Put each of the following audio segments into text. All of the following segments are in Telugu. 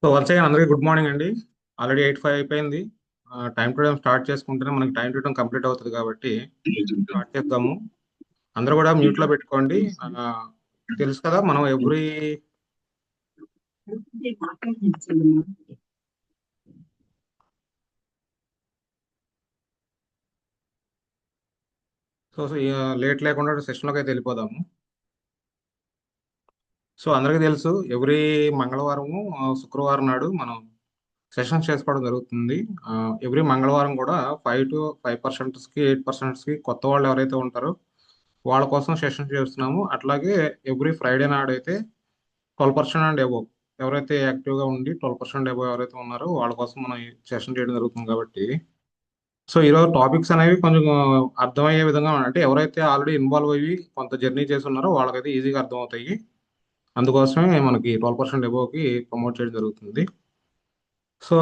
సో వన్స్ అగైన్ అందరికీ గుడ్ మార్నింగ్ అండి. ఆల్రెడీ 8:05 అయిపోయింది. టైం టు టైం స్టార్ట్ చేసుకుంటేనే మనకి టైం టు టైం కంప్లీట్ అవుతుంది కాబట్టి స్టార్ట్ చేద్దాము. అందరూ కూడా మ్యూట్లో పెట్టుకోండి. తెలుసు కదా మనం సో లేట్ లేకుండా సెషన్లోకి అయితే వెళ్ళిపోదాము. సో అందరికీ తెలుసు ఎవ్రీ మంగళవారము శుక్రవారం నాడు మనం సెషన్స్ చేసుకోవడం జరుగుతుంది. ఎవ్రీ మంగళవారం కూడా 5% కి 8%కి కొత్త వాళ్ళు ఎవరైతే ఉంటారో వాళ్ళ కోసం సెషన్స్ చేస్తున్నాము. అట్లాగే ఎవ్రీ ఫ్రైడే నాడు అయితే 12% అండ్ అబోవ్ ఎవరైతే యాక్టివ్గా ఉండి 12% అబోవ్ ఎవరైతే ఉన్నారో వాళ్ళ కోసం మనం ఈ సెషన్ చేయడం జరుగుతుంది కాబట్టి సో ఈరోజు టాపిక్స్ అనేవి కొంచెం అర్థమయ్యే విధంగా అంటే ఎవరైతే ఆల్రెడీ ఇన్వాల్వ్ అయ్యి కొంత జర్నీ చేసి ఉన్నారో వాళ్ళకైతే ఈజీగా అర్థమవుతాయి. అందుకోసమే మనకి 12% అబోవ్కి ప్రమోట్ చేయడం జరుగుతుంది. సో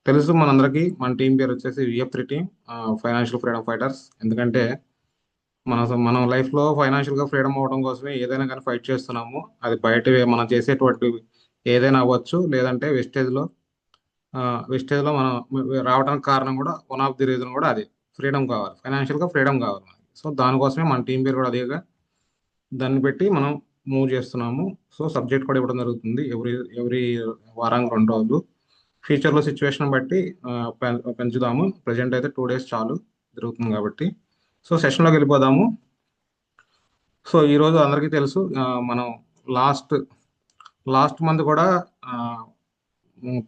తెలుసు మనందరికీ మన టీం పేరు వచ్చేసి విఎఫ్3 టీం, ఫైనాన్షియల్ ఫ్రీడమ్ ఫైటర్స్. ఎందుకంటే మనం లైఫ్లో ఫైనాన్షియల్గా ఫ్రీడమ్ అవ్వడం కోసమే ఏదైనా కానీ ఫైట్ చేస్తున్నాము. అది బయట మనం చేసేటువంటి ఏదైనా అవ్వచ్చు, లేదంటే వెస్టేజ్లో మనం రావడానికి కారణం కూడా వన్ ఆఫ్ ది రీజన్ కూడా అది ఫ్రీడమ్ కావాలి, ఫైనాన్షియల్గా ఫ్రీడమ్ కావాలి మనకి. సో దానికోసమే మన టీం పేరు కూడా అదేగా, దాన్ని పెట్టి మనం మూవ్ చేస్తున్నాము. సో సబ్జెక్ట్ కూడా ఇవ్వడం జరుగుతుంది ఎవ్రీ వారానికి 2 రోజులు. ఫ్యూచర్లో సిచ్యువేషన్ బట్టి పెంచుదాము. ప్రజెంట్ అయితే 2 days చాలు జరుగుతుంది కాబట్టి. సో సెషన్లోకి వెళ్ళిపోదాము. సో ఈరోజు అందరికీ తెలుసు మనం లాస్ట్ లాస్ట్ మంత్ కూడా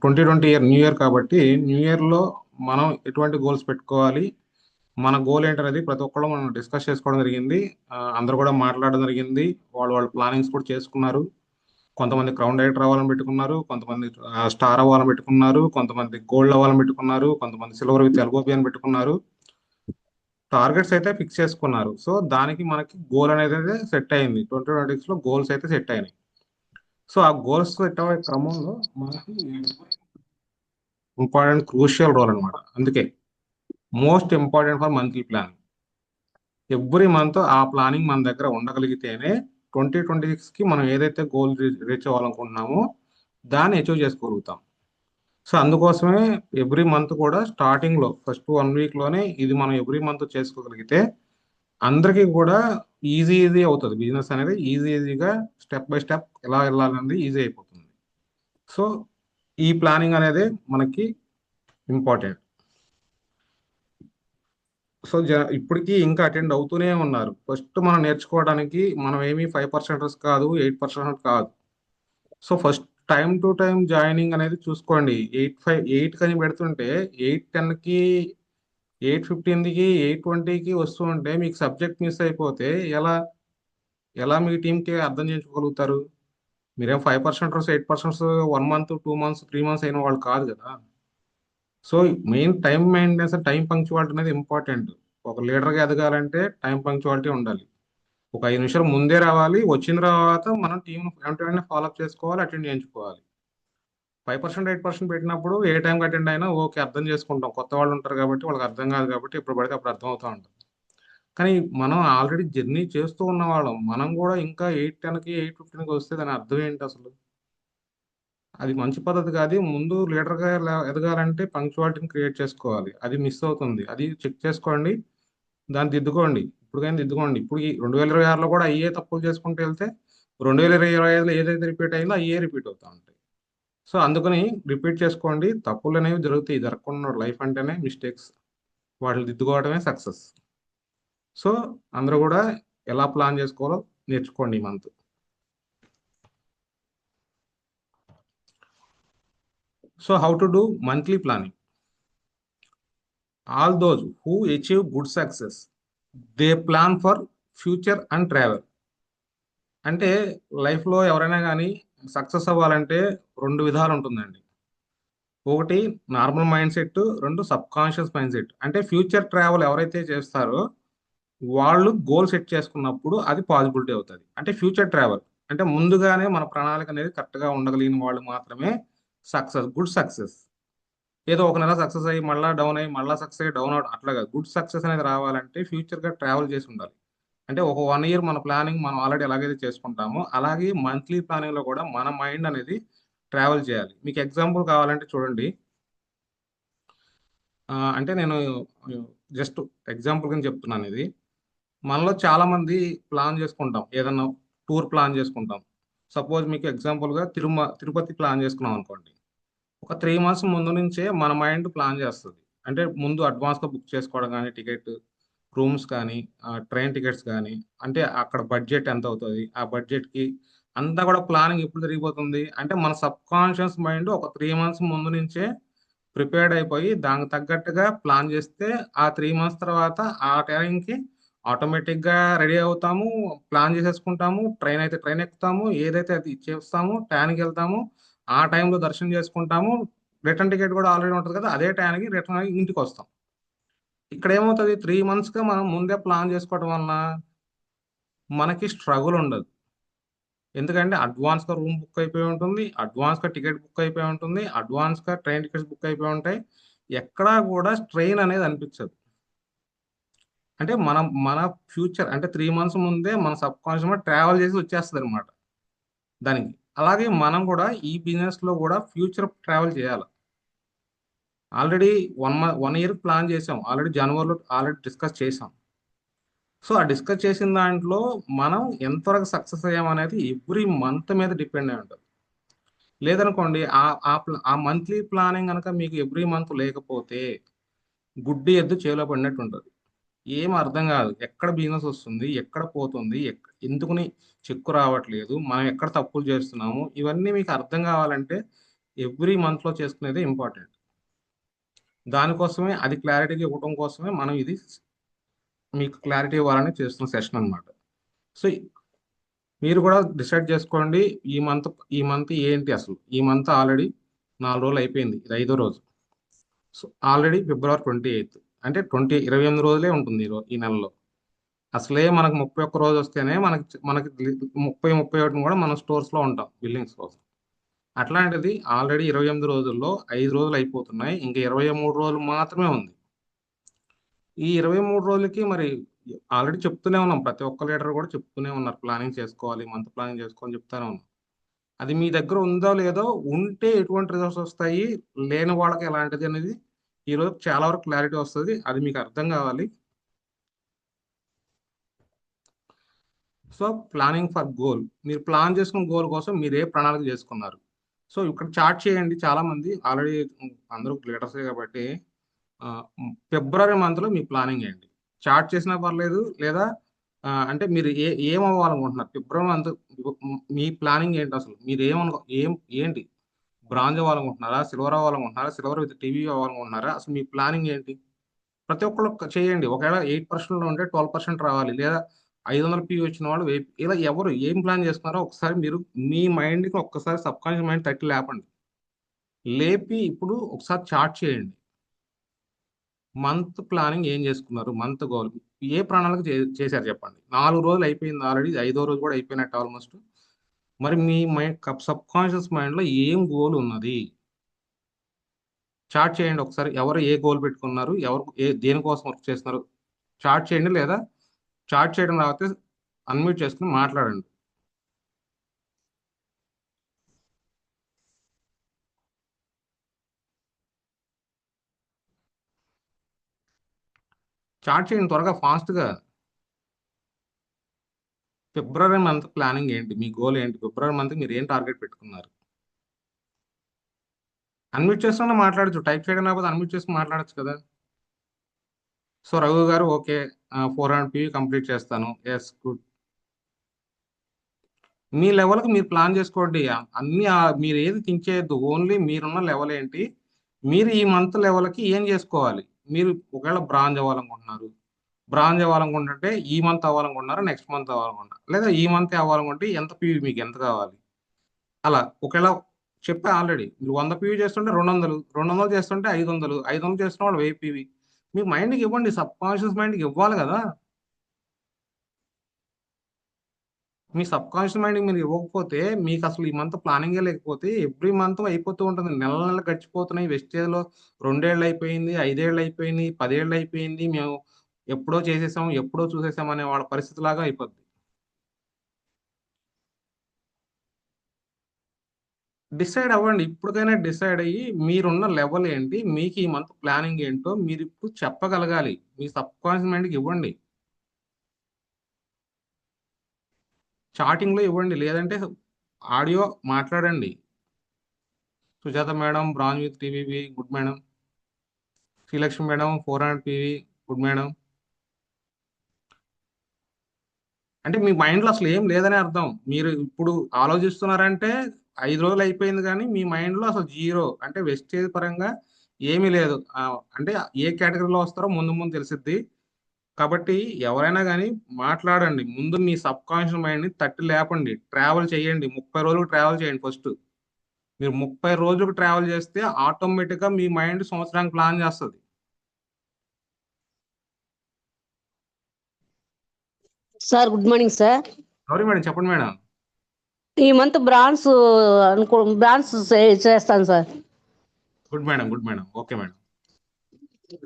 2020 న్యూ ఇయర్ కాబట్టి న్యూ ఇయర్లో మనం ఎటువంటి గోల్స్ పెట్టుకోవాలి, మన గోల్ ఏంటనేది ప్రతి ఒక్కళ్ళు మనం డిస్కస్ చేసుకోవడం జరిగింది. అందరూ కూడా మాట్లాడడం జరిగింది. వాళ్ళ ప్లానింగ్స్ కూడా చేసుకున్నారు. కొంతమంది క్రౌన్ డైరెక్టర్ అవ్వాలని పెట్టుకున్నారు, కొంతమంది స్టార్ అవ్వాలని పెట్టుకున్నారు, కొంతమంది గోల్డ్ అవ్వాలని పెట్టుకున్నారు, కొంతమంది సిల్వర్ విత్ ఎల్ఓపి అని పెట్టుకున్నారు. టార్గెట్స్ అయితే ఫిక్స్ చేసుకున్నారు. సో దానికి మనకి గోల్ అనేది అయితే సెట్ అయింది. 2026లో గోల్స్ అయితే సెట్ అయినాయి. సో ఆ గోల్స్ సెట్ అయ్యే క్రమంలో మనకి ఇంపార్టెంట్ క్రూషియల్ రోల్ అనమాట. అందుకే most important for monthly plan. Every month ఆ ప్లానింగ్ మన దగ్గర ఉండగలిగితేనే 2026కి మనం ఏదైతే గోల్ రీచ్ అవ్వాలనుకుంటున్నామో దాన్ని అచీవ్ చేసుకోగలుగుతాం. సో అందుకోసమే ఎవ్రీ మంత్ కూడా స్టార్టింగ్లో ఫస్ట్ 1 weekలోనే ఇది మనం ఎవ్రీ మంత్ చేసుకోగలిగితే అందరికీ కూడా ఈజీ అవుతుంది. బిజినెస్ అనేది ఈజీగా స్టెప్ బై స్టెప్ ఎలా వెళ్ళాలనేది ఈజీ అయిపోతుంది. సో ఈ ప్లానింగ్ అనేది మనకి ఇంపార్టెంట్. సో ఇప్పటికీ ఇంకా అటెండ్ అవుతూనే ఉన్నారు. ఫస్ట్ మనం నేర్చుకోవడానికి మనం ఏమి 5% కాదు, 8% కాదు. So first time to time joining అనేది చూసుకోండి. 8 కని పెడుతుంటే 8:10కి, 8:15కి, 8:20కి వస్తూ ఉంటే మీకు సబ్జెక్ట్ మిస్ అయిపోతే ఎలా ఎలా మీ టీంకి అర్థం చేసుకోగలుగుతారు? మీరేం 5% 8% 1 month 2 months 3 months అయిన వాళ్ళు కాదు కదా. So main time maintenance, time punctuality అనేది ఇంపార్టెంట్. ఒక లీడర్గా ఎదగాలంటే టైం పంక్చువాలిటీ ఉండాలి. ఒక 5 నిమిషాలు ముందే రావాలి. వచ్చిన తర్వాత మనం టీం వెంటనే ఫాలోఅప్ చేసుకోవాలి, అటెండ్ చేయించుకోవాలి. 5% 8% పెట్టినప్పుడు ఏ టైంకి అటెండ్ అయినా ఓకే, అర్థం చేసుకుంటాం. కొత్త వాళ్ళు ఉంటారు కాబట్టి వాళ్ళకి అర్థం కాదు కాబట్టి ఎప్పుడు పడితే అప్పుడు అర్థం అవుతూ ఉంటుంది. కానీ మనం ఆల్రెడీ జర్నీ చేస్తూ ఉన్న వాళ్ళం, మనం కూడా ఇంకా 8:10కి 8:15కి వస్తే దాని అర్థం ఏంటి అసలు? అది మంచి పద్ధతి కాదు. ముందు లీడర్గా ఎదగాలంటే పంక్చువాలిటీని క్రియేట్ చేసుకోవాలి. అది మిస్ అవుతుంది. అది చెక్ చేసుకోండి, దాన్ని దిద్దుకోండి. ఇప్పటికైనా దిద్దుకోండి. ఇప్పుడు ఈ 2026లో కూడా అయ్యే తప్పులు చేసుకుంటూ వెళ్తే 2025లో ఏదైతే రిపీట్ అయిందో అయ్యే రిపీట్ అవుతా ఉంటాయి. సో అందుకని రిపీట్ చేసుకోండి. తప్పులు అనేవి జరుగుతాయి. జరగకుండా లైఫ్ అంటేనే మిస్టేక్స్, వాటిని దిద్దుకోవడమే సక్సెస్. సో అందరూ కూడా ఎలా ప్లాన్ చేసుకోవాలో నేర్చుకోండి ఈ month. So how to do monthly planning. All those who achieve good success they plan for future and travel. అంటే లైఫ్లో ఎవరైనా కానీ సక్సెస్ అవ్వాలంటే 2 విధాలు ఉంటుందండి. ఒకటి normal mind set, 2 sub conscious mind set. అంటే ఫ్యూచర్ ట్రావెల్ ఎవరైతే చేస్తారో వాళ్ళు గోల్ సెట్ చేసుకున్నప్పుడు అది పాసిబిలిటీ అవుతుంది. అంటే ఫ్యూచర్ ట్రావెల్ అంటే ముందుగానే మన ప్రణాళిక అనేది కరెక్ట్గా ఉండగలిగిన వాళ్ళు మాత్రమే గుడ్ సక్సెస్. ఏదో ఒక నెల సక్సెస్ అయ్యి మళ్ళీ డౌన్ అయ్యి మళ్ళీ సక్సెస్ అయ్యి డౌన్ అవడం అట్లాగా. గుడ్ సక్సెస్ అనేది రావాలంటే ఫ్యూచర్గా ట్రావెల్ చేసి ఉండాలి. అంటే ఒక 1 year మన ప్లానింగ్ మనం ఆల్రెడీ ఎలాగైతే చేసుకుంటామో అలాగే మంత్లీ ప్లానింగ్లో కూడా మన మైండ్ అనేది ట్రావెల్ చేయాలి. మీకు ఎగ్జాంపుల్ కావాలంటే చూడండి. అంటే నేను జస్ట్ ఎగ్జాంపుల్ కింద చెప్తున్నాను ఇది. మనలో చాలా మంది ప్లాన్ చేసుకుంటాం, ఏదన్నా టూర్ ప్లాన్ చేసుకుంటాం. సపోజ్ మీకు ఎగ్జాంపుల్గా తిరుపతి ప్లాన్ చేసుకున్నాం అనుకోండి. ఒక 3 మంత్స్ ముందు నుంచే మన మైండ్ ప్లాన్ చేస్తుంది. అంటే ముందు అడ్వాన్స్గా బుక్ చేసుకోవడం కానీ, టికెట్, రూమ్స్ కానీ, ట్రైన్ టికెట్స్ కానీ, అంటే అక్కడ బడ్జెట్ ఎంత అవుతుంది, ఆ బడ్జెట్కి అంతా కూడా ప్లానింగ్ ఎప్పుడు జరిగిపోతుంది అంటే మన సబ్ కాన్షియస్ మైండ్ ఒక 3 మంత్స్ ముందు నుంచే ప్రిపేర్డ్ అయిపోయి దానికి తగ్గట్టుగా ప్లాన్ చేస్తే ఆ 3 మంత్స్ తర్వాత ఆ టైంకి ఆటోమేటిక్గా రెడీ అవుతాము, ప్లాన్ చేసేసుకుంటాము, ట్రైన్ అయితే ట్రైన్ ఎక్కుతాము, ఏదైతే అది చేస్తాము, టైంకి వెళ్తాము, ఆ టైంలో దర్శనం చేసుకుంటాము, రిటర్న్ టికెట్ కూడా ఆల్రెడీ ఉంటుంది కదా, అదే టైంకి రిటర్న్ అయ్యి ఇంటికి వస్తాం. ఇక్కడ ఏమవుతుంది, 3 మంత్స్గా మనం ముందే ప్లాన్ చేసుకోవడం వలన మనకి స్ట్రగుల్ ఉండదు. ఎందుకంటే అడ్వాన్స్గా రూమ్ బుక్ అయిపోయి ఉంటుంది, అడ్వాన్స్గా టికెట్ బుక్ అయిపోయి ఉంటుంది, అడ్వాన్స్గా ట్రైన్ టికెట్స్ బుక్ అయిపోయి ఉంటాయి. ఎక్కడా కూడా స్ట్రెయిన్ అనేది అనిపించదు. అంటే మన ఫ్యూచర్ అంటే 3 మంత్స్ ముందే మన సబ్ కాన్షియస్ ట్రావెల్ చేసి వచ్చేస్తుంది అనమాట దానికి. అలాగే మనం కూడా ఈ బిజినెస్లో కూడా ఫ్యూచర్ ట్రావెల్ చేయాలి. ఆల్రెడీ 1 ఇయర్ ప్లాన్ చేసాం, ఆల్రెడీ జనవరిలో ఆల్రెడీ డిస్కస్ చేసాం. సో ఆ డిస్కస్ చేసిన దాంట్లో మనం ఎంతవరకు సక్సెస్ అయ్యాం అనేది ఎవ్రీ మంత్ మీద డిపెండ్ అయి ఉంటుంది. లేదనుకోండి, ఆ మంత్లీ ప్లానింగ్ కనుక మీకు ఎవ్రీ మంత్ లేకపోతే గుడ్డి ఎద్దు చేలో పడినట్టు ఉంటుంది. ఏం అర్థం కాదు, ఎక్కడ బిజినెస్ వస్తుంది, ఎక్కడ పోతుంది, ఎందుకుని చెక్కు రావట్లేదు, మనం ఎక్కడ తప్పులు చేస్తున్నాము, ఇవన్నీ మీకు అర్థం కావాలంటే ఎవ్రీ మంత్లో చేసుకునేది ఇంపార్టెంట్. దానికోసమే అది క్లారిటీగా ఇవ్వడం కోసమే మనం ఇది మీకు క్లారిటీ ఇవ్వాలని చేస్తున్న సెషన్ అన్నమాట. సో మీరు కూడా డిసైడ్ చేసుకోండి, ఈ మంత్ ఏంటి అసలు. ఈ మంత్ ఆల్రెడీ 4 రోజులు అయిపోయింది, ఇది 5వ రోజు. సో ఆల్రెడీ February 28 అంటే 28 రోజులే ఉంటుంది ఈ నెలలో. అసలే మనకు 31 రోజు వస్తేనే మనకి మనకి 30, 31 కూడా మనం స్టోర్స్లో ఉంటాం బిల్లింగ్స్ కోసం. అట్లాంటిది ఆల్రెడీ 28 రోజుల్లో 5 రోజులు అయిపోతున్నాయి, ఇంకా 23 రోజులు మాత్రమే ఉంది. ఈ 23 రోజులకి మరి ఆల్రెడీ చెప్తూనే ఉన్నాం, ప్రతి ఒక్క లీడర్ కూడా చెప్తూనే ఉన్నారు ప్లానింగ్ చేసుకోవాలి, మంత్ ప్లానింగ్ చేసుకోవాలని చెప్తానే ఉన్నాం. అది మీ దగ్గర ఉందో లేదో, ఉంటే ఎటువంటి రిజల్ట్స్ వస్తాయి, లేని వాళ్ళకి ఎలాంటిది అనేది ఈరోజు చాలా వరకు క్లారిటీ వస్తుంది. అది మీకు అర్థం కావాలి. సో ప్లానింగ్ ఫర్ గోల్, మీరు ప్లాన్ చేసుకున్న గోల్ కోసం మీరు ఏ ప్రణాళిక చేసుకున్నారు. సో ఇక్కడ చార్ట్ చేయండి. చాలా మంది ఆల్రెడీ అందరూ లీడర్సే కాబట్టి ఫిబ్రవరి మంత్లో మీ ప్లానింగ్ ఏంటి చార్ట్ చేసినా పర్లేదు, లేదా అంటే మీరు ఏం అవ్వాలనుకుంటున్నారు ఫిబ్రవరి మంత్, మీ ప్లానింగ్ ఏంటి అసలు, మీరు ఏంటి, బ్రాంజ్ అవ్వాలనుకుంటున్నారా, సిల్వర్ అవ్వాలనుకుంటున్నారా, సిల్వర్ విత్ టీవీ అవ్వాలనుకుంటున్నారా, అసలు మీ ప్లానింగ్ ఏంటి. ప్రతి ఒక్కళ్ళు చేయండి. ఒకవేళ 8% ఉంటే 12% రావాలి, లేదా 500 పివి వచ్చిన వాళ్ళు ఇలా ఎవరు ఏం ప్లాన్ చేస్తున్నారో ఒకసారి మీరు మీ మైండ్కి ఒక్కసారి సబ్ కాన్షియస్ మైండ్ తట్టి లేపండి. లేపి ఇప్పుడు ఒకసారి చార్ట్ చేయండి. మంత్ ప్లానింగ్ ఏం చేసుకున్నారు, మంత్ గోల్ ఏ ప్రణాళిక చేశారు చెప్పండి. 4 రోజులు అయిపోయింది, ఆల్రెడీ 5వ రోజు కూడా అయిపోయినట్టు ఆల్మోస్ట్. మరి మీ మైండ్ సబ్ కాన్షియస్ మైండ్లో ఏం గోల్ ఉన్నది చార్ట్ చేయండి ఒకసారి. ఎవరు ఏ గోల్ పెట్టుకున్నారు, ఎవరు దేనికోసం వర్క్ చేస్తున్నారు చార్ట్ చేయండి. లేదా చార్ట్ చేయడం రాకపోతే అన్మ్యూట్ చేసుకుని మాట్లాడండి. చార్ట్ చేయండి త్వరగా, ఫాస్ట్గా. ఫిబ్రవరి మంత్ ప్లానింగ్ ఏంటి, మీ గోల్ ఏంటి, ఫిబ్రవరి మంత్ మీరు ఏం టార్గెట్ పెట్టుకున్నారు. అన్మ్యూట్ చేసుకుని మాట్లాడచ్చు, టైప్ చేయడం రాకపోతే అన్మ్యూట్ చేసుకుని మాట్లాడచ్చు కదా. సో రఘు గారు ఓకే, 400 పివి కంప్లీట్ చేస్తాను, ఎస్ గుడ్. మీ లెవెల్కి మీరు ప్లాన్ చేసుకోండి. అన్ని మీరు ఏది థింక్ చేయొద్దు, ఓన్లీ మీరున్న లెవెల్ ఏంటి, మీరు ఈ మంత్ లెవెల్కి ఏం చేసుకోవాలి. మీరు ఒకవేళ బ్రాంజ్ అవ్వాలనుకుంటుంటే ఈ మంత్ అవ్వాలనుకుంటున్నారా, నెక్స్ట్ మంత్ అవ్వాలనుకుంటున్నారా, లేదా ఈ మంత్ అవ్వాలనుకుంటే ఎంత పీవీ మీకు ఎంత కావాలి. అలా ఒకవేళ చెప్పా ఆల్రెడీ, మీరు 100 పీవీ చేస్తుంటే 200, 200 చేస్తుంటే 500, 500 చేస్తున్న వాళ్ళు 1000 పీవీ. మీ మైండ్కి ఇవ్వండి, సబ్ కాన్షియస్ మైండ్కి ఇవ్వాలి కదా. మీ సబ్ కాన్షియస్ మైండ్కి మీరు ఇవ్వకపోతే మీకు అసలు ఈ మంత్ ప్లానింగే లేకపోతే ఎవ్రీ మంత్ అయిపోతూ ఉంటుంది. నెల నెలలు గడిచిపోతున్నాయి, వెస్టేజ్లో 2 ఏళ్ళు అయిపోయింది, 5 ఏళ్ళు అయిపోయింది, 10 ఏళ్ళు అయిపోయింది, మేము ఎప్పుడో చేసేసాం, ఎప్పుడో చూసేసాం అనే వాళ్ళ పరిస్థితి లాగా అయిపోద్ది. డిసైడ్ అవ్వండి. ఇప్పటికైనా డిసైడ్ అయ్యి మీరున్న లెవెల్ ఏంటి, మీకు ఈ మంత్ ప్లానింగ్ ఏంటో మీరు ఇప్పుడు చెప్పగలగాలి. మీ సబ్ కాన్షియస్ మైండ్కి ఇవ్వండి, చాటింగ్లో ఇవ్వండి, లేదంటే ఆడియో మాట్లాడండి. Sujatha madam bronze with TVV good madam, Srilakshmi madam 400 PV good madam. అంటే మీ మైండ్లో అసలు ఏం లేదని అర్థం. మీరు ఇప్పుడు ఆలోచిస్తున్నారంటే 5 రోజులు అయిపోయింది, కానీ మీ మైండ్లో అసలు జీరో, అంటే వెస్టేజ్ పరంగా ఏమీ లేదు. అంటే ఏ కేటగిరీలో వస్తారో ముందు ముందు తెలిసిద్ది. కాబట్టి ఎవరైనా కానీ మాట్లాడండి. ముందు మీ సబ్ కాన్షియస్ మైండ్ని తట్టి లేపండి. ట్రావెల్ చేయండి, 30 రోజులు ట్రావెల్ చేయండి ఫస్ట్. మీరు 30 రోజులకు ట్రావెల్ చేస్తే ఆటోమేటిక్గా మీ మైండ్ సంవత్సరానికి ప్లాన్ చేస్తుంది. Sir good morning sir. Sorry madam, చెప్పండి మేడం. ఈ మంత్ బ్రాండ్స్ చేస్తాను sir. Good madam, good madam, okay madam.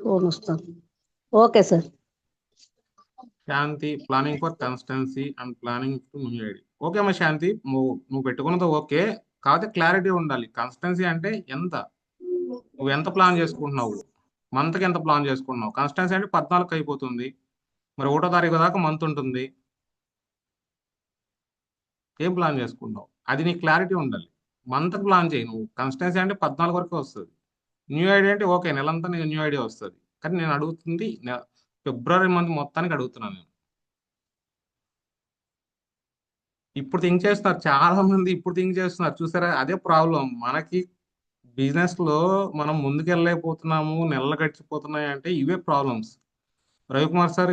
Phone వస్తాను. Okay sir. Shanti planning for consistency and planning to new ID. Okay అమ్మా శాంతి, నువ్వు పెట్టుకున్నది ఓకే. కాకపోతే క్లారిటీ ఉండాలి. కన్సిస్టెన్సీ అంటే ఎంత, నువ్వు ఎంత ప్లాన్ చేసుకుంటున్నావు, మంత్కి ఎంత ప్లాన్ చేసుకుంటున్నావు. కన్సిస్టెన్సీ అంటే 14 అయిపోతుంది, మరి 1వ తారీఖు దాకా మంత్ ఉంటుంది. ఏం ప్లాన్ చేసుకుంటావు అది నీకు క్లారిటీ ఉండాలి. మంత్ ప్లాన్ చేయి నువ్వు. కన్సిస్టెన్సీ అంటే 14 వరకు వస్తుంది. న్యూ ఐడియా అంటే ఓకే, నెలంతా నీకు న్యూ ఐడియా వస్తుంది. కానీ నేను అడుగుతుంది ఫిబ్రవరి మంత్ మొత్తానికి అడుగుతున్నాను నేను. ఇప్పుడు థింక్ చేస్తున్నారు చాలా మంది, ఇప్పుడు థింక్ చేస్తున్నారు చూసారా, అదే ప్రాబ్లం మనకి. బిజినెస్ లో మనం ముందుకెళ్ళలేకపోతున్నాము, నెలలు గడిచిపోతున్నాయి అంటే ఇవే problems. Ravikumar sir,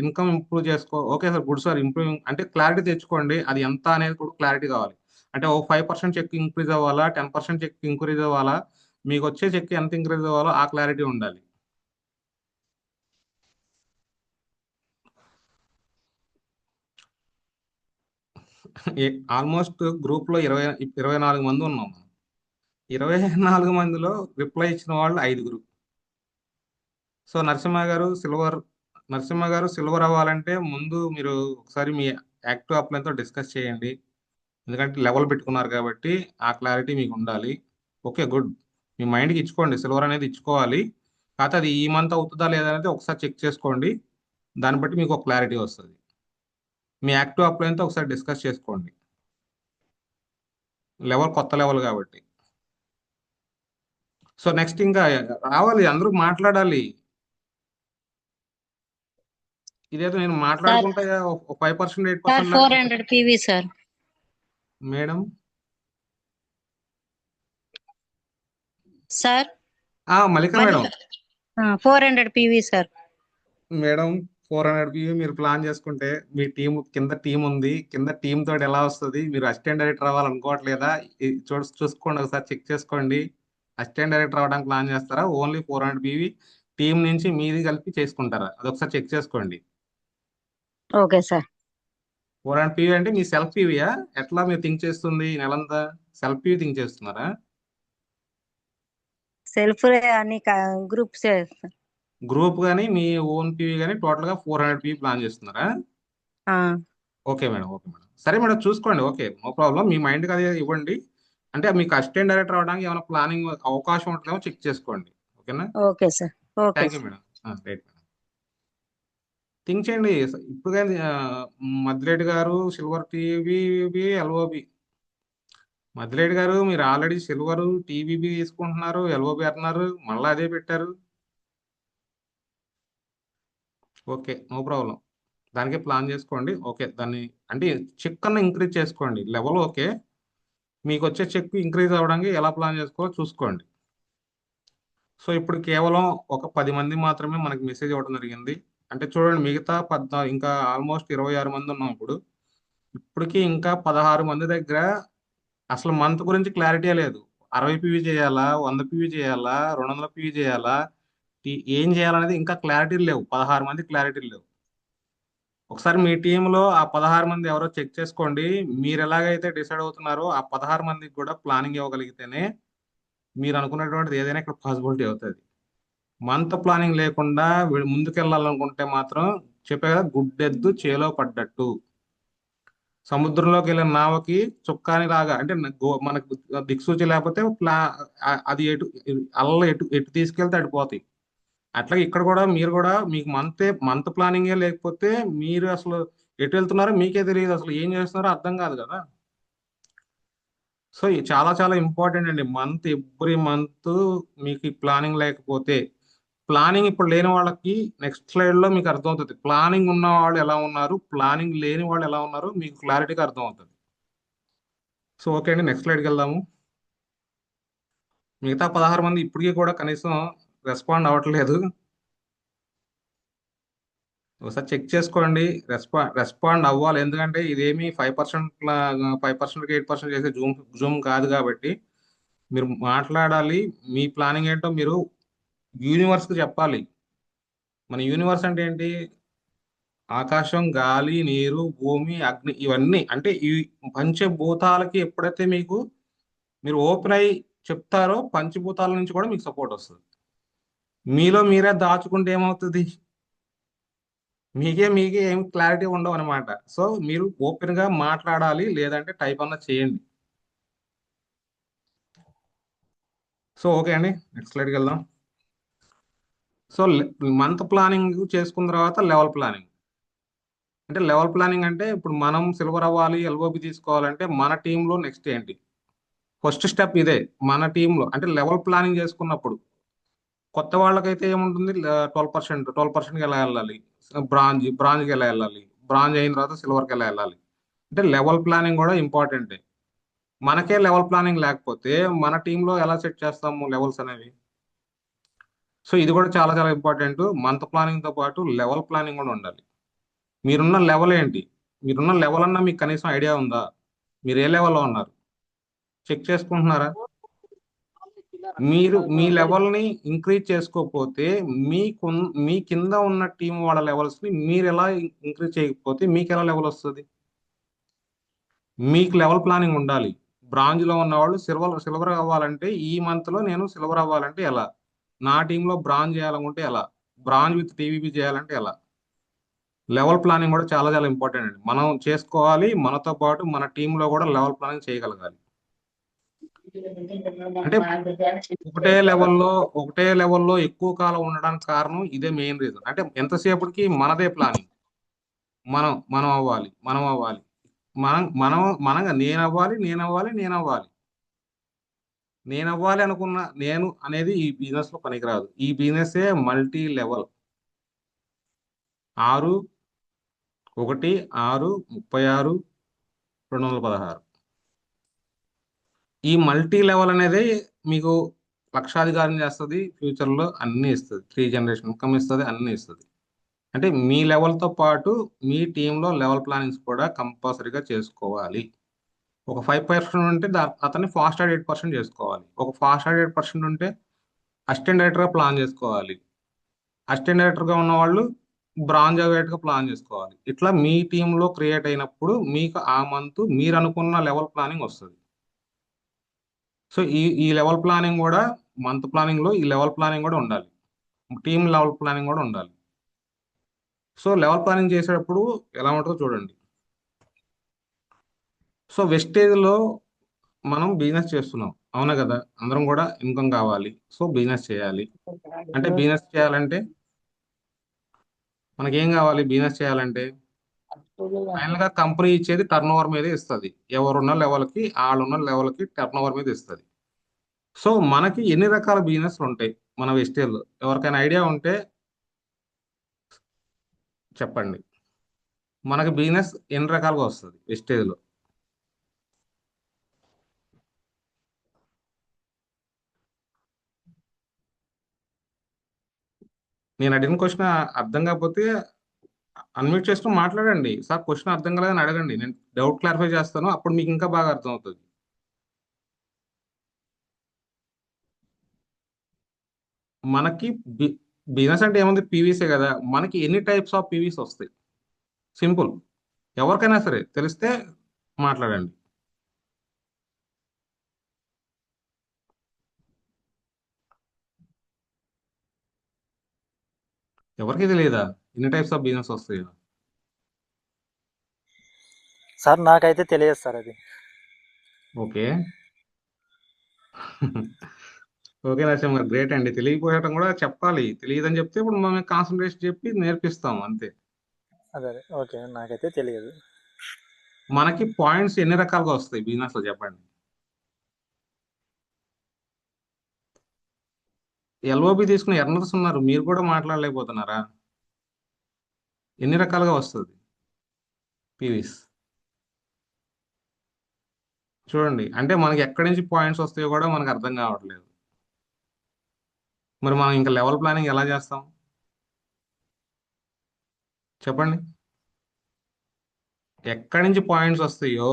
income improve చేసుకో. Okay sir, good sir. Improve అంటే క్లారిటీ తెచ్చుకోండి, అది ఎంత అనేది కూడా క్లారిటీ కావాలి. అంటే ఓ 5% చెక్ ఇంక్రీజ్ అవ్వాలా, 10% చెక్ ఇంక్రీజ్ అవ్వాలా, మీకు వచ్చే చెక్ ఎంత ఇంక్రీజ్ అవ్వాలో ఆ క్లారిటీ ఉండాలి. ఆల్మోస్ట్ గ్రూప్ లో 24 మంది ఉన్నాం. 24 మందిలో రిప్లై ఇచ్చిన వాళ్ళు 5గురు. సో నరసింహ గారు సిల్వర్ అవ్వాలంటే ముందు మీరు ఒకసారి మీ యాక్టివ్ అప్లైన్తో డిస్కస్ చేయండి. ఎందుకంటే లెవెల్ పెట్టుకున్నారు కాబట్టి ఆ క్లారిటీ మీకు ఉండాలి. Okay good. మీ మైండ్కి ఇచ్చుకోండి, సిల్వర్ అనేది ఇచ్చుకోవాలి. కాకపోతే అది ఈ మంత్ అవుతుందా లేదా అనేది ఒకసారి చెక్ చేసుకోండి. దాన్ని బట్టి మీకు ఒక క్లారిటీ వస్తుంది. మీ యాక్టివ్ అప్లైన్తో ఒకసారి డిస్కస్ చేసుకోండి. లెవెల్ కొత్త లెవెల్ కాబట్టి. సో నెక్స్ట్ ఇంకా రావాలి, అందరూ మాట్లాడాలి. ఇదేదో నేను సార్ మాట్లాడుకుంటే 5% sir 8% 400 PV sir. Madam sir Mallika madam. Mallika 400 PV sir. Madam 400 వ్యూ మీరు ప్లాన్ చేసుకుంటే మీ టీం కింద టీం ఉంది, కింద టీం తోటి ఎలా వస్తుంది. మీరు అసిస్టెంట్ డైరెక్టర్ అవ్వాలనుకోవట్లేదా? చూసుకోండి, ఒకసారి చెక్ చేసుకోండి. అసిస్టెంట్ డైరెక్టర్ అవ్వడానికి ప్లాన్ చేస్తారా, ఓన్లీ 400 పీవీ టీం నుంచి మీది కలిపి చేసుకుంటారా, అదొకసారి చెక్ చేసుకోండి. Okay sir. 400 పీవీ అంటే మీ సెల్ఫ్ పీవీయా, ఎట్లా మీరు థింక్ చేస్తుంది ఈ నెలంతా? సెల్ఫ్ పీవీ థింక్ చేస్తున్నారా, సెల్ఫ్ అన్ని గ్రూప్స్ గ్రూప్ కానీ మీ ఓన్ పీవీ కానీ టోటల్గా 400 పీవీ ప్లాన్ చేస్తున్నారా? Okay madam, okay madam. సరే మేడం, చూసుకోండి. Okay, no problem. మీ మైండ్కి అది ఇవ్వండి. అంటే మీకు అసిస్టెంట్ డైరెక్టర్ అవడానికి ఏమైనా ప్లానింగ్ అవకాశం ఉంటుందేమో చెక్ చేసుకోండి. ఓకేనా? Okay sir. Okay thank you sir. Madam. Right madam. Think చేయండి ఇప్పుడు కానీ. మద్దిరెడ్డి గారు సిల్వర్ టీవీబీ ఎల్ఓబి. మద్దిరెడ్డి గారు మీరు ఆల్రెడీ సిల్వర్ టీవీబీ తీసుకుంటున్నారు, ఎల్ఓబి అంటున్నారు, మళ్ళీ అదే పెట్టారు. Okay, no problem. దానికే ప్లాన్ చేసుకోండి. ఓకే, దాన్ని అంటే చెక్ అన్న ఇంక్రీజ్ చేసుకోండి. లెవెల్ ఓకే, మీకు వచ్చే చెక్ ఇంక్రీజ్ అవ్వడానికి ఎలా ప్లాన్ చేసుకోవాలో చూసుకోండి. సో ఇప్పుడు కేవలం ఒక 10 మంది మాత్రమే మనకి మెసేజ్ ఇవ్వడం జరిగింది. అంటే చూడండి, మిగతా 14 ఇంకా ఆల్మోస్ట్ 26 మంది ఉన్నాం ఇప్పుడు. ఇప్పటికీ ఇంకా 16 మంది దగ్గర అసలు మంత్ గురించి క్లారిటీ లేదు. 60 పీవీ చేయాలా, 100 పీవీ చేయాలా, 200 పీవీ చేయాలా, ఏం చేయాలనేది ఇంకా క్లారిటీ లేవు. 16 మంది క్లారిటీ లేవు. ఒకసారి మీ టీంలో ఆ 16 మంది ఎవరో చెక్ చేసుకోండి. మీరు ఎలాగైతే డిసైడ్ అవుతున్నారో ఆ 16 మందికి కూడా ప్లానింగ్ ఇవ్వగలిగితేనే మీరు అనుకున్నటువంటిది ఏదైనా ఇక్కడ పాసిబిలిటీ అవుతుంది. మంత్ ప్లానింగ్ లేకుండా ముందుకెళ్ళాలనుకుంటే మాత్రం చెప్పే కదా, గుడ్డెద్దు చేలో పడ్డట్టు. సముద్రంలోకి వెళ్ళిన నావకి చుక్కాని లాగా అంటే మనకు దిక్సూచి లేకపోతే అది ఎటు అలలు ఎటు ఎటు తీసుకెళ్తే అడిపోతాయి. అట్లా ఇక్కడ కూడా మీరు కూడా మీకు మంత్ ప్లానింగే లేకపోతే మీరు అసలు ఎటు వెళ్తున్నారో మీకే తెలియదు, అసలు ఏం చేస్తున్నారో అర్థం కాదు కదా. సో ఇది చాలా చాలా ఇంపార్టెంట్ అండి. ఎవ్రీ మంత్ మీకు ఈ ప్లానింగ్ లేకపోతే, ప్లానింగ్ ఇప్పుడు లేని వాళ్ళకి నెక్స్ట్ స్లైడ్ లో మీకు అర్థమవుతుంది. ప్లానింగ్ ఉన్న వాళ్ళు ఎలా ఉన్నారు, ప్లానింగ్ లేని వాళ్ళు ఎలా ఉన్నారు మీకు క్లారిటీగా అర్థమవుతుంది. సో ఓకే అండి, నెక్స్ట్ స్లైడ్కి వెళ్దాము. మిగతా 16 మంది ఇప్పటికీ కూడా కనీసం రెస్పాండ్ అవ్వట్లేదు. ఒకసారి చెక్ చేసుకోండి, రెస్పాండ్ అవ్వాలి. ఎందుకంటే ఇదేమి 5% 5%, 8% చేసే జూమ్ జూమ్ కాదు కాబట్టి మీరు మాట్లాడాలి. మీ ప్లానింగ్ ఏంటో మీరు యూనివర్స్కి చెప్పాలి. మన యూనివర్స్ అంటే ఏంటి? ఆకాశం, గాలి, నీరు, భూమి, అగ్ని, ఇవన్నీ అంటే ఈ పంచభూతాలకి ఎప్పుడైతే మీరు ఓపెన్ అయి చెప్తారో పంచభూతాల నుంచి కూడా మీకు సపోర్ట్ వస్తుంది. మీలో మీరే దాచుకుంటే ఏమవుతుంది? మీకే ఏం క్లారిటీ ఉండవు అనమాట. సో మీరు ఓపెన్ గా మాట్లాడాలి, లేదంటే టైప్ అన్న చేయండి. సో ఓకే అండి, నెక్స్ట్ స్లైడ్కి వెళ్దాం. సో మంత్ ప్లానింగ్ చేసుకున్న తర్వాత లెవెల్ ప్లానింగ్. అంటే లెవెల్ ప్లానింగ్ అంటే ఇప్పుడు మనం సిల్వర్ అవ్వాలి, ఎల్ఓబి తీసుకోవాలంటే మన టీంలో నెక్స్ట్ ఏంటి? ఫస్ట్ స్టెప్ ఇదే. మన టీంలో అంటే లెవెల్ ప్లానింగ్ చేసుకున్నప్పుడు కొత్త వాళ్ళకైతే ఏముంటుంది, 12%కి ఎలా వెళ్ళాలి, బ్రాంజ్కి ఎలా వెళ్ళాలి, బ్రాంజ్ అయిన తర్వాత సిల్వర్కి ఎలా వెళ్ళాలి. అంటే లెవెల్ ప్లానింగ్ కూడా ఇంపార్టెంటే. మనకే లెవెల్ ప్లానింగ్ లేకపోతే మన టీంలో ఎలా సెట్ చేస్తాము లెవెల్స్ అనేవి? సో ఇది కూడా చాలా చాలా ఇంపార్టెంట్. మంత్ ప్లానింగ్ తో పాటు లెవెల్ ప్లానింగ్ కూడా ఉండాలి. మీరున్న లెవెల్ ఏంటి? మీరున్న లెవెల్ అన్నా మీకు కనీసం ఐడియా ఉందా? మీరు ఏ లెవెల్లో ఉన్నారు చెక్ చేసుకుంటున్నారా? మీరు మీ లెవెల్ని ఇంక్రీజ్ చేసుకోకపోతే మీ కింద ఉన్న టీం వాళ్ళ లెవెల్స్ ని మీరు ఎలా ఇంక్రీజ్ చేయకపోతే మీకు ఎలా లెవెల్ వస్తుంది? మీకు లెవెల్ ప్లానింగ్ ఉండాలి. బ్రాంజ్ లో ఉన్న వాళ్ళు సిల్వర్ అవ్వాలంటే ఈ మంత్ లో నేను సిల్వర్ అవ్వాలంటే ఎలా, నా టీంలో బ్రాంజ్ చేయాలనుకుంటే ఎలా, బ్రాంజ్ విత్ టీవీపీ చేయాలంటే ఎలా. లెవెల్ ప్లానింగ్ కూడా చాలా చాలా ఇంపార్టెంట్ అండి. మనం చేసుకోవాలి, మనతో పాటు మన టీంలో కూడా లెవెల్ ప్లానింగ్ చేయగలగాలి. అంటే ఒకటే లెవెల్లో ఎక్కువ కాలం ఉండడానికి కారణం ఇదే మెయిన్ రీజన్. అంటే ఎంతసేపటికి మనదే ప్లానింగ్, మనం అవ్వాలి, మనం అవ్వాలి, మనంగా నేను అవ్వాలి అనుకున్న నేను అనేది ఈ బిజినెస్ లో పనికిరాదు. ఈ బిజినెస్ మల్టీ లెవెల్. 6 1 6 36 216 ఈ మల్టీ లెవెల్ అనేది మీకు లక్షాధికారం చేస్తుంది. ఫ్యూచర్ లో అన్ని ఇస్తుంది, 3 జనరేషన్ ఇన్కమ్ ఇస్తుంది, అన్ని ఇస్తుంది. అంటే మీ లెవెల్తో పాటు మీ టీంలో లెవెల్ ప్లానింగ్స్ కూడా కంపల్సరీగా చేసుకోవాలి. ఒక 5% ఉంటే అతన్ని ఫాస్ట్ యాడ్ 8% చేసుకోవాలి. ఒక ఫాస్ట్ యాడ్ 8% ఉంటే అసిస్టెంట్ డైరెక్టర్గా ప్లాన్ చేసుకోవాలి. అసిస్టెంట్ డైరెక్టర్గా ఉన్న వాళ్ళు బ్రాంజ్ గా ప్లాన్ చేసుకోవాలి. ఇట్లా మీ టీంలో క్రియేట్ అయినప్పుడు మీకు ఆ మంత్ మీరు అనుకున్న లెవెల్ ప్లానింగ్ వస్తుంది. సో ఈ లెవెల్ ప్లానింగ్ కూడా మంత్ ప్లానింగ్ లో ఈ లెవెల్ ప్లానింగ్ కూడా ఉండాలి, టీమ్ లెవెల్ ప్లానింగ్ కూడా ఉండాలి. సో లెవెల్ ప్లానింగ్ చేసేటప్పుడు ఎలా ఉంటుందో చూడండి. సో వెస్టేజ్ లో మనం బిజినెస్ చేస్తున్నాం, అవునా కదా? అందరం కూడా ఇన్కమ్ కావాలి, సో బిజినెస్ చేయాలి. అంటే బిజినెస్ చేయాలంటే మనకేం కావాలి? బిజినెస్ చేయాలంటే ఫైనల్ గా కంపెనీ ఇచ్చేది టర్న్ ఓవర్ మీద ఇస్తుంది. ఎవరున్న లెవెల్కి వాళ్ళున్న లెవెల్కి టర్న్ ఓవర్ మీద ఇస్తుంది. సో మనకి ఎన్ని రకాల బిజినెస్ ఉంటాయి మన వెస్టేజ్ లో? ఎవరికైనా ఐడియా ఉంటే చెప్పండి. మనకి బిజినెస్ ఎన్ని రకాలుగా వస్తుంది వెస్టేజ్ లో? నేను అడిగిన క్వశ్చన్ అర్థం కాకపోతే అన్మ్యూట్ చేసుకుని మాట్లాడండి. సార్ క్వశ్చన్ అర్థం కాలేదని అడగండి, నేను డౌట్ క్లారిఫై చేస్తాను, అప్పుడు మీకు ఇంకా బాగా అర్థం అవుతుంది. మనకి బిజినెస్ అంటే ఏముంది? పీవీసే కదా. మనకి ఎన్ని టైప్స్ ఆఫ్ పీవీస్ వస్తాయి? సింపుల్. ఎవరికైనా సరే తెలిస్తే మాట్లాడండి. ఎవరికి తెలియదా ఎన్ని టైప్స్ ఆఫ్ బిజినెస్ వస్తాయో? సార్ నాకైతే తెలియదు సార్ అది. ఓకే. ఓకే నరసింహ గారు, గ్రేట్ అండి. తెలియకపోవడం కూడా చెప్పాలి. తెలియదని చెప్తే ఇప్పుడు మనం కాన్సన్ట్రేషన్ చెప్పి నేర్పిస్తాం అంతే. అదే ఓకే, నాకైతే తెలియదు. మనకి పాయింట్స్ ఎన్ని రకాలుగా వస్తాయి బిజినెస్ లో చెప్పండి. ఎల్ఓబి తీసుకున్న ఎర్నర్స్ ఉన్నారు, మీరు కూడా మాట్లాడలేకపోతున్నారా? ఎన్ని రకాలుగా వస్తుంది పీవీస్? చూడండి, అంటే మనకి ఎక్కడి నుంచి పాయింట్స్ వస్తాయో కూడా మనకు అర్థం కావట్లేదు. మరి మనం ఇంకా లెవెల్ ప్లానింగ్ ఎలా చేస్తాం చెప్పండి? ఎక్కడి నుంచి పాయింట్స్ వస్తాయో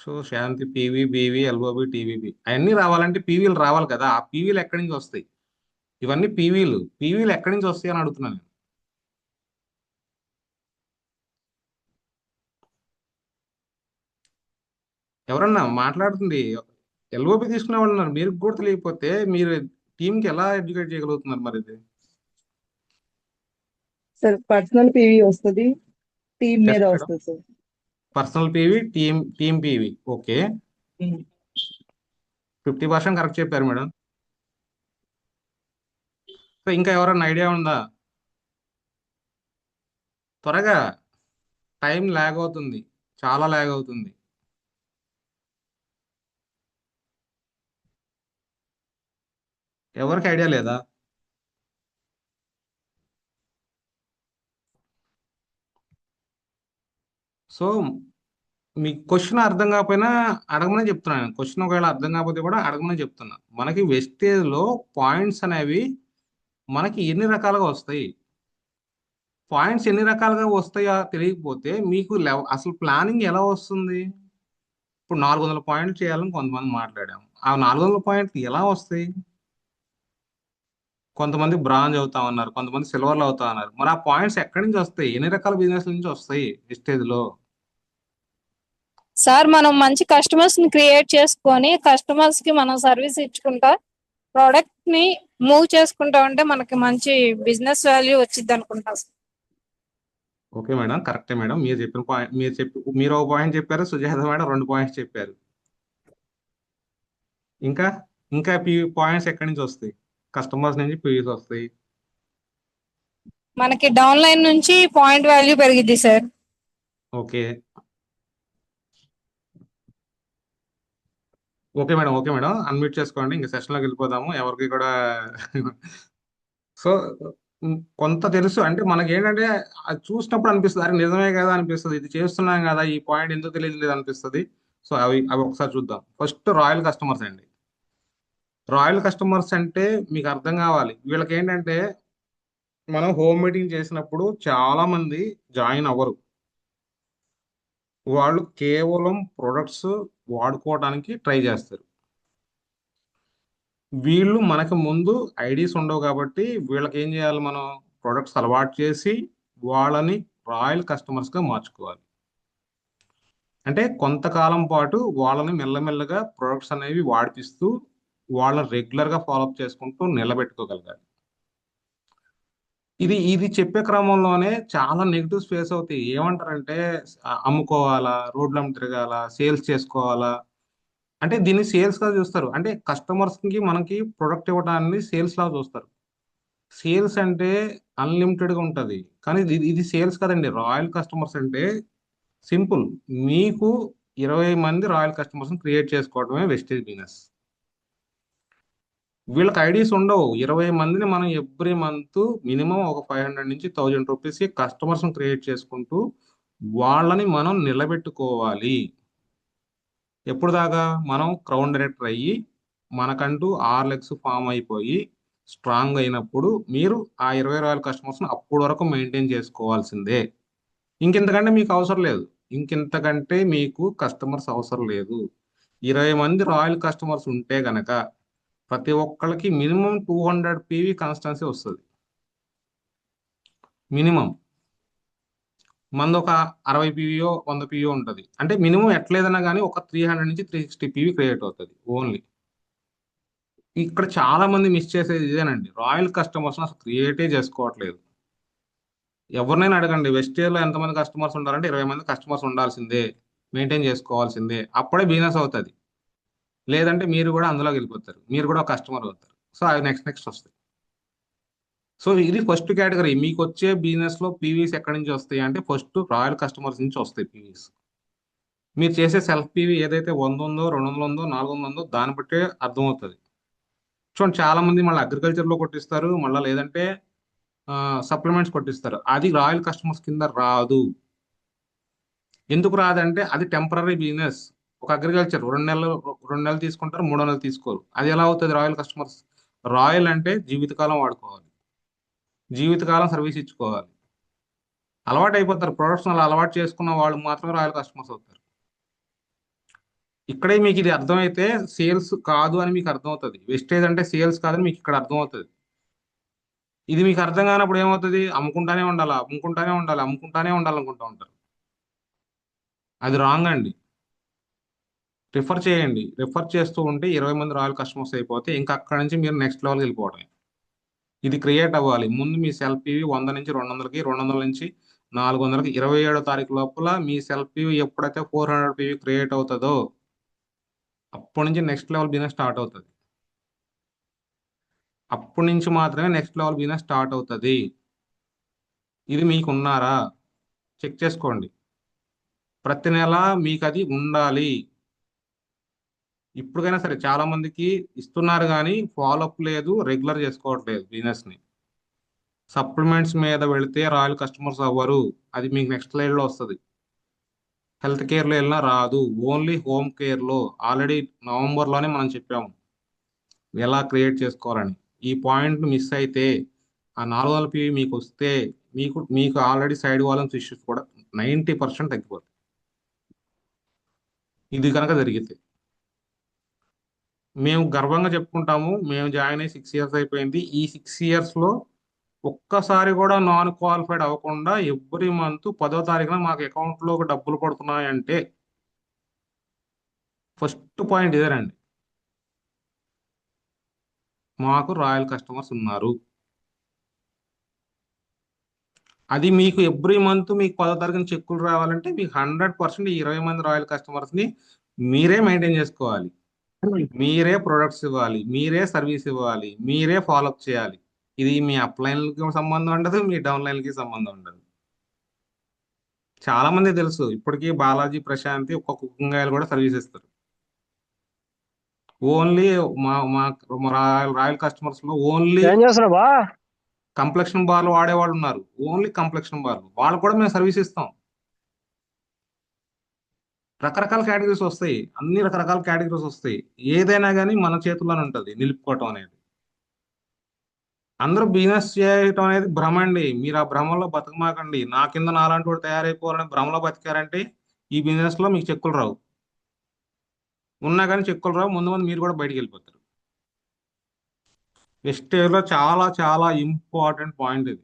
సో శాంతి పీవీ, బీవీ, ఎల్ఓబి, టీవీబీ అవన్నీ రావాలంటే పీవీలు రావాలి కదా. ఆ పీవీలు ఎక్కడి నుంచి వస్తాయి? ఇవన్నీ పీవీలు ఎక్కడి నుంచి వస్తాయి అని అడుగుతున్నాను నేను. ఎవరన్నా మాట్లాడుతుంది? ఎల్ఓబి తీసుకునే వాళ్ళు ఉన్నారు, మీరు కూడా తెలియకపోతే మీరు టీంకి ఎలా ఎడ్యుకేట్ చేయగలుగుతున్నారు మరి ఇది? సార్ పర్సనల్ పీవీ వస్తుంది, టీమ్ మీద ఎస్ మేడం. వస్తుంది sir. Personal PV, team PV. Okay, 50% correct చెప్పారు మేడం. సో ఇంకా ఎవరన్నా ఐడియా ఉందా? త్వరగా, టైం ల్యాగ్ అవుతుంది, చాలా ల్యాగ్ అవుతుంది. ఎవరికి ఐడియా లేదా? సో మీ క్వశ్చన్ అర్థం కాకపోయినా అడగమని చెప్తున్నాను. క్వశ్చన్ ఒకవేళ అర్థం కాకపోతే కూడా అడగమని చెప్తున్నా. మనకి వెస్టేజ్ లో పాయింట్స్ అనేవి మనకి ఎన్ని రకాలుగా వస్తాయి? పాయింట్స్ ఎన్ని రకాలుగా వస్తాయో తెలియకపోతే మీకు అసలు ప్లానింగ్ ఎలా వస్తుంది? ఇప్పుడు 400 పాయింట్లు చేయాలని కొంతమంది మాట్లాడాము. ఆ 400 పాయింట్లు ఎలా వస్తాయి? కొంతమంది బ్రాంజ్ అవుతామన్నారు, కొంతమంది సిల్వర్లు అవుతామన్నారు. మరి ఆ పాయింట్స్ ఎక్కడి నుంచి వస్తాయి? ఎన్ని రకాల బిజినెస్ నుంచి వస్తాయి వెస్టేజ్ లో? సార్ మనం మంచి కస్టమర్స్ ని క్రియేట్ చేసుకొని కస్టమర్స్ కి మనం సర్వీస్ ఇచ్చుకుంటా ప్రోడక్ట్ ని మూవ్ చేసుకుంటా ఉంటే మనకి మంచి బిజినెస్ వాల్యూ వచ్చింది అనుకుంటా సార్. ఓకే మేడం, కరెక్టే మేడం. మీరు చెప్పిన పాయింట్, మీరు ఒక పాయింట్ చెప్పారు, సుజాత మేడం 2 పాయింట్స్ చెప్పారు. ఇంకా ఇంకా పాయింట్స్ ఎక్కడి నుంచి వస్తాయి? కస్టమర్స్ నుంచి పీవీస్ వస్తాయి. మనకి డౌన్ లైన్ నుంచి పాయింట్ వాల్యూ పెరిగిద్ది sir. Okay okay madam, okay madam, unmute చేసుకోండి. ఇంకా సెషన్లోకి వెళ్ళిపోదాము, ఎవరికి కూడా. సో కొంత తెలుసు, అంటే మనకి ఏంటంటే అది చూసినప్పుడు అనిపిస్తుంది, అరే నిజమే కదా అనిపిస్తుంది, ఇది చేస్తున్నాం కదా, ఈ పాయింట్ ఎందుకు తెలియలేదు అనిపిస్తుంది. సో అవి అవి ఒకసారి చూద్దాం. ఫస్ట్ రాయల్ కస్టమర్స్ అండి. రాయల్ కస్టమర్స్ అంటే మీకు అర్థం కావాలి. వీళ్ళకి ఏంటంటే మనం హోమ్ మీటింగ్ చేసినప్పుడు చాలా మంది జాయిన్ అవ్వరు. వాళ్ళు కేవలం ప్రొడక్ట్స్ వాడుకోవడానికి ట్రై చేస్తారు. వీళ్ళు మనకు ముందు ఐడీస్ ఉండవు కాబట్టి వీళ్ళకి ఏం చేయాలి? మనం ప్రొడక్ట్స్ అలవాటు చేసి వాళ్ళని రాయల్ కస్టమర్స్గా మార్చుకోవాలి. అంటే కొంతకాలం పాటు వాళ్ళని మెల్లమెల్లగా ప్రొడక్ట్స్ అనేవి వాడిపిస్తూ వాళ్ళని రెగ్యులర్గా ఫాలోఅప్ చేసుకుంటూ నిలబెట్టుకోగలగాలి. ఇది ఇది చెప్పే క్రమంలోనే చాలా నెగిటివ్స్ ఫేస్ అవుతాయి. ఏమంటారంటే అమ్ముకోవాలా, రోడ్లు తిరగాల, సేల్స్ చేసుకోవాలా, అంటే దీన్ని సేల్స్ గా చూస్తారు. అంటే కస్టమర్స్ కి మనకి ప్రొడక్ట్ ఇవ్వడాన్ని సేల్స్ లా చూస్తారు. సేల్స్ అంటే అన్లిమిటెడ్ గా ఉంటది, కానీ ఇది సేల్స్ కదండి. రాయల్ కస్టమర్స్ అంటే సింపుల్, మీకు 20 మంది రాయల్ కస్టమర్స్ క్రియేట్ చేసుకోవడమే వెస్టేజ్ బిజినెస్. వీళ్ళకి ఐడీస్ ఉండవు. 20 మందిని మనం ఎవ్రీ మంత్ మినిమం ఒక 500 నుంచి 1000 రూపీస్ కస్టమర్స్ క్రియేట్ చేసుకుంటూ వాళ్ళని మనం నిలబెట్టుకోవాలి. ఎప్పుడు దాకా? మనం క్రౌన్ డైరెక్టర్ అయ్యి మనకంటూ 6 లెగ్స్ ఫామ్ అయిపోయి స్ట్రాంగ్ అయినప్పుడు మీరు ఆ 20 రాయల్ కస్టమర్స్ అప్పుడు వరకు మెయింటైన్ చేసుకోవాల్సిందే. ఇంకెంతకంటే మీకు అవసరం లేదు. ఇంకెంతకంటే మీకు కస్టమర్స్ అవసరం లేదు. 20 మంది రాయల్ కస్టమర్స్ ఉంటే గనక ప్రతి ఒక్కళ్ళకి మినిమం 200 పీవీ కాన్స్టెన్సీ వస్తుంది. మినిమం మంది ఒక 60 పీవీఓ 100 పీవీఓ ఉంటుంది. అంటే మినిమం ఎట్లేదన్నా కానీ ఒక 300 నుంచి 360 పీవీ క్రియేట్ అవుతుంది ఓన్లీ. ఇక్కడ చాలా మంది మిస్ చేసేది ఇదేనండి, రాయల్ కస్టమర్స్ అసలు క్రియేటే చేసుకోవట్లేదు. ఎవరినైనా అడగండి, వెస్టేజ్లో ఎంతమంది కస్టమర్స్ ఉండాలంటే 20 మంది కస్టమర్స్ ఉండాల్సిందే, మెయింటైన్ చేసుకోవాల్సిందే, అప్పుడే బిజినెస్ అవుతుంది. లేదంటే మీరు కూడా అందులోకి వెళ్ళిపోతారు, మీరు కూడా ఒక కస్టమర్ అవుతారు. సో అవి నెక్స్ట్ వస్తాయి. సో ఇది ఫస్ట్ కేటగిరీ. మీకు వచ్చే బిజినెస్ లో పీవీస్ ఎక్కడి నుంచి వస్తాయి అంటే ఫస్ట్ రాయల్ కస్టమర్స్ నుంచి వస్తాయి పీవీస్. మీరు చేసే సెల్ఫ్ పీవీ ఏదైతే 100 ఉందో, 200 ఉందో, 400 ఉందో దాన్ని బట్టే అర్థమవుతుంది. చూడండి, చాలా మంది మళ్ళీ అగ్రికల్చర్ లో కొట్టిస్తారు, మళ్ళీ లేదంటే సప్లిమెంట్స్ కొట్టిస్తారు. అది రాయల్ కస్టమర్స్ కింద రాదు. ఎందుకు రాదంటే అది టెంపరీ బిజినెస్. ఒక అగ్రికల్చర్ 2 నెలలు తీసుకుంటారు, 3 నెలలు తీసుకోరు. అది ఎలా అవుతుంది రాయల్ కస్టమర్స్? రాయల్ అంటే జీవితకాలం వాడుకోవాలి, జీవితకాలం సర్వీస్ ఇచ్చుకోవాలి. అలవాటు అయిపోతారు. ప్రొడక్ట్స్ అలా అలవాటు చేసుకున్న వాళ్ళు మాత్రమే రాయల్ కస్టమర్స్ అవుతారు. ఇక్కడే మీకు ఇది అర్థమైతే సేల్స్ కాదు అని మీకు అర్థమవుతుంది. వెస్టేజ్ అంటే సేల్స్ కాదని మీకు ఇక్కడ అర్థమవుతుంది. ఇది మీకు అర్థం కానప్పుడు ఏమవుతుంది? అమ్ముకుంటానే ఉండాలి, అమ్ముకుంటానే ఉండాలి, అమ్ముకుంటానే ఉండాలనుకుంటూ ఉంటారు. అది రాంగ్ అండి. రిఫర్ చేయండి, రిఫర్ చేస్తూ ఉంటే 20 మంది రాయల్ కస్టమర్స్ అయిపోతే ఇంకా అక్కడ నుంచి మీరు నెక్స్ట్ లెవెల్కి వెళ్ళిపోవడమే. ఇది క్రియేట్ అవ్వాలి. ముందు మీ సెల్ఫ్ పీవీ 100 నుంచి 200కి, 200 నుంచి 400కి, 27వ తారీఖు లోపల మీ సెల్ఫ్ పీవీ ఎప్పుడైతే 400 పీవీ క్రియేట్ అవుతుందో అప్పటి నుంచి నెక్స్ట్ లెవెల్ బిజినెస్ స్టార్ట్ అవుతుంది. అప్పటి నుంచి మాత్రమే నెక్స్ట్ లెవెల్ బిజినెస్ స్టార్ట్ అవుతుంది. ఇది మీకు ఉన్నారా? చెక్ చేసుకోండి. ప్రతి నెల మీకు అది ఉండాలి. ఇప్పటికైనా సరే చాలా మందికి ఇస్తున్నారు కానీ ఫాలోఅప్ లేదు, రెగ్యులర్ చేసుకోవట్లేదు బిజినెస్ ని. సప్లిమెంట్స్ మీద వెళితే రాయల్ కస్టమర్స్ అవ్వరు. అది మీకు నెక్స్ట్ లో వస్తుంది. హెల్త్ కేర్లో వెళ్ళినా రాదు. ఓన్లీ హోమ్ కేర్లో ఆల్రెడీ నవంబర్లోనే మనం చెప్పాము ఎలా క్రియేట్ చేసుకోవాలని. ఈ పాయింట్ మిస్ అయితే ఆ 400 పీవీ మీకు వస్తే మీకు ఆల్రెడీ సైడ్ వాలన్స్ ఇష్యూస్ కూడా 90% తగ్గిపోతాయి. ఇది కనుక జరిగితే మేము గర్వంగా చెప్పుకుంటాము, మేము జాయిన్ అయ్యి 6 ఇయర్స్ అయిపోయింది. ఈ 6 ఇయర్స్లో ఒక్కసారి కూడా నాన్ క్వాలిఫైడ్ అవ్వకుండా ఎవ్రీ మంత్ 10వ తారీఖున మాకు అకౌంట్లో డబ్బులు పడుతున్నాయంటే ఫస్ట్ పాయింట్ ఇదేనండి, మాకు రాయల్ కస్టమర్స్ ఉన్నారు. అది మీకు ఎవ్రీ మంత్ మీకు 10వ తారీఖున చెక్కులు రావాలంటే మీకు 100% ఈ 20 మంది రాయల్ కస్టమర్స్ని మీరే మెయింటైన్ చేసుకోవాలి, మీరే ప్రొడక్ట్స్ ఇవ్వాలి, మీరే సర్వీస్ ఇవ్వాలి, మీరే ఫాలోఅప్ చేయాలి. ఇది మీ అప్లైన్లకి సంబంధం ఉండదు, మీ డౌన్లైన్కి సంబంధం ఉండదు. చాలా మంది తెలుసు ఇప్పటికీ బాలాజీ, ప్రశాంతి ఒక్క కుకింగ్ ఆయిల్ కూడా సర్వీస్ ఇస్తారు. ఓన్లీ మా మా మా రాయల్ కస్టమర్స్ లో ఓన్లీ ఏం చేస్తున్నావు బా? కంప్లెక్షన్ బార్లు వాడేవాళ్ళు ఉన్నారు. ఓన్లీ కంప్లెక్షన్ బార్లు వాళ్ళు కూడా మేము సర్వీస్ ఇస్తాం. రకరకాల కేటగిరీస్ వస్తాయి, అన్ని రకరకాల కేటగిరీస్ వస్తాయి. ఏదైనా కానీ మన చేతుల్లోనే ఉంటుంది నిలుపుకోవటం అనేది. అందరూ బిజినెస్ చేయటం అనేది భ్రమ అండి. మీరు ఆ భ్రమలో బతకమాకండి. నా కింద నాలాంటి వాడు తయారైపోవాలని భ్రమలో బతికారంటే ఈ బిజినెస్ లో మీకు చెక్కులు రావు. ఉన్నా కానీ చెక్కులు రావు, ముందు ముందు మీరు కూడా బయటికి వెళ్ళిపోతారు. వెస్టేజ్లో చాలా చాలా ఇంపార్టెంట్ పాయింట్ ఇది.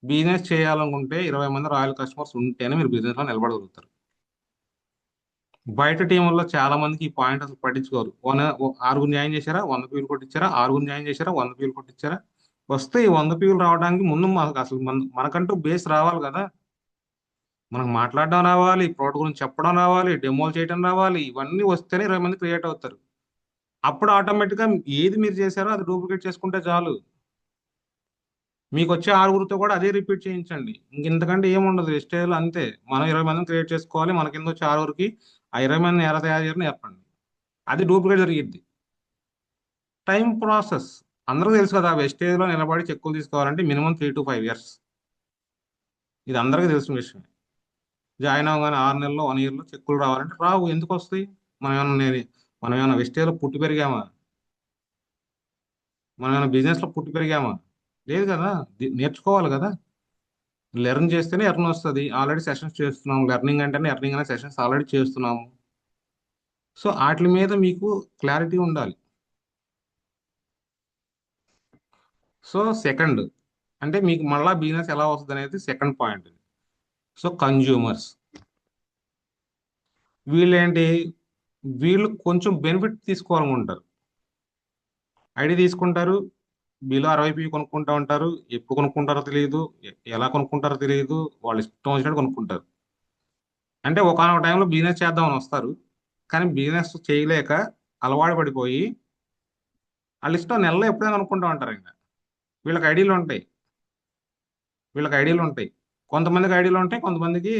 బిజినెస్ చేయాలనుకుంటే 20 మంది రాయల్ కస్టమర్స్ ఉంటేనే మీరు బిజినెస్ లో నిలబడగలుగుతారు. బయట టీముల్లో చాలా మందికి ఈ పాయింట్ అసలు పట్టించుకోరు. 6 జాయిన్ చేశారా 100 పీలు కొట్టించారా, 6 జాయిన్ చేశారా 100 పీలు కొట్టించారా. వస్తే ఈ 100 పీలు రావడానికి ముందు మనకు అసలు మనకంటూ బేస్ రావాలి కదా. మనకు మాట్లాడడం రావాలి, ప్రోడక్ట్ గురించి చెప్పడం రావాలి, డెమోలు చేయడం రావాలి. ఇవన్నీ వస్తేనే 20 మంది క్రియేట్ అవుతారు. అప్పుడు ఆటోమేటిక్గా ఏది మీరు చేశారో అది డూప్లికేట్ చేసుకుంటే చాలు. మీకు వచ్చే 6గురితో కూడా అదే రిపీట్ చేయించండి. ఇంతకంటే ఏముండదు వెస్టేజ్లో. అంతే, మనం 20 మందిని క్రియేట్ చేసుకోవాలి. మన కింద వచ్చే 6గురికి ఆ 20 మందిని ఎలా తయారు చేయాలని నేర్పండి. అది డూప్లికేట్ జరిగిద్ది. టైం ప్రాసెస్ అందరూ తెలుసు కదా. వెస్టేజ్లో నిలబడి చెక్కులు తీసుకోవాలంటే మినిమం 3 to 5 years. ఇది అందరికీ తెలిసిన విషయం. జాయిన్ అవ్వగానే 6 నెలల్లో 1 yearలో చెక్కులు రావాలంటే రావు. ఎందుకు వస్తాయి? మనం ఏమైనా వెస్టేజ్లో పుట్టి పెరిగామా? మనం ఏమైనా బిజినెస్లో పుట్టి పెరిగామా? లేదు కదా. నేర్చుకోవాలి కదా. లెర్న్ చేస్తేనే ఎర్న్ వస్తుంది. ఆల్రెడీ సెషన్స్ చేస్తున్నాము. లెర్నింగ్ అంటేనే ఎర్నింగ్ అనే సెషన్స్ ఆల్రెడీ చేస్తున్నాము. సో వాటి మీద మీకు క్లారిటీ ఉండాలి. సో సెకండ్ అంటే మీకు మళ్ళా బిజినెస్ ఎలా వస్తుంది అనేది సెకండ్ పాయింట్. సో కన్జ్యూమర్స్ వీళ్ళు కొంచెం బెనిఫిట్ తీసుకోవాలనుకుంటారు. ఐడి తీసుకుంటారు, బిలో 60 కొనుక్కుంటా ఉంటారు. ఎప్పుడు కొనుక్కుంటారో తెలియదు, ఎలా కొనుక్కుంటారో తెలియదు, వాళ్ళు ఇష్టం వచ్చినట్టు కొనుక్కుంటారు. అంటే ఒకనొక టైంలో బిజినెస్ చేద్దామని వస్తారు, కానీ బిజినెస్ చేయలేక అలవాటు పడిపోయి వాళ్ళ ఇష్టం నెలలో ఎప్పుడైనా కొనుక్కుంటా ఉంటారు. ఇంకా వీళ్ళకి ఐడియాలు ఉంటాయి, వీళ్ళకి ఐడియాలు ఉంటాయి. కొంతమందికి ఐడియాలు ఉంటాయి, కొంతమందికి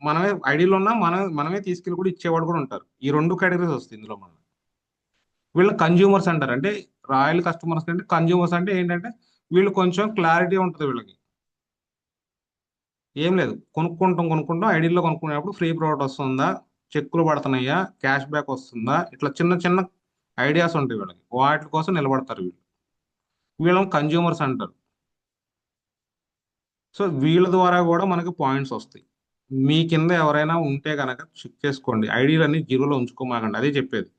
మనమే ఐడియాలు ఉన్నా మనమే తీసుకెళ్ళి కూడా ఇచ్చేవాడు కూడా ఉంటారు. ఈ రెండు కేటగిరీస్ వస్తాయి ఇందులో. మనం వీళ్ళు కన్జ్యూమర్స్ అంటారు. అంటే రాయల్ కస్టమర్స్ అంటే కన్జ్యూమర్స్ అంటే ఏంటంటే వీళ్ళు కొంచెం క్లారిటీ ఉంటుంది వీళ్ళకి. ఏం లేదు, కొనుక్కుంటాం ఐడియాలో కొనుక్కునేటప్పుడు ఫ్రీ ప్రోడక్ట్ వస్తుందా, చెక్కులు పడుతున్నాయా, క్యాష్ బ్యాక్ వస్తుందా, ఇట్లా చిన్న చిన్న ఐడియాస్ ఉంటాయి వీళ్ళకి. వాటి కోసం నిలబడతారు వీళ్ళు. వీళ్ళని కన్జ్యూమర్స్ అంటారు. సో వీళ్ళ ద్వారా కూడా మనకి పాయింట్స్ వస్తాయి. మీ కింద ఎవరైనా ఉంటే కనుక చెక్ చేసుకోండి, ఐడీలన్నీ జీరోలో ఉంచుకోమాకండి. అదే చెప్పేది.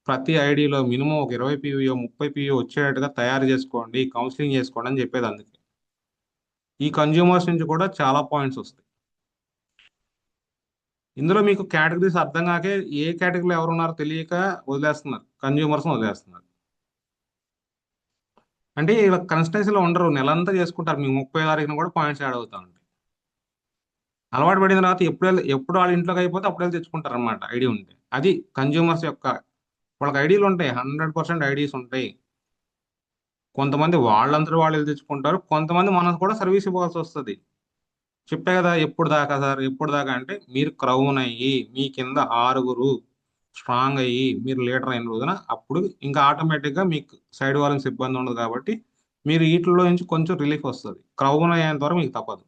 ప్రతి ఐడిలో మినిమం ఒక 20 పీవీఓ 30 పీవీఓ వచ్చేటట్టుగా తయారు చేసుకోండి, కౌన్సిలింగ్ చేసుకోండి అని చెప్పేది. అందుకే ఈ కన్జ్యూమర్స్ నుంచి కూడా చాలా పాయింట్స్ వస్తాయి. ఇందులో మీకు కేటగిరీస్ అర్థం కాకే ఏ కేటగిరీలో ఎవరు ఉన్నారో తెలియక వదిలేస్తున్నారు, కన్జ్యూమర్స్ వదిలేస్తున్నారు. అంటే ఇలా కన్సిస్టెన్సీలో ఉండరు, నెలంతా చేసుకుంటారు. మీకు 30 తారీఖున కూడా పాయింట్స్ యాడ్ అవుతా ఉంటాయి. అలవాటు పడిన తర్వాత ఎప్పుడు వాళ్ళ ఇంట్లోకి అయిపోతే అప్పుడు వెళ్ళి తెచ్చుకుంటారు అనమాట, ఐడి ఉంటే. అది కన్జ్యూమర్స్ యొక్క, వాళ్ళకి ఐడీలు ఉంటాయి, 100% ఐడీస్ ఉంటాయి. కొంతమంది వాళ్ళందరూ వాళ్ళు వెళ్ళి తెచ్చుకుంటారు, కొంతమంది మనకు కూడా సర్వీస్ ఇవ్వాల్సి వస్తుంది. చెప్పే కదా ఎప్పుడు దాకా సార్, ఎప్పుడు దాకా అంటే మీరు క్రౌన్ అయ్యి మీ కింద 6 స్ట్రాంగ్ అయ్యి మీరు లీడర్ అయిన రోజున అప్పుడు ఇంకా ఆటోమేటిక్గా మీకు సైడ్ వాలింగ్స్ ఇబ్బంది ఉండదు. కాబట్టి మీరు వీటిలో నుంచి కొంచెం రిలీఫ్ వస్తుంది. క్రౌన్ అయ్యేంత వరకు మీకు తప్పదు.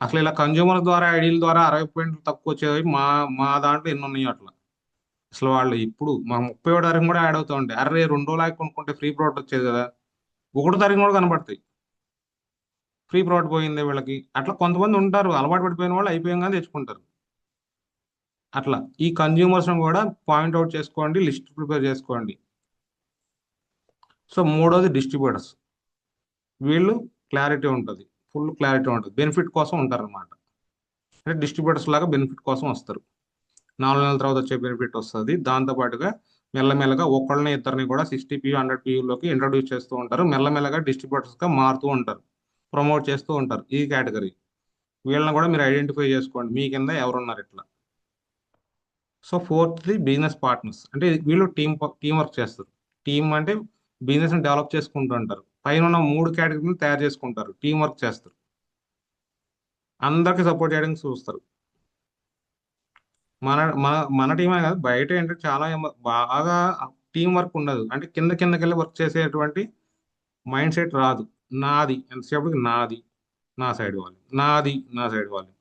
అసలు ఇలా కన్జ్యూమర్ ద్వారా ఐడీల ద్వారా 60 పాయింట్లు తక్కువ వచ్చేవి మా మా దాంట్లో ఎన్ని ఉన్నాయో అట్లా. అసలు వాళ్ళు ఇప్పుడు మా 30వ తారీఖు కూడా యాడ్ అవుతా ఉంటాయి. అరే 2 రోజులు కొనుక్కుంటే ఫ్రీ ప్రోడక్ట్ వచ్చేది కదా, 1వ తారీఖు కూడా కనబడతాయి ఫ్రీ ప్రోడక్ట్ పోయింది వీళ్ళకి. అట్లా కొంతమంది ఉంటారు, అలవాటు పడిపోయిన వాళ్ళు అయిపోయాం కానీ తెచ్చుకుంటారు. అట్లా ఈ కన్జ్యూమర్స్ కూడా పాయింట్అవుట్ చేసుకోండి, లిస్ట్ ప్రిపేర్ చేసుకోండి. సో మూడోది డిస్ట్రిబ్యూటర్స్. వీళ్ళు క్లారిటీ ఉంటుంది, ఫుల్ క్లారిటీ ఉంటుంది, బెనిఫిట్ కోసం ఉంటారు అనమాట. అంటే డిస్ట్రిబ్యూటర్స్ లాగా బెనిఫిట్ కోసం వస్తారు. 4 నెలల తర్వాత వచ్చే బెనిఫిట్ వస్తుంది. దాంతోపాటుగా మెల్లమెల్లగా ఒకళ్ళని ఇద్దరిని కూడా 60 పీ 100 పీలోకి ఇంట్రడ్యూస్ చేస్తూ ఉంటారు. మెల్లమెల్లగా డిస్ట్రిబ్యూటర్స్గా మారుతూ ఉంటారు, ప్రమోట్ చేస్తూ ఉంటారు. ఈ కేటగిరీ వీళ్ళని కూడా మీరు ఐడెంటిఫై చేసుకోండి, మీ కింద ఎవరున్నారు ఇట్లా. సో ఫోర్త్ది బిజినెస్ పార్ట్నర్స్. అంటే వీళ్ళు టీం వర్క్ చేస్తారు. టీం అంటే బిజినెస్ని డెవలప్ చేసుకుంటూ ఉంటారు. పైన ఉన్న 3 కేటగిరీని తయారు చేసుకుంటారు, టీం వర్క్ చేస్తారు, అందరికి సపోర్ట్ చేయడానికి చూస్తారు. మన మన మన టీమే కాదు, బయట ఏంటంటే చాలా బాగా టీం వర్క్ ఉండదు. అంటే కిందకెళ్ళి వర్క్ చేసేటువంటి మైండ్ సెట్ రాదు. నాది ఎంతసేపటికి నాది, నా సైడ్ వాల్యూమ్, నాది నా సైడ్ వాల్యూమ్.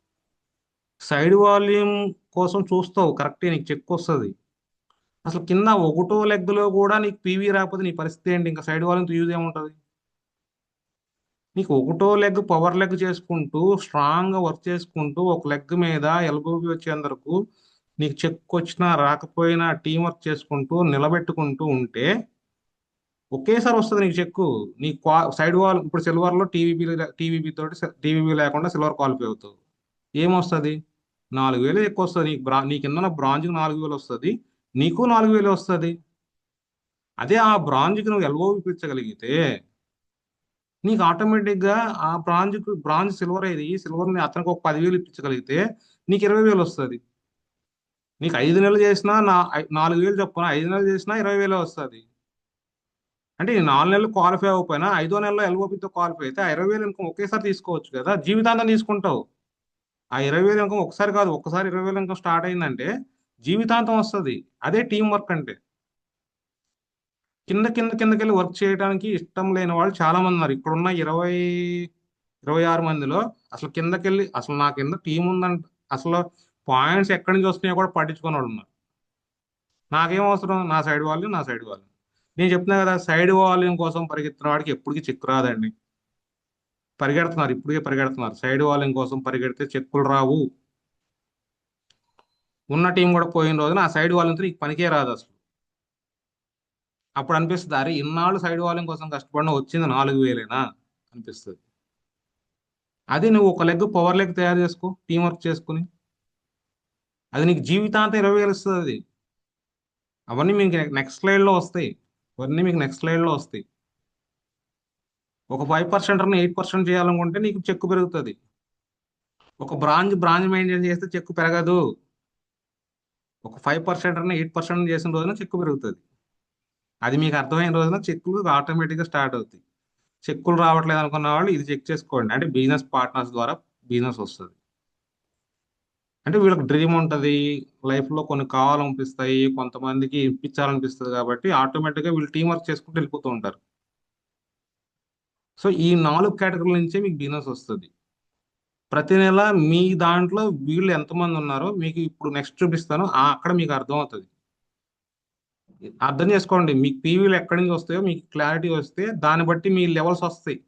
సైడ్ వాల్యూమ్ కోసం చూస్తావు కరెక్టే, నీకు చెక్ వస్తుంది. అసలు కింద ఒకటో లెగ్లో కూడా నీకు పీవీ రాకపోతే నీ పరిస్థితి ఏంటి? ఇంకా సైడ్ వాల్యూమ్తో యూజ్ ఏముంటుంది? నీకు ఒకటో లెగ్ పవర్ లెగ్ చేసుకుంటూ స్ట్రాంగ్గా వర్క్ చేసుకుంటూ ఒక లెగ్ మీద ఎల్బోబి వచ్చేందుకు నీకు చెక్ వచ్చినా రాకపోయినా టీం వర్క్ చేసుకుంటూ నిలబెట్టుకుంటూ ఉంటే ఒకేసారి వస్తుంది నీకు చెక్కు. నీ సైడ్ వాల్ ఇప్పుడు సిల్వర్లో టీవీబీ లేకుండా సిల్వర్ క్వాలిఫై అవుతావు. ఏమొస్తుంది? 4,000 ఎక్కువ వస్తుంది నీకు. నీ కింద బ్రాంజ్కి 4,000 వస్తుంది, నీకు 4,000 వస్తుంది. అదే ఆ బ్రాంజ్కి నువ్వు ఎల్బోబి ఇప్పించగలిగితే నీకు ఆటోమేటిక్గా ఆ బ్రాంజ్ సిల్వర్ అయ్యి సిల్వర్ని అతనికి ఒక 10,000 ఇప్పించగలిగితే నీకు 20,000 వస్తుంది. నీకు 5 నెలలు చేసినా 4,000 చొప్పున 5 నెలలు చేసినా 20,000 వస్తుంది. అంటే ఈ 4 నెలలు క్వాలిఫై అవ్వకపోయినా 5వ నెలలో ఎల్ఓపితో క్వాలిఫై అయితే ఆ 20,000 ఇన్కమ్ ఒకేసారి తీసుకోవచ్చు కదా, జీవితాంతం తీసుకుంటావు. ఆ 20,000 ఇన్కమ్ ఒకసారి కాదు, ఒక్కసారి 20,000 ఇన్కమ్ స్టార్ట్ అయిందంటే జీవితాంతం వస్తుంది. అదే టీం వర్క్ అంటే. కిందకెళ్ళి వర్క్ చేయడానికి ఇష్టం లేని వాళ్ళు చాలా మంది ఉన్నారు. ఇప్పుడున్న 26 మందిలో అసలు కిందకెళ్ళి అసలు నా కింద టీం ఉందంట, అసలు పాయింట్స్ ఎక్కడి నుంచి వస్తున్నాయో కూడా పట్టించుకునే వాళ్ళు ఉన్నారు. నాకేం అవసరం, నా సైడ్ వాల్యూమ్ నా సైడ్ వాల్యూమ్. నేను చెప్తున్నా కదా, సైడ్ వాల్యూమ్ కోసం పరిగెత్తిన వాడికి ఎప్పటికీ చెక్ రాదండి. పరిగెడుతున్నారు, ఇప్పటికే పరిగెడుతున్నారు. సైడ్ వాల్యూమ్ కోసం పరిగెడితే చెక్కులు రావు. ఉన్న టీం కూడా పోయిన రోజున ఆ సైడ్ వాల్యూమ్తో నీకు పనికే రాదు అసలు. అప్పుడు అనిపిస్తుంది, అరే ఇన్నాళ్ళు సైడ్ వాల్యూమ్ కోసం కష్టపడిన వచ్చింది 4,000 అనిపిస్తుంది. అది నువ్వు ఒక లెగ్ పవర్ లెగ్ తయారు చేసుకో, టీం వర్క్ చేసుకుని, అది నీకు జీవితాంతం 20,000 ఇస్తుంది. అది అవన్నీ మీకు నెక్స్ట్ స్లైడ్లో వస్తాయి. ఇవన్నీ మీకు నెక్స్ట్ స్లైడ్లో వస్తాయి. ఒక 5% అన్న 8% చేయాలనుకుంటే నీకు చెక్కు పెరుగుతుంది. ఒక బ్రాంచ్ మెయింటైన్ చేస్తే చెక్కు పెరగదు. ఒక 5% అన్న 8% చేసిన రోజున చెక్కు పెరుగుతుంది. అది మీకు అర్థమైన రోజున చెక్కులు ఆటోమేటిక్గా స్టార్ట్ అవుతాయి. చెక్కులు రావట్లేదు అనుకున్న వాళ్ళు ఇది చెక్ చేసుకోండి. అంటే బిజినెస్ పార్ట్నర్స్ ద్వారా బిజినెస్ వస్తుంది. అంటే వీళ్ళకి డ్రీమ్ ఉంటుంది, లైఫ్లో కొన్ని కావాలనిపిస్తాయి, కొంతమందికి ఇప్పించాలనిపిస్తుంది, కాబట్టి ఆటోమేటిక్గా వీళ్ళు టీం వర్క్ చేసుకుంటూ వెళ్ళిపోతూ ఉంటారు. సో ఈ 4 కేటగిరీల నుంచే మీకు బిజినెస్ వస్తుంది. ప్రతి నెల మీ దాంట్లో వీళ్ళు ఎంతమంది ఉన్నారో మీకు ఇప్పుడు నెక్స్ట్ చూపిస్తాను, అక్కడ మీకు అర్థం అవుతుంది. అర్థం చేసుకోండి, మీకు పీవీలు ఎక్కడి నుంచి వస్తాయో మీకు క్లారిటీ వస్తే దాన్ని బట్టి మీ లెవెల్స్ వస్తాయి.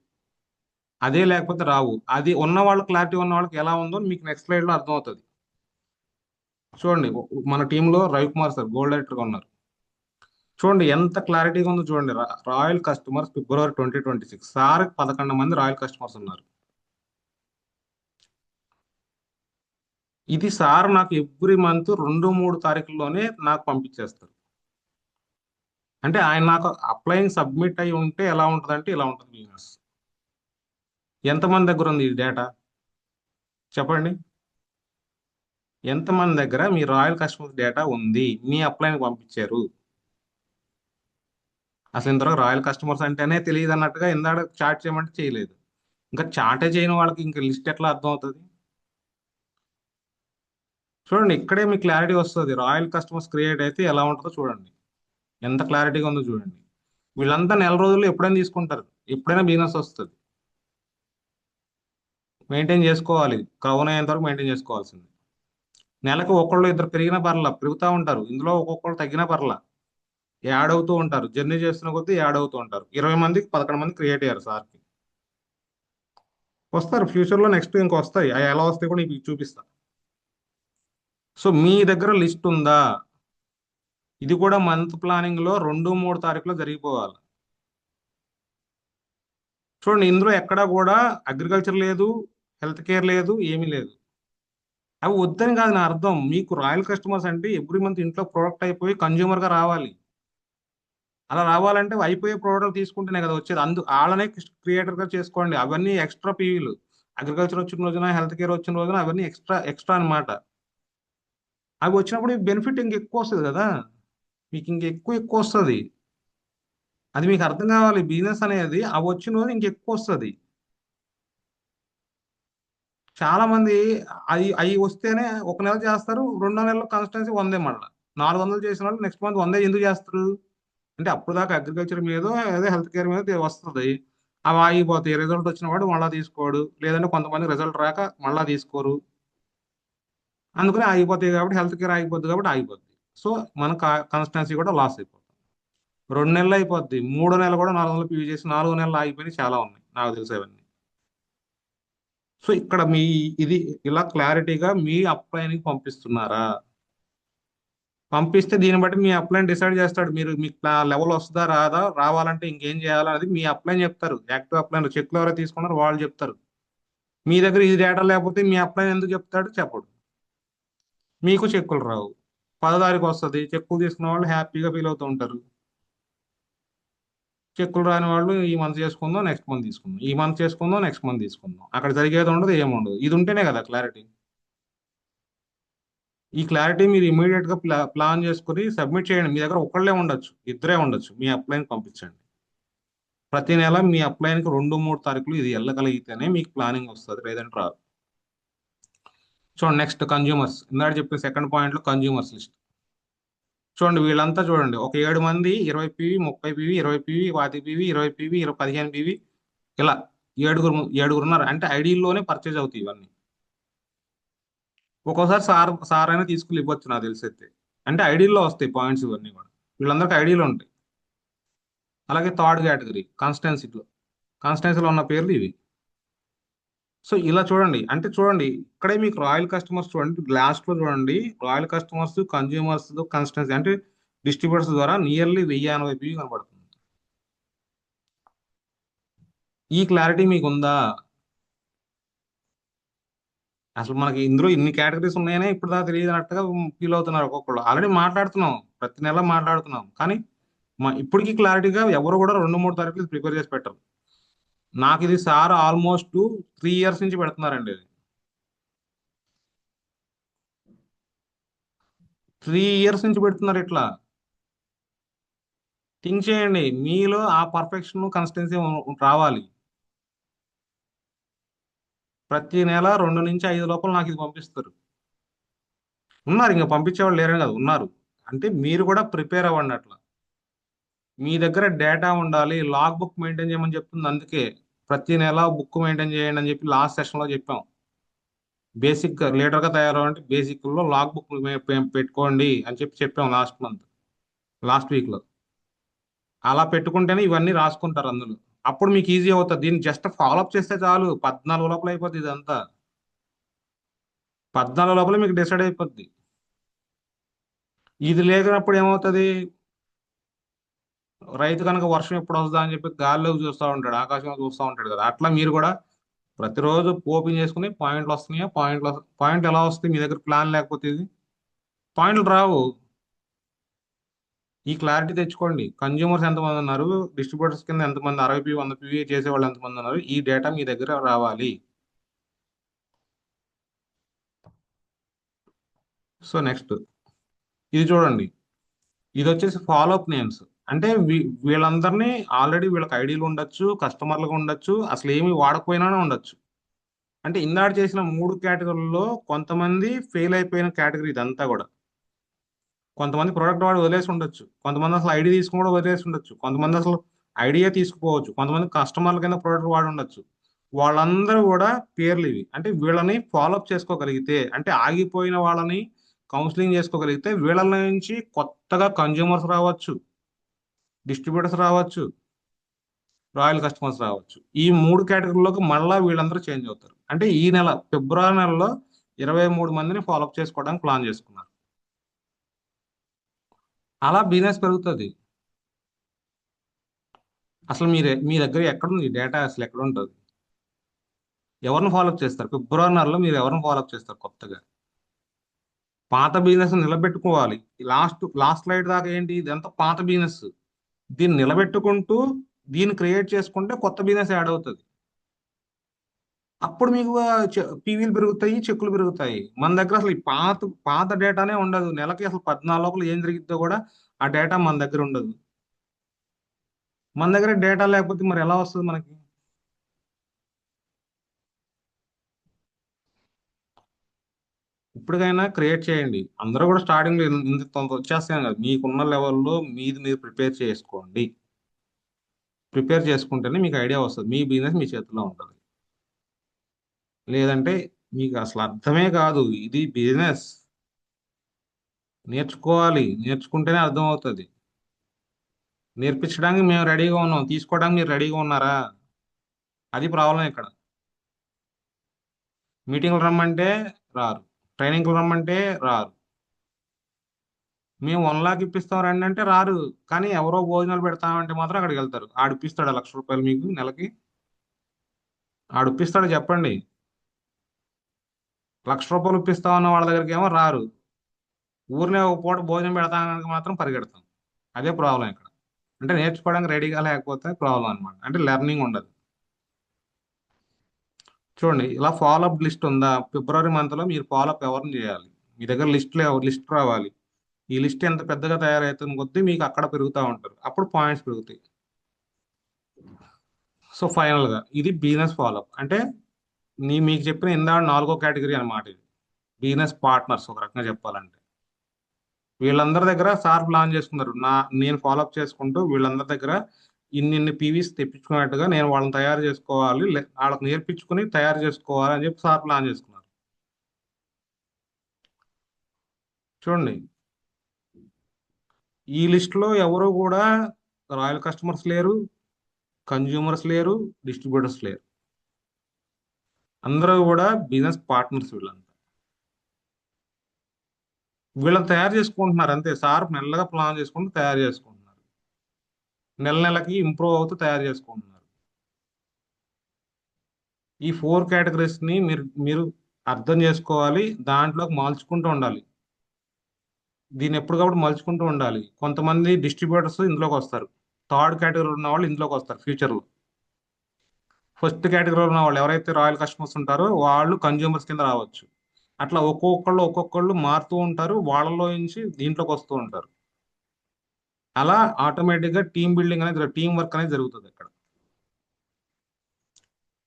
అదే లేకపోతే రావు. అది ఉన్న వాళ్ళు, క్లారిటీ ఉన్న వాళ్ళకి ఎలా ఉందో మీకు నెక్స్ట్ స్లైడ్లో అర్థం అవుతుంది. చూడండి, మన టీంలో రవికుమార్ సార్ గోల్డ్ డైరెక్టర్గా ఉన్నారు. చూడండి ఎంత క్లారిటీగా ఉందో చూడండి. రాయల్ కస్టమర్స్ ఫిబ్రవరి 2026 సార్ 11 మంది రాయల్ కస్టమర్స్ ఉన్నారు. ఇది సార్ నాకు ఎవ్రీ మంత్ 2-3 తారీఖుల్లోనే నాకు పంపించేస్తారు. అంటే ఆయన నాకు అప్లైయింగ్ సబ్మిట్ అయి ఉంటే ఎలా ఉంటుంది అంటే ఇలా ఉంటుంది బిజినెస్. ఎంతమంది దగ్గర ఉంది ఈ డేటా చెప్పండి? ఎంతమంది దగ్గర మీ రాయల్ కస్టమర్స్ డేటా ఉంది, మీ అప్లైన్కి పంపించారు? అసలు ఇంతవరకు రాయల్ కస్టమర్స్ అంటేనే తెలియదు అన్నట్టుగా ఇందాక చాట్ చేయమంటే చేయలేదు. ఇంకా చాటే చేయని వాళ్ళకి ఇంకా లిస్ట్ ఎట్లా అర్థం అవుతుంది? చూడండి, ఇక్కడే మీకు క్లారిటీ వస్తుంది. రాయల్ కస్టమర్స్ క్రియేట్ అయితే ఎలా ఉంటుందో చూడండి, ఎంత క్లారిటీగా ఉందో చూడండి. వీళ్ళంతా నెల రోజుల్లో ఎప్పుడైనా తీసుకుంటారు, ఎప్పుడైనా బిజినెస్ వస్తుంది. మెయింటైన్ చేసుకోవాలి, క్రౌన్ అయ్యేంత వరకు మెయింటైన్ చేసుకోవాల్సింది. నెలకు ఒకళ్ళు ఇద్దరు పెరిగినా పర్లా, పెరుగుతూ ఉంటారు. ఇందులో ఒక్కొక్కళ్ళు తగ్గినా పర్లా, యాడ్ అవుతూ ఉంటారు. జర్నీ చేస్తున్న కొద్దీ యాడ్ అవుతూ ఉంటారు. 20 మందికి 11 మంది క్రియేట్ అయ్యారు సార్కి. వస్తారు ఫ్యూచర్లో, నెక్స్ట్ ఇంక వస్తాయి. అవి ఎలా వస్తాయి కూడా మీకు చూపిస్తా. సో మీ దగ్గర లిస్ట్ ఉందా? ఇది కూడా మంత్ ప్లానింగ్లో 2-3 తారీఖులో జరిగిపోవాలి. చూడండి, ఇందులో ఎక్కడా కూడా అగ్రికల్చర్ లేదు, హెల్త్ కేర్ లేదు, ఏమీ లేదు. అవి వద్దని కాదు నా అర్థం. మీకు రాయల్ కస్టమర్స్ అంటే ఎవ్రీ మంత్ ఇంట్లో ప్రోడక్ట్ అయిపోయి కన్జ్యూమర్గా రావాలి. అలా రావాలంటే అయిపోయే ప్రోడక్ట్ తీసుకుంటేనే కదా వచ్చేది. వాళ్ళనే క్రియేటర్గా చేసుకోండి. అవన్నీ ఎక్స్ట్రా పీవీలు. అగ్రికల్చర్ వచ్చిన రోజున, హెల్త్ కేర్ వచ్చిన రోజున అవన్నీ ఎక్స్ట్రా అన్నమాట. అవి వచ్చినప్పుడు బెనిఫిట్ ఇంకెక్కువ వస్తుంది కదా, మీకు ఇంకెక్కువ వస్తుంది. అది మీకు అర్థం కావాలి. బిజినెస్ అనేది అవి వచ్చిన రోజు ఇంకెక్కువ వస్తుంది. చాలా మంది అవి వస్తేనే ఒక నెల చేస్తారు, 2వ నెలలో కన్సిస్టెన్సీ 100 మళ్ళీ 400 చేసిన వాళ్ళు నెక్స్ట్ మంత్ 100 ఎందుకు చేస్తారు అంటే అప్పుడు దాకా అగ్రికల్చర్ మీద ఏదో హెల్త్ కేర్ మీద వస్తుంది. అవి ఆగిపోతాయి. రిజల్ట్ వచ్చిన వాడు మళ్ళీ తీసుకోడు, లేదంటే కొంతమంది రిజల్ట్ రాక మళ్ళీ తీసుకోరు. అందుకని ఆగిపోతాయి. కాబట్టి హెల్త్ కేర్ ఆగిపోద్ది, కాబట్టి ఆగిపోద్ది. సో మన కన్సిస్టెన్సీ కూడా లాస్ అయిపోతుంది. 2 నెలలు అయిపోద్ది, 3వ నెల కూడా 400 పీవీ చేసి 4వ నెలలు ఆగిపోయినాయి చాలా ఉన్నాయి నాకు తెలిసేవన్నీ. సో ఇక్కడ ఇది ఇలా క్లారిటీగా మీ అప్లైన్కి పంపిస్తున్నారా? పంపిస్తే దీన్ని బట్టి మీ అప్లైన్ డిసైడ్ చేస్తాడు మీరు మీకు లెవెల్ వస్తుందా రాదా, రావాలంటే ఇంకేం చేయాలనేది మీ అప్లైన్ చెప్తారు. యాక్టివ్ అప్లైన్ చెక్లు ఎవరైతే తీసుకున్నారో వాళ్ళు చెప్తారు. మీ దగ్గర ఈ డేటా లేకపోతే మీ అప్లైన్ ఎందుకు చెప్తాడు? చెప్పడు. మీకు చెక్కులు రావు. 10వ తారీఖు వస్తుంది, చెక్కులు తీసుకున్న వాళ్ళు హ్యాపీగా ఫీల్ అవుతూ ఉంటారు. చెక్కులు రాని వాళ్ళు ఈ మంత్ చేసుకుందాం, నెక్స్ట్ మంత్ తీసుకుందాం, ఈ మంత్ చేసుకుందాం, నెక్స్ట్ మంత్ తీసుకుందాం. అక్కడ జరిగేది ఉండదు, ఏముండదు. ఇది ఉంటేనే కదా క్లారిటీ. ఈ క్లారిటీ మీరు ఇమీడియట్ గా ప్లాన్ చేసుకుని సబ్మిట్ చేయండి. మీ దగ్గర ఒకళ్ళే ఉండొచ్చు, ఇద్దరే ఉండొచ్చు. మీ అప్లైన్ పంపించండి. ప్రతి నెల మీ అప్లైన్కి 2-3 తారీఖులు ఇది వెళ్ళగలిగితేనే మీకు ప్లానింగ్ వస్తుంది, లేదంటే రాదు. చూడండి, నెక్స్ట్ కన్జ్యూమర్స్. ఇందాక చెప్పిన సెకండ్ పాయింట్ లో కన్జ్యూమర్స్ లిస్ట్ చూడండి. వీళ్ళంతా చూడండి, ఒక 7 మంది 20 PV, 30 PV, 20 PV, 25 PV, 20 PV, 15 PV, ఇలా ఏడుగురు ఉన్నారు. అంటే ఐడీల్లోనే పర్చేజ్ అవుతాయి ఇవన్నీ. ఒక్కోసారి సార్ అయినా తీసుకుని ఇవ్వచ్చు నాకు తెలిసి అయితే. అంటే ఐడీల్లో వస్తాయి పాయింట్స్ ఇవన్నీ కూడా. వీళ్ళందరికీ ఐడీలు ఉంటాయి. అలాగే థర్డ్ కేటగిరీ కాన్స్టెన్సీలో ఉన్న పేర్లు ఇవి. సో ఇలా చూడండి, అంటే చూడండి ఇక్కడే మీకు రాయల్ కస్టమర్స్ చూడండి, లాస్ట్లో చూడండి రాయల్ కస్టమర్స్, కన్జ్యూమర్స్, కాన్స్టెన్సీ అంటే డిస్ట్రిబ్యూటర్స్ ద్వారా నియర్లీ 1080 పీవీ కనబడుతుంది. ఈ క్లారిటీ మీకు ఉందా? అసలు మనకి ఇందులో ఇన్ని కేటగిరీస్ ఉన్నాయనే ఇప్పుడు దాకా తెలియదు అన్నట్టుగా ఫీల్ అవుతున్నారు ఒక్కొక్కళ్ళు. ఆల్రెడీ మాట్లాడుతున్నాం, ప్రతి నెల మాట్లాడుతున్నాం, కానీ ఇప్పటికీ క్లారిటీగా ఎవరు కూడా 2-3 తారీఖులు ప్రిపేర్ చేసి పెట్టరు. నాకు ఇది సార్ ఆల్మోస్ట్ 3 ఇయర్స్ నుంచి పెడుతున్నారండి. ఇది 3 ఇయర్స్ నుంచి పెడుతున్నారు ఇట్లా. థింక్ చేయండి, మీలో ఆ పర్ఫెక్షన్ కన్సిస్టెన్సీ రావాలి. ప్రతి నెల 2 నుంచి 5 లోపల నాకు ఇది పంపిస్తారు. ఉన్నారు, ఇంకా పంపించేవాళ్ళు లేరని కదా, ఉన్నారు. అంటే మీరు కూడా ప్రిపేర్ అవ్వండి అట్లా. మీ దగ్గర డేటా ఉండాలి, లాగ్ బుక్ మెయింటైన్ చేయమని చెప్తుంది. అందుకే ప్రతి నెల బుక్ మెయింటైన్ చేయండి అని చెప్పి లాస్ట్ సెషన్లో చెప్పాం. బేసిక్ లీడర్గా తయారవ్వాలంటే బేసిక్లో లాగ్ బుక్ పెట్టుకోండి అని చెప్పాం లాస్ట్ వీక్లో. అలా పెట్టుకుంటేనే ఇవన్నీ రాసుకుంటారు అందులో. అప్పుడు మీకు ఈజీ అవుతుంది. దీన్ని జస్ట్ ఫాలోఅప్ చేస్తే చాలు, 14 లోపల అయిపోద్ది ఇదంతా. 14 లోపల మీకు డిసైడ్ అయిపోద్ది. ఇది లేనప్పుడు ఏమవుతుంది, రైతు కనుక వర్షం ఎప్పుడు వస్తుందా అని చెప్పి గాల్లోకి చూస్తూ ఉంటాడు, ఆకాశంలో చూస్తూ ఉంటాడు కదా. అట్లా మీరు కూడా ప్రతిరోజు ఓపెన్ చేసుకుని పాయింట్లు వస్తున్నాయా, పాయింట్లు ఎలా వస్తాయి, మీ దగ్గర ప్లాన్ లేకపోతే ఇది పాయింట్లు రావు. ఈ క్లారిటీ తెచ్చుకోండి. కన్జ్యూమర్స్ ఎంతమంది ఉన్నారు, డిస్ట్రిబ్యూటర్స్ కింద ఎంతమంది, 60 100 PVA చేసే వాళ్ళు ఎంతమంది ఉన్నారు, ఈ డేటా మీ దగ్గర రావాలి. సో నెక్స్ట్ ఇది చూడండి, ఇది వచ్చేసి ఫాలోఅప్ నేమ్స్. అంటే వీళ్ళందరినీ ఆల్రెడీ వీళ్ళకి ఐడీలు ఉండొచ్చు, కస్టమర్లుగా ఉండొచ్చు, అసలు ఏమి వాడకపోయినా ఉండొచ్చు. అంటే ఇందాక చేసిన 3 కేటగిరీల్లో కొంతమంది ఫెయిల్ అయిపోయిన కేటగిరీ ఇదంతా కూడా. కొంతమంది ప్రోడక్ట్ వాడి వదిలేసి ఉండొచ్చు, కొంతమంది అసలు ఐడి తీసుకుని కూడా వదిలేసి ఉండొచ్చు, కొంతమంది అసలు ఐడియా తీసుకుపోవచ్చు, కొంతమంది కస్టమర్ల కింద ప్రోడక్ట్ వాడి ఉండొచ్చు. వాళ్ళందరూ కూడా పేర్లు ఇవి. అంటే వీళ్ళని ఫాలోఅప్ చేసుకోగలిగితే, అంటే ఆగిపోయిన వాళ్ళని కౌన్సిలింగ్ చేసుకోగలిగితే వీళ్ళ నుంచి కొత్తగా కన్జ్యూమర్స్ రావచ్చు, డిస్ట్రిబ్యూటర్స్ రావచ్చు, రాయల్ కస్టమర్స్ రావచ్చు. ఈ 3 కేటగిరీలోకి మళ్ళీ వీళ్ళందరూ చేంజ్ అవుతారు. అంటే ఈ నెల ఫిబ్రవరి నెలలో 23 మందిని ఫాలోఅప్ చేసుకోవడానికి ప్లాన్ చేసుకున్నారు. అలా బిజినెస్ పెరుగుతుంది. అసలు మీ దగ్గర ఎక్కడుంది డేటా, అసలు ఎక్కడ ఉంటుంది, ఎవరిని ఫాలోఅప్ చేస్తారు? ఫిబ్రవరి నెలలో మీరు ఎవరిని ఫాలోఅప్ చేస్తారు కొత్తగా? పాత బిజినెస్ నిలబెట్టుకోవాలి. లాస్ట్ స్లైడ్ దాకా ఏంటి, ఇదంతా పాత బిజినెస్. దీన్ని నిలబెట్టుకుంటూ దీన్ని క్రియేట్ చేసుకుంటే కొత్త బిజినెస్ యాడ్ అవుతుంది. అప్పుడు మీకు పీవీలు పెరుగుతాయి, చెక్కులు పెరుగుతాయి. మన దగ్గర అసలు ఈ పాత డేటానే ఉండదు. నెలకి అసలు 14 లోపల ఏం జరిగిద్దో కూడా ఆ డేటా మన దగ్గర ఉండదు. మన దగ్గర డేటా లేకపోతే మరి ఎలా వస్తుంది మనకి? ఇప్పటికైనా క్రియేట్ చేయండి. అందరూ కూడా స్టార్టింగ్ ఇంత వచ్చేస్తాను కదా, మీకున్న లెవెల్లో మీరు ప్రిపేర్ చేసుకోండి. ప్రిపేర్ చేసుకుంటేనే మీకు ఐడియా వస్తుంది, మీ బిజినెస్ మీ చేతిలో ఉంటుంది. లేదంటే మీకు అసలు అర్థమే కాదు. ఇది బిజినెస్, నేర్చుకోవాలి, నేర్చుకుంటేనే అర్థం అవుతుంది. నేర్పించడానికి మేము రెడీగా ఉన్నాం, తీసుకోవడానికి మీరు రెడీగా ఉన్నారా? అది ప్రాబ్లం ఇక్కడ. మీటింగ్లు రమ్మంటే రారు, ట్రైనింగ్లు రమ్మంటే రారు. మేము 1 లాక్ ఇప్పిస్తాం రండి అంటే రారు. కానీ ఎవరో భోజనాలు పెడతామంటే మాత్రం అక్కడికి వెళ్తారు. ఆడిపిస్తాడు 1,00,000 రూపాయలు మీకు నెలకి, ఆడిపిస్తాడు చెప్పండి. 1,00,000 రూపాయలు ఇప్పిస్తామన్న వాళ్ళ దగ్గరికి ఏమో రారు. ఊరినే ఒక పూట భోజనం పెడతానికి మాత్రం పరిగెడతాం. అదే ప్రాబ్లం ఇక్కడ. అంటే నేర్చుకోవడానికి రెడీగా లేకపోతే ప్రాబ్లం అనమాట. అంటే లెర్నింగ్ ఉండదు. చూడండి, ఇలా ఫాలోఅప్ లిస్ట్ ఉందా? ఫిబ్రవరి మంత్లో మీరు ఫాలోఅప్ ఎవరిని చేయాలి? మీ దగ్గర లిస్ట్ రావాలి. ఈ లిస్ట్ ఎంత పెద్దగా తయారవుతుంది కొద్దీ మీకు అక్కడ పెరుగుతూ ఉంటారు, అప్పుడు పాయింట్స్ పెరుగుతాయి. సో ఫైనల్గా ఇది బిజినెస్ ఫాలోఅప్. అంటే మీకు చెప్పిన ఇందాక 4వ కేటగిరీ అనమాట. ఇది బిజినెస్ పార్ట్నర్స్ ఒక రకంగా చెప్పాలంటే. వీళ్ళందరి దగ్గర సార్ ప్లాన్ చేసుకున్నారు. నేను ఫాలోఅప్ చేసుకుంటూ వీళ్ళందరి దగ్గర ఇన్ని పీవీస్ తెప్పించుకున్నట్టుగా నేను వాళ్ళని తయారు చేసుకోవాలి, వాళ్ళకి నేర్పించుకుని తయారు చేసుకోవాలి అని చెప్పి సార్ ప్లాన్ చేసుకున్నారు. చూడండి, ఈ లిస్ట్లో ఎవరు కూడా రాయల్ కస్టమర్స్ లేరు, కన్జ్యూమర్స్ లేరు, డిస్ట్రిబ్యూటర్స్ లేరు. అందరూ కూడా బిజినెస్ పార్ట్నర్స్. వీళ్ళని తయారు చేసుకుంటున్నారు అంతే. సార్ మెల్లగా ప్లాన్ చేసుకుంటూ తయారు చేసుకుంటున్నారు, నెలకి ఇంప్రూవ్ అవుతూ తయారు చేసుకుంటున్నారు. ఈ 4 కేటగిరీస్ని మీరు అర్థం చేసుకోవాలి, దాంట్లోకి మార్చుకుంటూ ఉండాలి. దీన్ని ఎప్పటికప్పుడు మలుచుకుంటూ ఉండాలి. కొంతమంది డిస్ట్రిబ్యూటర్స్ ఇందులోకి వస్తారు, థర్డ్ కేటగిరీ ఉన్న వాళ్ళు ఇందులోకి వస్తారు ఫ్యూచర్లో. ఫస్ట్ కేటగిరీలో ఉన్న వాళ్ళు ఎవరైతే రాయల్ కస్టమర్స్ ఉంటారో వాళ్ళు కన్జ్యూమర్స్ కింద రావచ్చు. అట్లా ఒక్కొక్కళ్ళు మారుతూ ఉంటారు, వాళ్ళలో నుంచి దీంట్లోకి వస్తూ ఉంటారు. అలా ఆటోమేటిక్గా టీమ్ బిల్డింగ్ అనేది, టీం వర్క్ అనేది జరుగుతుంది ఇక్కడ.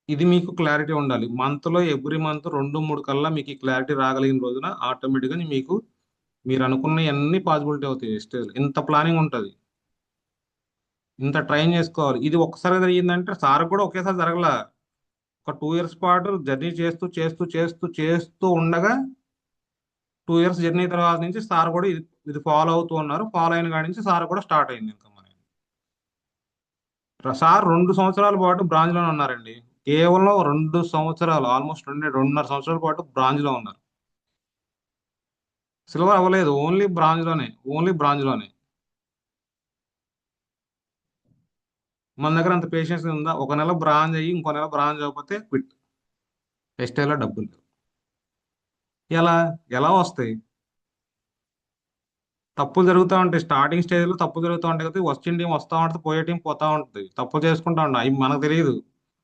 ఇది మీకు క్లారిటీ ఉండాలి. మంత్లో ఎవ్రీ మంత్ 2-3 కల్లా మీకు ఈ క్లారిటీ రాగలిగిన రోజున ఆటోమేటిక్గా మీకు మీరు అనుకున్న అన్ని పాసిబిలిటీ అవుతాయి. స్టేజ్ ఇంత ప్లానింగ్ ఉంటుంది, ఇంత ట్రైన్ చేసుకోవాలి. ఇది ఒక్కసారి జరిగిందంటే సార్ కూడా ఒకేసారి జరగల. ఒక 2 ఇయర్స్ పాటు జర్నీ చేస్తూ చేస్తూ చేస్తూ చేస్తూ ఉండగా 2 ఇయర్స్ జర్నీ తర్వాత నుంచి సార్ కూడా ఇది ఫాలో అవుతూ ఉన్నారు. ఫాలో అయిన కాడి నుంచి సార్ కూడా స్టార్ట్ అయింది ఇన్కమ్ అనేది. సార్ 2 సంవత్సరాల పాటు బ్రాంచ్ లోనే ఉన్నారండి. కేవలం 2 సంవత్సరాలు, ఆల్మోస్ట్ 2.5 సంవత్సరాల పాటు బ్రాంచ్ లో ఉన్నారు. సిల్వర్ అవ్వలేదు, ఓన్లీ బ్రాంచ్ లోనే. మన దగ్గర అంత పేషెన్స్ ఉందా? ఒక నెల బ్రాంచ్ అయ్యి ఇంకో నెల బ్రాంచ్ అవ్వకపోతే క్విట్, ఎస్టేలో డబ్బులు లేవు. ఎలా ఎలా వస్తాయి? తప్పులు జరుగుతూ ఉంటాయి. స్టార్టింగ్ స్టేజ్లో తప్పులు జరుగుతూ ఉంటాయి కదా, వచ్చిన టీం వస్తూ ఉంటుంది, పోయే టీం పోతా ఉంటుంది, తప్పులు చేసుకుంటా ఉంటాయి. అవి మనకు తెలియదు,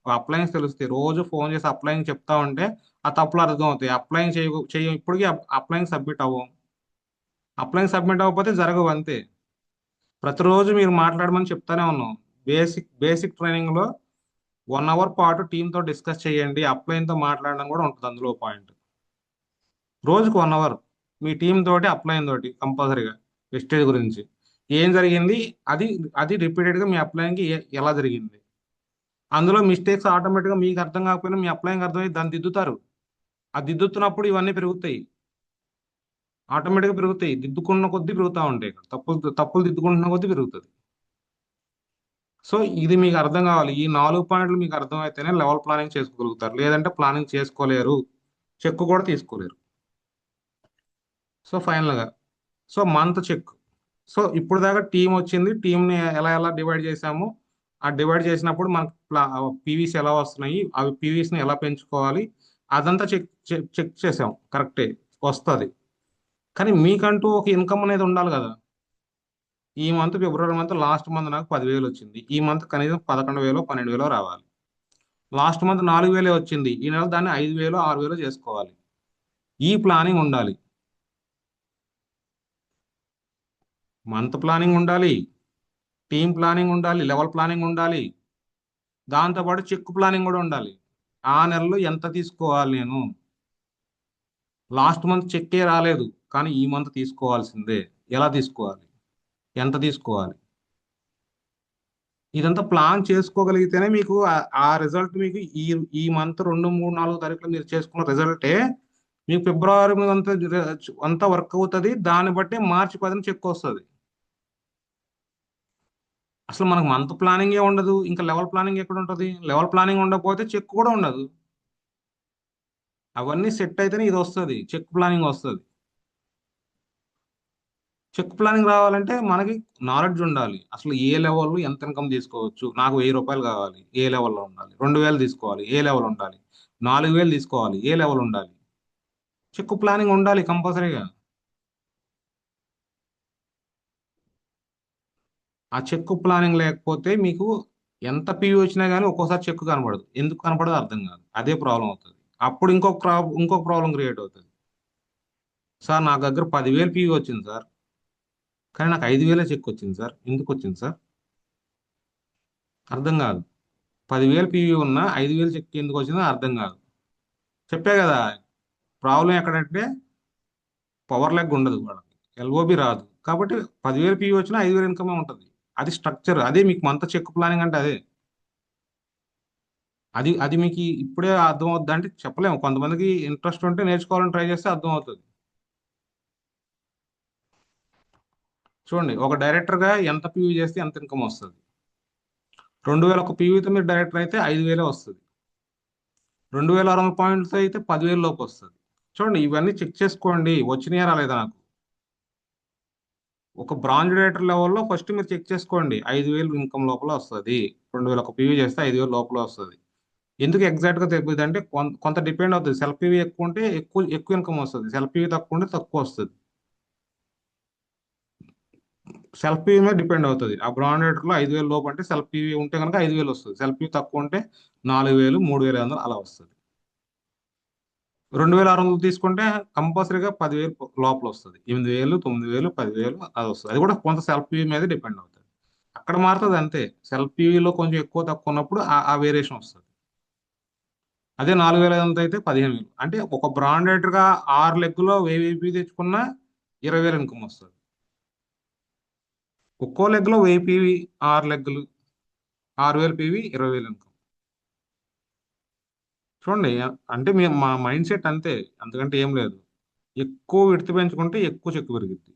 అప్లైన్స్ తెలుస్తాయి. రోజు ఫోన్ చేసి అప్లైన్ చెప్తా ఉంటే ఆ తప్పులు అర్థం అవుతాయి. అప్లైన్ చేయ ఇప్పటికీ అప్లైన్ సబ్మిట్ అవ్వం. అప్లైన్ సబ్మిట్ అవ్వకపోతే జరగవు, అంతే. ప్రతిరోజు మీరు మాట్లాడమని చెప్తానే ఉన్నాం. బేసిక్ ట్రైనింగ్లో 1 అవర్ పాటు టీంతో డిస్కస్ చేయండి, అప్లైన్తో మాట్లాడడం కూడా ఉంటుంది అందులో పాయింట్. రోజుకు 1 అవర్ మీ టీం తోటి, అప్లైన్ తోటి కంపల్సరీగా వెస్టేజ్ గురించి ఏం జరిగింది, అది అది రిపీటెడ్గా మీ అప్లైన్కి ఎలా జరిగింది. అందులో మిస్టేక్స్ ఆటోమేటిక్గా మీకు అర్థం కాకపోయినా మీ అప్లైన్కి అర్థమై దాన్ని దిద్దుతారు. ఆ దిద్దుతున్నప్పుడు ఇవన్నీ పెరుగుతాయి, ఆటోమేటిక్గా పెరుగుతాయి. దిద్దుకున్న కొద్దీ పెరుగుతూ ఉంటాయి. తప్పులు దిద్దుకుంటున్న కొద్దీ పెరుగుతుంది. సో ఇది మీకు అర్థం కావాలి. ఈ 4 పాయింట్లు మీకు అర్థమైతేనే లెవెల్ ప్లానింగ్ చేసుకోగలుగుతారు, లేదంటే ప్లానింగ్ చేసుకోలేరు, చెక్ కూడా తీసుకోలేరు. సో ఫైనల్గా మంత్ చెక్. సో ఇప్పుడు దాకా టీం వచ్చింది, టీంని ఎలా ఎలా డివైడ్ చేసాము, ఆ డివైడ్ చేసినప్పుడు మనకు పీవీస్ ఎలా వస్తున్నాయి, అవి పీవీస్ని ఎలా పెంచుకోవాలి, అదంతా చెక్ చేసాం. కరెక్టే, వస్తుంది. కానీ మీకంటూ ఒక ఇన్కమ్ అనేది ఉండాలి కదా. ఈ మంత్ ఫిబ్రవరి మంత్ లాస్ట్ మంత్ నాకు 10,000 వచ్చింది, ఈ మంత్ కనీసం 11,000 12,000 రావాలి. లాస్ట్ మంత్ 4,000 వచ్చింది, ఈ నెల దాన్ని 5,000 6,000 చేసుకోవాలి. ఈ ప్లానింగ్ ఉండాలి. మంత్ ప్లానింగ్ ఉండాలి, టీమ్ ప్లానింగ్ ఉండాలి, లెవెల్ ప్లానింగ్ ఉండాలి, దాంతోపాటు చెక్ ప్లానింగ్ కూడా ఉండాలి. ఆ నెలలో ఎంత తీసుకోవాలి, నేను లాస్ట్ మంత్ చెక్కే రాలేదు కానీ ఈ మంత్ తీసుకోవాల్సిందే, ఎలా తీసుకోవాలి, ఎంత తీసుకోవాలి, ఇదంతా ప్లాన్ చేసుకోగలిగితేనే మీకు ఆ రిజల్ట్ మీకు ఈ మంత్ 2 3 4 తారీఖులో మీరు చేసుకున్న రిజల్టే మీకు ఫిబ్రవరి అంతా వర్క్ అవుతుంది. దాన్ని బట్టి మార్చి 10న చెక్ వస్తుంది. అసలు మనకు మంత్ ప్లానింగే ఉండదు, ఇంకా లెవెల్ ప్లానింగ్ ఎక్కడ ఉంటుంది? లెవెల్ ప్లానింగ్ ఉండకపోతే చెక్ కూడా ఉండదు. అవన్నీ సెట్ అయితేనే ఇది వస్తుంది, చెక్ ప్లానింగ్ వస్తుంది. చెక్ ప్లానింగ్ రావాలంటే మనకి నాలెడ్జ్ ఉండాలి. అసలు ఏ లెవెల్లో ఎంత ఇన్కమ్ తీసుకోవచ్చు, నాకు 1000 రూపాయలు కావాలి, ఏ లెవెల్లో ఉండాలి, 2,000 తీసుకోవాలి, ఏ లెవెల్ ఉండాలి, 4,000 తీసుకోవాలి, ఏ లెవెల్ ఉండాలి. చెక్ ప్లానింగ్ ఉండాలి కంపల్సరీగా. ఆ చెక్ ప్లానింగ్ లేకపోతే మీకు ఎంత పీవీ వచ్చినా కానీ ఒక్కోసారి చెక్ కనపడదు. ఎందుకు కనపడదో అర్థం కాదు, అదే ప్రాబ్లం అవుతుంది. అప్పుడు ఇంకొక ప్రాబ్లం క్రియేట్ అవుతుంది. సార్ నా దగ్గర 10,000 పీవీ వచ్చింది సార్, కానీ నాకు 5,000 చెక్ వచ్చింది సార్, ఎందుకు వచ్చింది సార్? అర్థం కాదు. 10,000 పీవీ ఉన్నా 5,000 చెక్ ఎందుకు వచ్చిందో అర్థం కాదు. చెప్పే కదా, ప్రాబ్లం ఎక్కడంటే పవర్ లెగ్ ఉండదు వాళ్ళకి, ఎల్ఓబి రాదు. కాబట్టి 10,000 పీవీ వచ్చినా 5,000 ఇన్కమే ఉంటుంది. అది స్ట్రక్చర్, అదే మీకు మంత్ చెక్ ప్లానింగ్ అంటే అదే. అది మీకు ఇప్పుడే అర్థం అవుద్ది అంటే చెప్పలేము. కొంతమందికి ఇంట్రెస్ట్ ఉంటే నేర్చుకోవాలని ట్రై చేస్తే అర్థం అవుతుంది. చూడండి, ఒక డైరెక్టర్గా ఎంత పీవీ చేస్తే ఎంత ఇన్కమ్ వస్తుంది. 2,000 ఒక పీవీతో మీరు డైరెక్టర్ అయితే 5,000 వస్తుంది. 2,600 పాయింట్స్ అయితే 10,000 లోపు వస్తుంది. చూడండి, ఇవన్నీ చెక్ చేసుకోండి, వచ్చినాయా రాలేదా. నాకు ఒక బ్రాంజ్ డైరెక్టర్ లెవెల్లో ఫస్ట్ మీరు చెక్ చేసుకోండి, 5,000 ఇన్కమ్ లోపల వస్తుంది. 2,000 ఒక పీవీ చేస్తే 5,000 లోపల వస్తుంది. ఎందుకు ఎగ్జాక్ట్గా తెలియదు అంటే కొంత డిపెండ్ అవుతుంది. సెల్ఫ్ పీవీ ఎక్కువ ఉంటే ఎక్కువ ఇన్కమ్ వస్తుంది, సెల్ఫ్ పీవీ తక్కువ ఉంటే తక్కువ వస్తుంది. సెల్ఫ్ పీవీ మీద డిపెండ్ అవుతుంది. ఆ బ్రాండెడ్లో 5,000 లోపు అంటే సెల్ఫ్ పీవీ ఉంటే కనుక 5,000 వస్తుంది. సెల్ఫ్ పీవీ తక్కువ ఉంటే 4,000, 3,500 అలా వస్తుంది. 2,600 తీసుకుంటే కంపల్సరీగా 10,000 లోపల వస్తుంది. 8,000, 9,000, 10,000 అది వస్తుంది. అది కూడా కొంత సెల్ఫ్ పీవీ మీద డిపెండ్ అవుతుంది. అక్కడ మారుతుంది అంతే. సెల్ఫ్ పీవీలో కొంచెం ఎక్కువ తక్కువ ఉన్నప్పుడు ఆ వేరియేషన్ వస్తుంది. అదే 4,500 అయితే 15,000. అంటే ఒక బ్రాండెడ్గా 6 లెగ్గులో 1,000 పీవీ తెచ్చుకున్నా 20,000 ఇన్కమ్ వస్తుంది. ఒక్కో లెగ్లో 1,000 పీవీ 6 లెగ్గులు 6,000 పీవీ 20,000 ఇన్కమ్. చూడండి, అంటే మా మైండ్ సెట్ అంతే, అంతకంటే ఏం లేదు. ఎక్కువ విడత పెంచుకుంటే ఎక్కువ చెక్కు పెరుగుద్ది.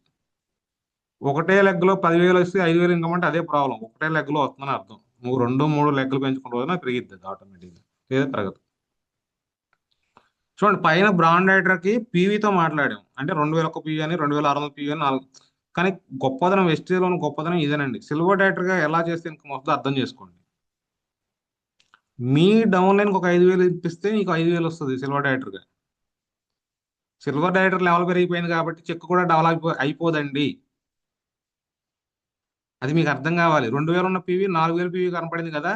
ఒకటే లెగ్లో 10,000 వస్తే 5,000 ఇన్కమ్ అంటే అదే ప్రాబ్లం. ఒకటే లెగ్లో వస్తుందని అర్థం. నువ్వు 2, 3 లెగ్గులు పెంచుకున్న రోజున పెరిగిద్ది అది ఆటోమేటిక్గా, లేదా పెరగదు. చూడండి, పైన బ్రాండెడ్కి పీవీతో మాట్లాడాం అంటే 2,000 పీవీ అని, 2,600 పీవీ అని 4. కానీ గొప్పదనం వెస్టేజ్లోని గొప్పదనం ఇదేనండి. సిల్వర్ డైరెక్టర్గా ఎలా చేస్తే ఇన్కమ్ వస్తుందో అర్థం చేసుకోండి. మీ డౌన్ లైన్కి ఒక 5,000 ఇప్పిస్తే నీకు 5,000 వస్తుంది సిల్వర్ డైరెక్టర్గా. సిల్వర్ డైరెక్టర్ లెవెల్ పెరిగిపోయింది కాబట్టి చెక్ కూడా డెవలప్ అయిపోదండి. అది మీకు అర్థం కావాలి. 2,000 ఉన్న పీవీ 4,000 పీవీ కనపడింది కదా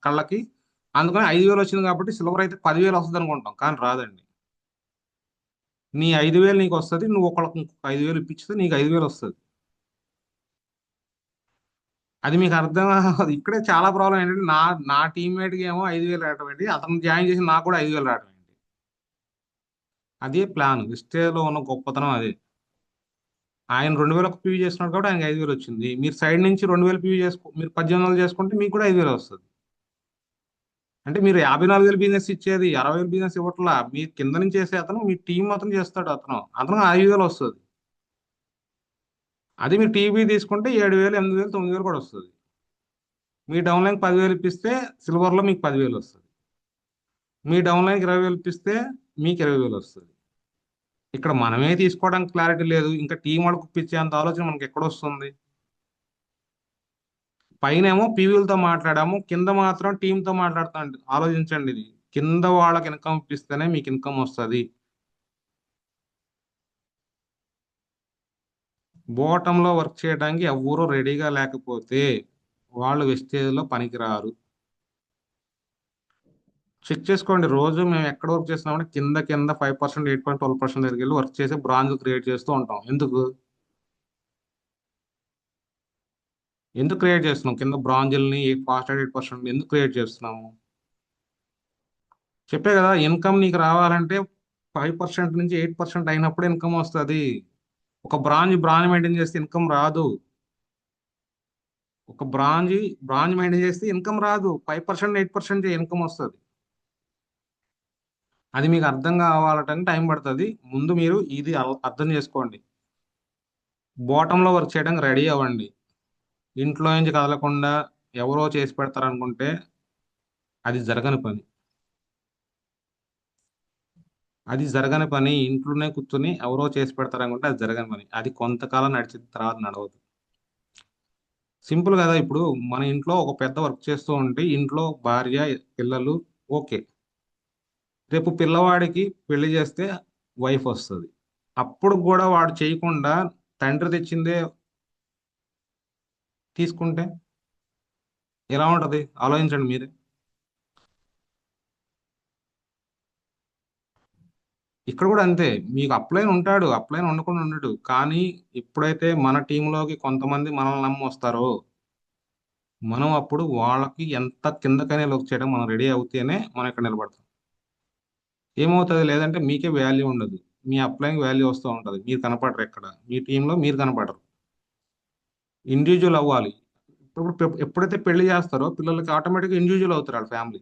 కళ్ళకి, అందుకని 5,000 వచ్చింది కాబట్టి సిల్వర్ అయితే 10,000 వస్తుంది అనుకుంటాం, కానీ రాదండి. నీ 5,000 నీకు వస్తుంది, నువ్వు ఒకళ్ళకి ఇంకొక 5,000 ఇప్పించితే నీకు 5,000 వస్తుంది. అది మీకు అర్థం కాదు. ఇక్కడే చాలా ప్రాబ్లం ఏంటంటే నా టీమ్మేట్కి ఏమో 5,000 రావడం ఏంటి, అతను జాయిన్ చేసి నాకు కూడా 5,000 రావడం ఏంటి. అదే ప్లాన్, విస్టేజ్లో ఉన్న గొప్పతనం అదే. ఆయన 2,000 పీవీ చేస్తున్నాడు కాబట్టి ఆయనకి 5,000 వచ్చింది. మీరు సైడ్ నుంచి 2,000 పీవీ మీరు 18,000 చేసుకుంటే మీకు కూడా 5,000 వస్తుంది. అంటే మీరు 54,000 బిజినెస్ ఇచ్చేది 60,000 బిజినెస్ ఇవ్వట్లా. మీ కింద నుంచి చేసే అతను మీ టీం అతను చేస్తాడు, అతను 5,000 వస్తుంది. అది మీరు టీవీ తీసుకుంటే 7,000, 8,000, 9,000 కూడా వస్తుంది. మీ డౌన్ లైన్ 10,000 ఇప్పిస్తే సిల్వర్లో మీకు 10,000 వస్తుంది. మీ డౌన్ లైన్కి 20,000 ఇప్పిస్తే మీకు 20,000 వస్తుంది. ఇక్కడ మనమే తీసుకోవడానికి క్లారిటీ లేదు, ఇంకా టీం వాళ్ళకి ఇప్పించేంత ఆలోచన మనకి ఎక్కడొస్తుంది? పైన ఏమో పీవీలతో మాట్లాడాము, కింద మాత్రం టీంతో మాట్లాడుతాండి. ఆలోచించండి, ఇది కింద వాళ్ళకి ఇన్కమ్ ఇప్పిస్తేనే మీకు ఇన్కమ్ వస్తుంది. బోటంలో వర్క్ చేయడానికి ఎవరూ రెడీగా లేకపోతే వాళ్ళు వెస్టేజ్లో పనికిరారు. చెక్ చేసుకోండి, రోజు మేము ఎక్కడ వర్క్ చేస్తున్నామంటే కింద 5%, 8%, 12% దగ్గరికి వెళ్ళి వర్క్ చేసి బ్రాంజ్ క్రియేట్ చేస్తూ ఉంటాం. ఎందుకు క్రియేట్ చేస్తున్నాం? కింద బ్రాంజ్ని 8% ఎందుకు క్రియేట్ చేస్తున్నాము? చెప్పే కదా, ఇన్కమ్ నీకు రావాలంటే 5% నుంచి 8% అయినప్పుడు ఇన్కమ్ వస్తుంది. ఒక బ్రాంజ్ మెయింటైన్ చేస్తే ఇన్కమ్ రాదు. ఒక బ్రాంజ్ మెయింటైన్ చేస్తే ఇన్కమ్ రాదు. 5%, 8% ఇన్కమ్ వస్తుంది. అది మీకు అర్థం కావాలంటే టైం పడుతుంది. ముందు మీరు ఇది అర్థం చేసుకోండి. బాటంలో వర్క్ చేయడానికి రెడీ అవ్వండి. ఇంట్లో నుంచి కదలకుండా ఎవరో చేసి పెడతారనుకుంటే అది జరగని పని. ఇంట్లోనే కూర్చొని ఎవరో చేసి పెడతారనుకుంటే అది జరగని పని. అది కొంతకాలం నడిచిన తర్వాత నడవదు. సింపుల్ కదా. ఇప్పుడు మన ఇంట్లో ఒక పెద్ద వర్క్ చేస్తూ ఉంటే ఇంట్లో భార్య, పిల్లలు ఓకే. రేపు పిల్లవాడికి పెళ్లి చేస్తే వైఫ్ వస్తుంది. అప్పుడు కూడా వాడు చేయకుండా తండ్రి తెచ్చిందే తీసుకుంటే ఎలా ఉంటది? ఆలోచించండి మీరే. ఇక్కడ కూడా అంతే. మీకు అప్లైన్ ఉంటాడు, అప్లైన్ ఉండకుండా ఉండడు. కానీ ఎప్పుడైతే మన టీంలోకి కొంతమంది మనల్ని నమ్మి వస్తారో మనం అప్పుడు వాళ్ళకి ఎంత కిందకైనా వర్క్ చేయడం మనం రెడీ అవుతేనే మనం ఇక్కడ నిలబడతాం. ఏమవుతుంది లేదంటే మీకే వాల్యూ ఉండదు. మీ అప్లైన్కి వాల్యూ వస్తూ ఉంటుంది, మీరు కనపడరు. ఎక్కడ మీ టీంలో మీరు కనపడరు. ఇండివిజువల్ అవ్వాలి. ఇప్పుడు ఎప్పుడైతే పెళ్లి చేస్తారో పిల్లలకి ఆటోమేటిక్గా ఇండివిజువల్ అవుతారు. వాళ్ళ ఫ్యామిలీ,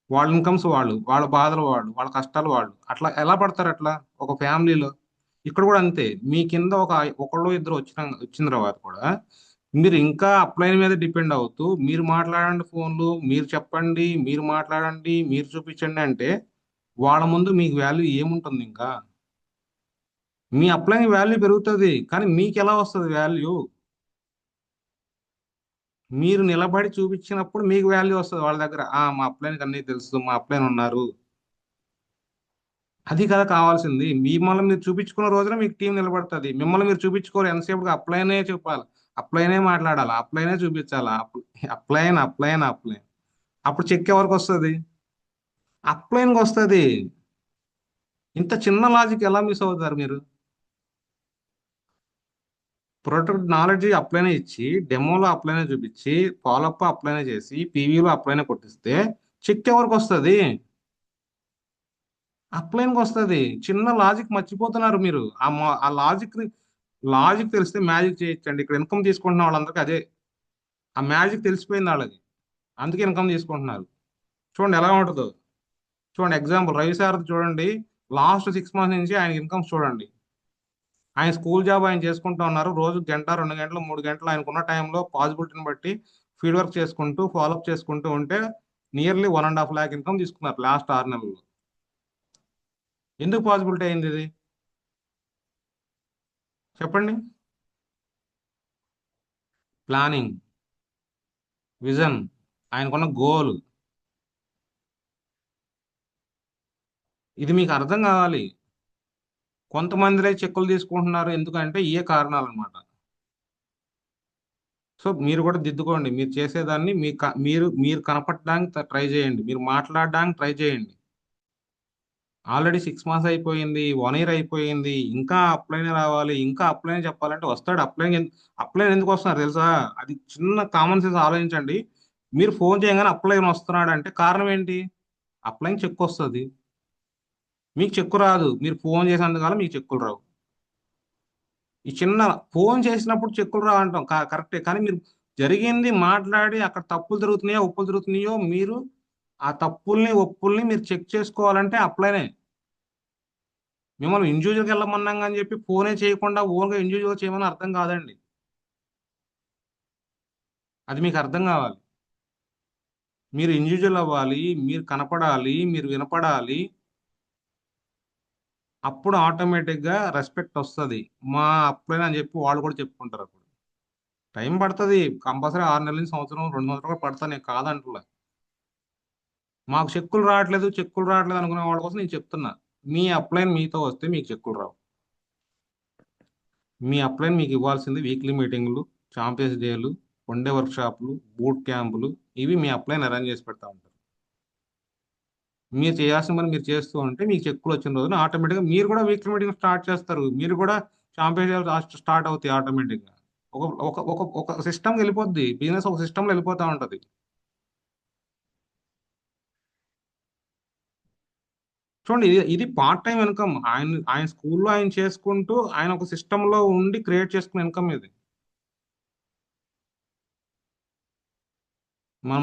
వాళ్ళ ఇన్కమ్స్ వాళ్ళు, వాళ్ళ బాధలు వాళ్ళు, వాళ్ళ కష్టాలు వాళ్ళు. అట్లా ఎలా పడతారు అట్లా ఒక ఫ్యామిలీలో? ఇక్కడ కూడా అంతే. మీ కింద ఒకళ్ళు ఇద్దరు వచ్చిన తర్వాత కూడా మీరు ఇంకా అప్లైన్ మీద డిపెండ్ అవుతూ మీరు మాట్లాడండి, ఫోన్లు మీరు చెప్పండి, మీరు మాట్లాడండి, మీరు చూపించండి అంటే వాళ్ళ ముందు మీకు వాల్యూ ఏముంటుంది? ఇంకా మీ అప్లైన్ వాల్యూ పెరుగుతుంది, కానీ మీకు ఎలా వస్తుంది వాల్యూ? మీరు నిలబడి చూపించినప్పుడు మీకు వాల్యూ వస్తుంది వాళ్ళ దగ్గర. మా అప్లైన్కి అన్నీ తెలుసు, మా అప్లైన్ ఉన్నారు అది కదా కావాల్సింది. మిమ్మల్ని మీరు చూపించుకున్న రోజున మీకు టీం నిలబడుతుంది. మిమ్మల్ని మీరు చూపించుకోరు, ఎంతసేపు అప్లైనే చెప్పాలి, అప్లైనే మాట్లాడాలి, అప్లైనే చూపించాలి, అప్లైన్ అప్లైన్ అప్లైన్. అప్పుడు చెక్ ఎవరికి వస్తుంది? అప్లైన్కి వస్తుంది. ఇంత చిన్న లాజిక్ ఎలా మిస్ అవుతారు మీరు? ప్రొడక్ట్ నాలెడ్జ్ అప్లైనే ఇచ్చి, డెమోలో అప్లైనే చూపించి, ఫాలోఅప్ అప్లైనే చేసి, పీవీలో అప్లైనే కొట్టిస్తే చెక్ ఎవరికి వస్తుంది? అప్లైన్కి వస్తుంది. చిన్న లాజిక్ మర్చిపోతున్నారు మీరు. ఆ లాజిక్ తెలిస్తే మ్యాజిక్ చేయొచ్చండి. ఇక్కడ ఇన్కమ్ తీసుకుంటున్న వాళ్ళందరికీ అదే, ఆ మ్యాజిక్ తెలిసిపోయింది వాళ్ళకి, అందుకే ఇన్కమ్ తీసుకుంటున్నారు. చూడండి ఎలా ఉంటుందో. చూడండి ఎగ్జాంపుల్ రవి సార్ చూడండి, లాస్ట్ 6 months నుంచి ఆయన ఇన్కమ్స్ చూడండి. ఆయన స్కూల్ జాబ్ ఆయన చేసుకుంటూ ఉన్నారు. రోజు గంట 2 గంటలు 3 గంటలు ఆయనకున్న టైంలో పాసిబిలిటీని బట్టి ఫీడ్ వర్క్ చేసుకుంటూ ఫాలోఅప్ చేసుకుంటూ ఉంటే నియర్లీ 1.5 lakh ఇన్కమ్ తీసుకున్నారు లాస్ట్ 6 నెలల్లో. ఎందుకు పాసిబిలిటీ అయింది ఇది చెప్పండి? ప్లానింగ్, విజన్, ఆయనకున్న గోల్, ఇది మీకు అర్థం కావాలి. కొంతమందిలో చెక్కులు తీసుకుంటున్నారు ఎందుకంటే ఏ కారణాలు అనమాట. సో మీరు కూడా దిద్దుకోండి. మీరు చేసేదాన్ని మీరు కనపడడానికి ట్రై చేయండి, మీరు మాట్లాడడానికి ట్రై చేయండి. ఆల్రెడీ 6 months అయిపోయింది, 1 year అయిపోయింది, ఇంకా అప్లైన్ రావాలి, ఇంకా అప్లైన్ చెప్పాలంటే వస్తాడు. అప్లైన్ ఎందుకు వస్తున్నారు తెలుసా? అది చిన్న కామన్ సెన్స్ ఆలోచించండి. మీరు ఫోన్ చేయగానే అప్లైన్ వస్తున్నాడు అంటే కారణం ఏంటి? అప్లైన్ చెక్ వస్తుంది, మీకు చెక్కు రాదు. మీరు ఫోన్ చేసినందువల్ల మీకు చెక్కులు రావు. ఈ చిన్న ఫోన్ చేసినప్పుడు చెక్కులు రావు అంటాం కరెక్టే, కానీ మీరు జరిగింది మాట్లాడి అక్కడ తప్పులు జరుగుతున్నాయో ఒప్పులు జరుగుతున్నాయో మీరు ఆ తప్పుల్ని ఒప్పుల్ని మీరు చెక్ చేసుకోవాలంటే అప్లైనే. మిమ్మల్ని ఇండివిజువల్గా వెళ్ళమన్నాం అని చెప్పి ఫోనే చేయకుండా ఓన్గా ఇండివిజువల్ చేయమని అర్థం కాదండి. అది మీకు అర్థం కావాలి. మీరు ఇండివిజువల్ అవ్వాలి, మీరు కనపడాలి, మీరు వినపడాలి. అప్పుడు ఆటోమేటిక్గా రెస్పెక్ట్ వస్తుంది. మా అప్లైన్ అని చెప్పి వాళ్ళు కూడా చెప్పుకుంటారు. అప్పుడు టైం పడుతుంది, కంపల్సరీ 6 నెలల నుంచి సంవత్సరం 2 సంవత్సరాలు కూడా పడతాను, నేను కాదంటున్నా. మాకు చెక్కులు రావట్లేదు అనుకునే వాళ్ళ కోసం నేను చెప్తున్నా. మీ అప్లైన్ మీతో వస్తే మీకు చెక్కులు రావు. మీ అప్లైన్ మీకు ఇవ్వాల్సింది వీక్లీ మీటింగ్లు, ఛాంపియన్స్ డేలు, 1 day వర్క్షాప్లు, బూట్ క్యాంపులు, ఇవి మీ అప్లైన్ అరేంజ్ చేసి పెడతా ఉంటారు. మీరు చేయాల్సిన పని మీరు చేస్తూ ఉంటే మీకు చెక్కులు వచ్చిన రోజున ఆటోమేటిక్గా మీరు కూడా వీక్లీ మీటింగ్ స్టార్ట్ చేస్తారు. మీరు కూడా ఛాంపియన్స్ స్టార్ట్ అవుతాయి ఆటోమేటిక్గా. ఒక ఒక ఒక ఒక సిస్టమ్కి వెళ్ళిపోద్ది, బిజినెస్ ఒక సిస్టంలో వెళ్ళిపోతూ ఉంటుంది. చూడండి ఇది పార్ట్ టైం ఇన్కమ్. ఆయన స్కూల్లో ఆయన చేసుకుంటూ ఆయన ఒక సిస్టంలో ఉండి క్రియేట్ చేసుకున్న ఇన్కమ్ ఇది.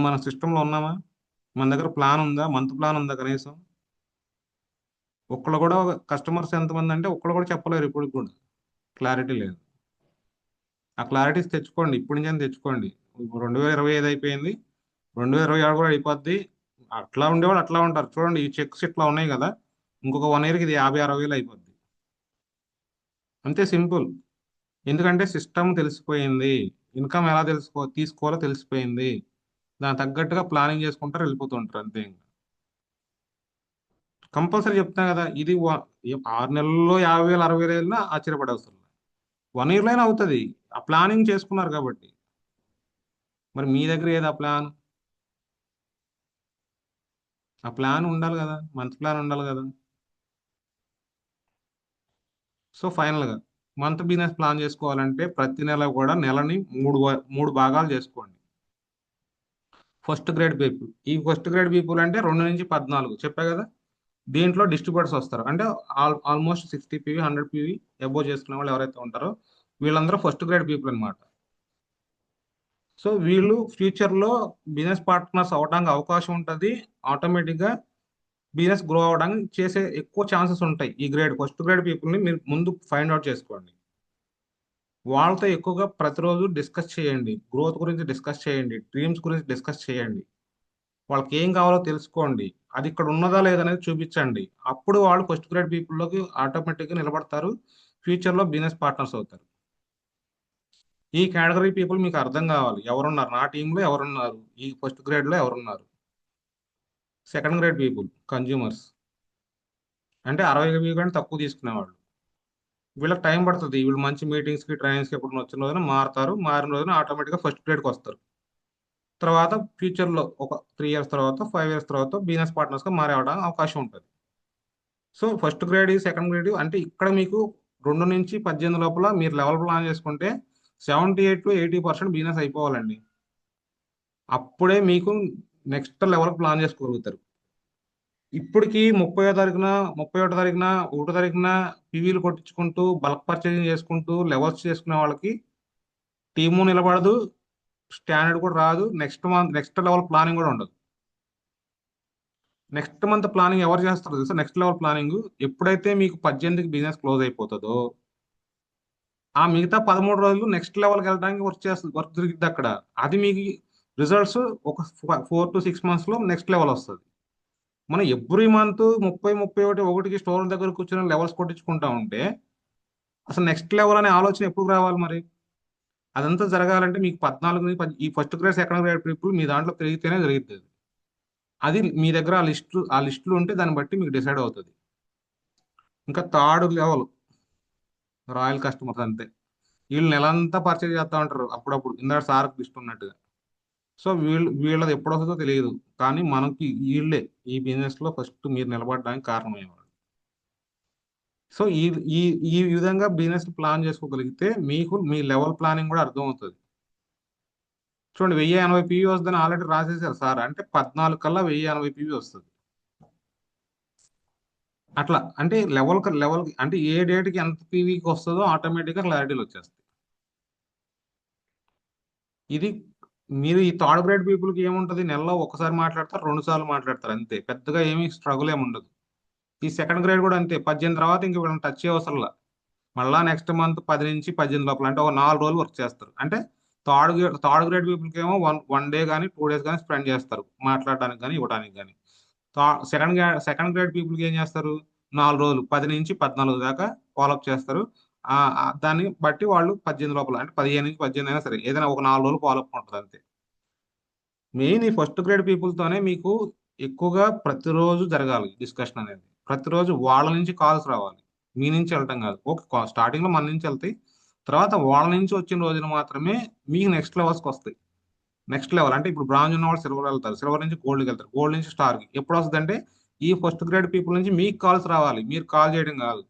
మన సిస్టంలో ఉన్నామా? మన దగ్గర ప్లాన్ ఉందా? మంత్ ప్లాన్ ఉందా కనీసం? ఒక్కళ్ళు కూడా కస్టమర్స్ ఎంతమంది అంటే ఒక్కళ్ళు కూడా చెప్పలేరు. ఇప్పుడు కూడా క్లారిటీ లేదు. ఆ క్లారిటీస్ తెచ్చుకోండి, ఇప్పటి నుంచి తెచ్చుకోండి. 2025 అయిపోయింది, 2026 కూడా అయిపోద్ది. అట్లా ఉండేవాళ్ళు అట్లా ఉంటారు. చూడండి ఈ చెక్స్ ఇట్లా ఉన్నాయి కదా, ఇంకొక 1 yearకి ఇది 50-60 వేలు అయిపోద్ది. అంతే సింపుల్. ఎందుకంటే సిస్టమ్ తెలిసిపోయింది, ఇన్కమ్ ఎలా తీసుకోవాలో తెలిసిపోయింది. దానికి తగ్గట్టుగా ప్లానింగ్ చేసుకుంటారు, వెళ్ళిపోతుంటారు అంతే. ఇంకా కంపల్సరీ చెప్తున్నా కదా, ఇది 6 నెలల్లో 50,000 60,000 వెళ్ళినా ఆశ్చర్యపడే అవసరం లేదు. 1 yearలో అయినా అవుతుంది. ఆ ప్లానింగ్ చేసుకున్నారు కాబట్టి. మరి మీ దగ్గర ఏది ఆ ప్లాన్? ఆ ప్లాన్ ఉండాలి కదా, మంత్ ప్లాన్ ఉండాలి కదా. సో ఫైనల్గా మంత్ బిజినెస్ ప్లాన్ చేసుకోవాలంటే ప్రతి నెల కూడా నెలని 3 భాగాలు చేసుకోండి. ఫస్ట్ గ్రేడ్ పీపుల్, ఈ ఫస్ట్ గ్రేడ్ పీపుల్ అంటే 2 నుంచి 14 చెప్పా కదా. దీంట్లో డిస్ట్రిబ్యూటర్స్ వస్తారు, అంటే ఆల్మోస్ట్ 60 PV 100 PV అబోవ్ చేసుకునే వాళ్ళు ఎవరైతే ఉంటారో వీళ్ళందరూ ఫస్ట్ గ్రేడ్ పీపుల్ అనమాట. సో వీళ్ళు ఫ్యూచర్లో బిజినెస్ పార్ట్నర్స్ అవడానికి అవకాశం ఉంటుంది. ఆటోమేటిక్గా బిజినెస్ గ్రో అవడానికి చేసే ఎక్కువ ఛాన్సెస్ ఉంటాయి. ఈ ఫస్ట్ గ్రేడ్ పీపుల్ని మీరు ముందు ఫైండ్ అవుట్ చేసుకోండి. వాళ్ళతో ఎక్కువగా ప్రతిరోజు డిస్కస్ చేయండి, గ్రోత్ గురించి డిస్కస్ చేయండి, డ్రీమ్స్ గురించి డిస్కస్ చేయండి. వాళ్ళకి ఏం కావాలో తెలుసుకోండి, అది ఇక్కడ ఉన్నదా లేదనేది చూపించండి. అప్పుడు వాళ్ళు ఫస్ట్ గ్రేడ్ పీపుల్లోకి ఆటోమేటిక్గా నిలబడతారు, ఫ్యూచర్లో బిజినెస్ పార్ట్నర్స్ అవుతారు. ఈ కేటగిరీ పీపుల్ మీకు అర్థం కావాలి, ఎవరున్నారు నా టీంలో, ఎవరున్నారు ఈ ఫస్ట్ గ్రేడ్లో, ఎవరున్నారు. సెకండ్ గ్రేడ్ పీపుల్ కన్జ్యూమర్స్, అంటే 60 కంటే తక్కువ తీసుకునేవాళ్ళు. వీళ్ళకి టైం పడుతుంది. వీళ్ళు మంచి మీటింగ్స్కి ట్రైనింగ్స్కి ఎప్పుడు వచ్చిన రోజున మారుతారు. మారిన రోజున ఆటోమేటిక్గా ఫస్ట్ గ్రేడ్కి వస్తారు. తర్వాత ఫ్యూచర్లో ఒక 3 ఇయర్స్ తర్వాత 5 ఇయర్స్ తర్వాత బిజినెస్ పార్ట్నర్స్గా మారేవడానికి అవకాశం ఉంటుంది. So first grade second grade అంటే ఇక్కడ మీకు 2 నుంచి 18 లోపల మీరు లెవెల్ ప్లాన్ చేసుకుంటే 78 to 80% బిజినెస్ అయిపోవాలండి. అప్పుడే మీకు నెక్స్ట్ లెవెల్ ప్లాన్ చేసుకోగలుగుతారు. ఇప్పటికి 30వ తారీఖున 31వ తారీఖున 1వ తారీఖున పీవీలు కొట్టించుకుంటూ బల్క్ పర్చేసింగ్ చేసుకుంటూ లెవెల్స్ చేసుకునే వాళ్ళకి టీము నిలబడదు, స్టాండర్డ్ కూడా రాదు, నెక్స్ట్ లెవెల్ ప్లానింగ్ కూడా ఉండదు. నెక్స్ట్ మంత్ ప్లానింగ్ ఎవరు చేస్తారు తెలుసా? నెక్స్ట్ లెవెల్ ప్లానింగ్ ఎప్పుడైతే మీకు 18కి బిజినెస్ క్లోజ్ అయిపోతుందో ఆ మిగతా 13 రోజులు నెక్స్ట్ లెవెల్కి వెళ్ళడానికి వర్క్ దొరికిద్ది అక్కడ. అది మీకు రిజల్ట్స్ ఒక 4 to 6 months లో నెక్స్ట్ లెవెల్ వస్తుంది. మనం ఎవ్రీ మంత్ 30, 31, 1కి స్టోర్ దగ్గర కూర్చొని లెవెల్స్ కొట్టించుకుంటా ఉంటే అసలు నెక్స్ట్ లెవెల్ అనే ఆలోచన ఎప్పుడు రావాలి మరి? అదంతా జరగాలంటే మీకు 14 ఈ first grade second grade people మీ దాంట్లో పెరిగితేనే జరుగుతుంది. అది మీ దగ్గర ఆ లిస్టులు ఉంటే దాన్ని బట్టి మీకు డిసైడ్ అవుతుంది. ఇంకా థర్డ్ లెవెల్ రాయల్ కస్టమర్స్ అంతే. వీళ్ళు నెలంతా పర్చేజ్ చేస్తూ ఉంటారు అప్పుడప్పుడు, ఇందాక సార్ లిస్ట్ ఉన్నట్టుగా. సో వీళ్ళది ఎప్పుడు వస్తుందో తెలియదు, కానీ మనకి వీళ్ళే ఈ బిజినెస్లో ఫస్ట్ మీరు నిలబడడానికి కారణమయ్యేవాళ్ళు. సో ఈ ఈ ఈ విధంగా బిజినెస్ ప్లాన్ చేసుకోగలిగితే మీకు మీ లెవెల్ ప్లానింగ్ కూడా అర్థమవుతుంది. చూడండి, 1080 పీవీ వస్తుందని ఆల్రెడీ రాసేసారు సార్. అంటే 14 కల్లా 1080 పీవీ వస్తుంది. అట్లా అంటే లెవెల్ అంటే ఏ డేట్కి ఎంత పీవీకి వస్తుందో ఆటోమేటిక్గా క్లారిటీలు వచ్చేస్తాయి. ఇది మీరు ఈ థర్డ్ గ్రేడ్ పీపుల్కి ఏముంటుంది, నెలలో ఒకసారి మాట్లాడతారు, 2 సార్లు మాట్లాడతారు అంతే, పెద్దగా ఏమీ స్ట్రగుల్ ఏమి ఉండదు. ఈ సెకండ్ గ్రేడ్ కూడా అంతే, 18 తర్వాత ఇంక వీళ్ళని టచ్ అవసరంలా. మళ్ళా నెక్స్ట్ మంత్ 10 నుంచి 18 లోపల అంటే ఒక 4 రోజులు వర్క్ చేస్తారు. అంటే థర్డ్ గ్రేడ్ పీపుల్కి ఏమో వన్ డే కానీ 2 days కానీ స్పెండ్ చేస్తారు మాట్లాడడానికి కానీ ఇవ్వడానికి కానీ. సెకండ్ గ్రేడ్ పీపుల్కి ఏం చేస్తారు, 4 రోజులు 10 నుంచి 14 దాకా ఫాలోఅప్ చేస్తారు. దాన్ని బట్టి వాళ్ళు 18 లోపల అంటే 15 నుంచి 18 అయినా సరే ఏదైనా ఒక 4 రోజులు ఫాలోఅప్ ఉంటుంది అంతే. మెయిన్ ఈ ఫస్ట్ గ్రేడ్ పీపుల్తోనే మీకు ఎక్కువగా ప్రతిరోజు జరగాలి డిస్కషన్ అనేది. ప్రతిరోజు వాళ్ళ నుంచి కాల్స్ రావాలి, మీ నుంచి వెళ్ళటం కాదు. ఓకే, స్టార్టింగ్లో మన నుంచి వెళ్తాయి, తర్వాత వాళ్ళ నుంచి వచ్చిన రోజున మాత్రమే మీకు నెక్స్ట్ లెవెల్స్కి వస్తాయి. నెక్స్ట్ లెవెల్ అంటే ఇప్పుడు బ్రాంజ్ ఉన్న వాళ్ళు సిల్వర్ వెళ్తారు, సిల్వర్ నుంచి గోల్డ్కి వెళ్తారు, గోల్డ్ నుంచి స్టార్కి. ఎప్పుడు వస్తుంది అంటే ఈ ఫస్ట్ గ్రేడ్ పీపుల్ నుంచి మీకు కాల్స్ రావాలి, మీరు కాల్ చేయడం కాదు.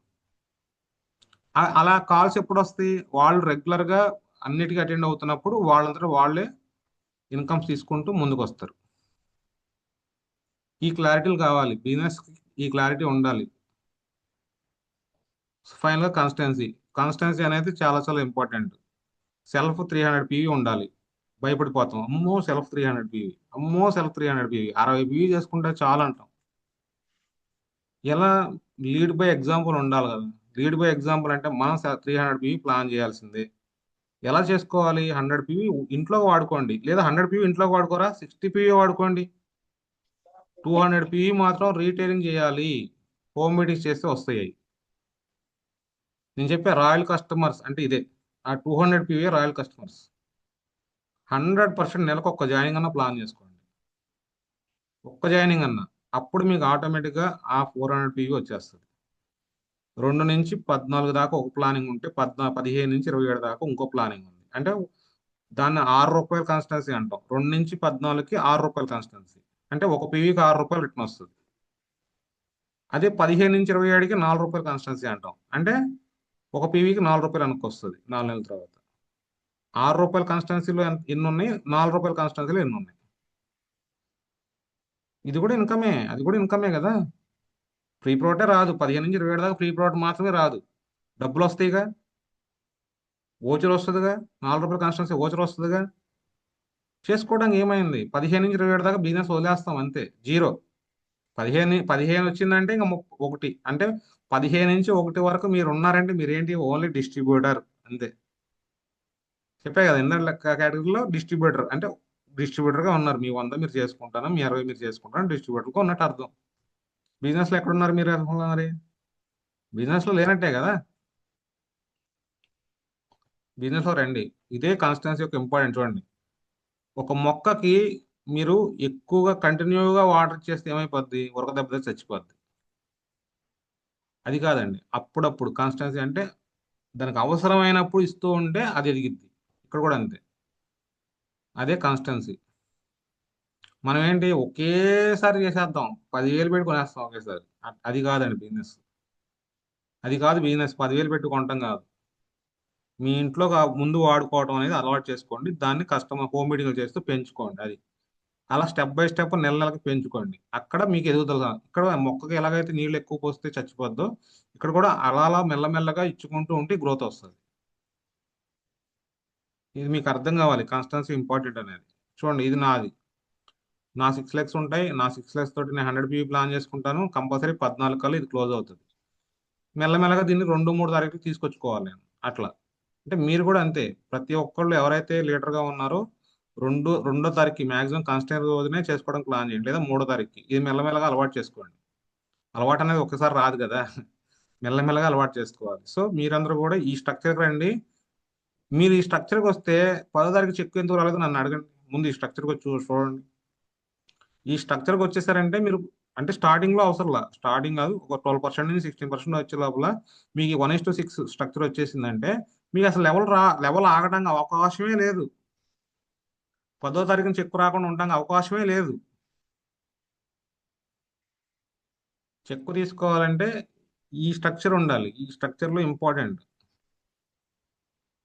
అలా కాల్స్ ఎప్పుడు వస్తాయి, వాళ్ళు రెగ్యులర్గా అన్నిటికీ అటెండ్ అవుతున్నప్పుడు వాళ్ళంతా వాళ్ళే ఇన్కమ్స్ తీసుకుంటూ ముందుకు వస్తారు. ఈ క్లారిటీలు కావాలి బిజినెస్, ఈ క్లారిటీ ఉండాలి. ఫైనల్గా కాన్స్టెన్సీ అనేది చాలా చాలా ఇంపార్టెంట్. సెల్ఫ్ 300 పీవీ ఉండాలి. భయపడిపోతాం, అమ్మో సెల్ఫ్ 300 పీవీ, అమ్మో సెల్ఫ్ 300 పీవీ, 60 పీవీ చేసుకుంటే చాలా అంటాం. ఎలా? లీడ్ బై ఎగ్జాంపుల్ ఉండాలి కదా. లీడ్ బై ఎగ్జాంపుల్ అంటే మనం 300 పీవీ ప్లాన్ చేయాల్సిందే. ఎలా చేసుకోవాలి? 100 పీవీ ఇంట్లో వాడుకోండి, లేదా 100 పీవీ ఇంట్లో వాడుకోరా, 60 పీవీ వాడుకోండి. 200 పీవీ మాత్రం రీటైలింగ్ చేయాలి, హోమ్ మీటింగ్స్ చేస్తే వస్తాయి. నేను చెప్పే రాయల్ కస్టమర్స్ అంటే ఇదే, ఆ 200 పీవీ రాయల్ కస్టమర్స్. 100% నెలకు ఒక్క జాయినింగ్ అన్న ప్లాన్ చేసుకోండి, ఒక్క జాయినింగ్ అన్న. అప్పుడు మీకు ఆటోమేటిక్గా ఆ 400 పీవీ వచ్చేస్తుంది. 2 నుంచి 14 దాకా ఒక ప్లానింగ్ ఉంటే 15 నుంచి 27 దాకా ఇంకో ప్లానింగ్ ఉంది. అంటే దాన్ని ₹6 కన్స్టెన్సీ అంటాం. 2 నుంచి 14కి ₹6 కన్స్టెన్సీ అంటే ఒక పీవీకి ₹6 రిటర్న్ వస్తుంది. అదే 15 నుంచి 27కి ₹4 కన్స్టెన్సీ అంటాం. అంటే ఒక పీవీకి ₹4 వెనక్కి వస్తుంది 4 నెలల తర్వాత. ₹6 కన్స్టెన్సీలో ఎన్ని ఉన్నాయి, ₹4 కన్స్టెన్సీలో ఎన్ని ఉన్నాయి. ఇది కూడా ఇన్కమే, అది కూడా ఇన్కమే కదా. ఫ్రీ ప్రోడక్టే రాదు, 15 నుంచి 27 దాకా ఫ్రీ ప్రోడక్ట్ మాత్రమే రాదు, డబ్బులు వస్తాయిగా, ఓచర్ వస్తుందిగా, ₹4 కన్స్టెన్సీ ఓచర్ వస్తుందిగా. చేసుకోవడానికి ఏమైంది? 15 నుంచి 27 దాకా బిజినెస్ వదిలేస్తాం అంతే, జీరో. 15 వచ్చిందంటే ఇంకా 1 అంటే 15 నుంచి 1 వరకు మీరు ఉన్నారంటే మీరేంటి, ఓన్లీ డిస్ట్రిబ్యూటర్ అంతే. చెప్పే కదా ఇందాక కేటగిరీలో డిస్ట్రిబ్యూటర్ అంటే డిస్ట్రిబ్యూటర్గా ఉన్నారు. మీ 100 మీరు చేసుకుంటాను, మీ 60 మీరు చేసుకుంటాను, డిస్ట్రిబ్యూటర్గా ఉన్నట్టు అర్థం. బిజినెస్లో ఎక్కడున్నారు మీరు అసలు? మరి బిజినెస్లో లేనట్టే కదా. బిజినెస్లో రండి, ఇదే కాన్స్టెన్సీ యొక్క ఇంపార్టెంట్. చూడండి, ఒక మొక్కకి మీరు ఎక్కువగా కంటిన్యూగా వాటర్ చేస్తే ఏమైపోద్ది, ఉరక దెబ్బతో చచ్చిపోద్ది. అది కాదండి. అప్పుడప్పుడు కాన్స్టెన్సీ అంటే దానికి అవసరమైనప్పుడు ఇస్తూ ఉంటే అది ఎదిగిద్ది. ఇక్కడ కూడా అంతే. అదే కాన్స్టెన్సీ. మనం ఏంటి ఒకేసారి చేసేద్దాం, 10,000 పెట్టి కొనేస్తాం ఒకేసారి. అది కాదండి బిజినెస్. అది కాదు బిజినెస్. 10,000 పెట్టి కొనటం కాదు. మీ ఇంట్లో ముందు వాడుకోవడం అనేది అలవాటు చేసుకోండి. దాన్ని కస్టమర్ హోమ్ మీటింగ్లు చేస్తూ పెంచుకోండి. అది అలా స్టెప్ బై స్టెప్ నెల నెలకి పెంచుకోండి. అక్కడ మీకు ఎదుగుదల. ఇక్కడ మొక్కకి ఎలాగైతే నీళ్ళు ఎక్కువ పోస్తే చచ్చిపోద్దో, ఇక్కడ కూడా అలా అలా మెల్లమెల్లగా ఇచ్చుకుంటూ ఉంటే గ్రోత్ వస్తుంది. ఇది మీకు అర్థం కావాలి, కాన్స్టెన్సీ ఇంపార్టెంట్ అనేది. చూడండి, ఇది నాది. నా 6 lakhs ఉంటాయి. నా 6 lakhs తోటి నేను 100 PV ప్లాన్ చేసుకుంటాను. కంపల్సరీ 14 కల్లా ఇది క్లోజ్ అవుతుంది. మెల్లమెల్లగా దీన్ని 2-3 తారీఖులు తీసుకొచ్చుకోవాలి నేను. అట్లా అంటే మీరు కూడా అంతే. ప్రతి ఒక్కళ్ళు ఎవరైతే లీడర్గా ఉన్నారో రెండో తారీఖు మాక్సిమం కాన్స్టెంట్ రోజునే చేసుకోవడానికి ప్లాన్ చేయండి, లేదా 3వ తారీఖుకి. ఇది మెల్లమెల్లగా అలవాటు చేసుకోండి. అలవాటు అనేది ఒక్కసారి రాదు కదా. మెల్లమెల్లగా అలవాటు చేసుకోవాలి. సో మీరందరూ కూడా ఈ స్ట్రక్చర్కి రండి. మీరు ఈ స్ట్రక్చర్కి వస్తే 10వ తారీఖు చెక్ ఎందుకు రాలేదు నన్ను అడగండి. ముందు ఈ స్ట్రక్చర్కి వచ్చి చూడండి. ఈ స్ట్రక్చర్కి వచ్చేసారంటే మీరు అంటే స్టార్టింగ్లో అవసరంలా, స్టార్టింగ్ కాదు, ఒక 12% నుంచి 16% వచ్చే లోపల మీకు 1:6 స్ట్రక్చర్ వచ్చేసిందంటే మీకు అసలు లెవెల్ ఆగడానికి అవకాశమే లేదు. 10వ తారీఖున చెక్కు రాకుండా ఉండడానికి అవకాశమే లేదు. చెక్కు తీసుకోవాలంటే ఈ స్ట్రక్చర్ ఉండాలి. ఈ స్ట్రక్చర్లో ఇంపార్టెంట్.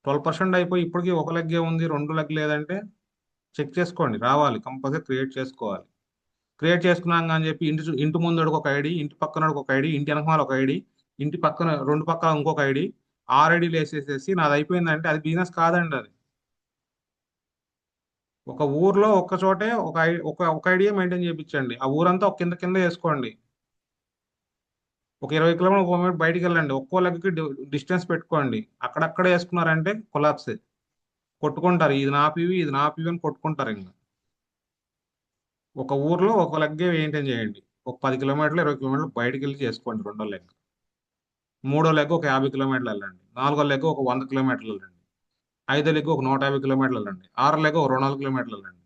12% అయిపోయి ఇప్పటికీ ఒక లెగ్గే ఉంది, 2 లెగ్ లేదంటే చెక్ చేసుకోండి. రావాలి, కంపల్సరీ క్రియేట్ చేసుకోవాలి. క్రియేట్ చేసుకున్నాం అని చెప్పి ఇంటి ముందడుగు ఒక ఐడి, ఇంటి పక్కన ఒక ఐడి, ఇంటి వెనకమాల ఒక ఐడి, ఇంటి పక్కన 2 పక్కల ఇంకొక ఐడి, 6 ఐడీలు వేసేసేసి నాది అయిపోయిందంటే అది బిజినెస్ కాదండి. అది ఒక ఊర్లో ఒక్క చోటే ఒక ఐడియా మెయింటైన్ చేయించండి. ఆ ఊరంతా ఒక కింద కింద వేసుకోండి. ఒక 20 కిలోమీటర్ బయటికి వెళ్ళండి. ఒక్కో లెగ్కి డిస్టెన్స్ పెట్టుకోండి. అక్కడక్కడ వేసుకున్నారంటే కొలాప్స్, కొట్టుకుంటారు. ఇది నా పీవీ, ఇది నా పీవీ అని కొట్టుకుంటారు. ఇంకా ఒక ఊర్లో ఒక లెగ్గే మెయింటైన్ చేయండి. ఒక 10 కిలోమీటర్లు 20 కిలోమీటర్లు బయటికి వెళ్ళి చేసుకోండి రెండో లెగ్. మూడో లెగ్ ఒక 50 కిలోమీటర్లు వెళ్ళండి. నాలుగో లెగ్ ఒక 100 కిలోమీటర్లు వెళ్ళండి. ఐదో లెగ్ ఒక 150 కిలోమీటర్లు వెళ్ళండి. ఆరో లెగ్ ఒక 200 కిలోమీటర్లు వెళ్ళండి.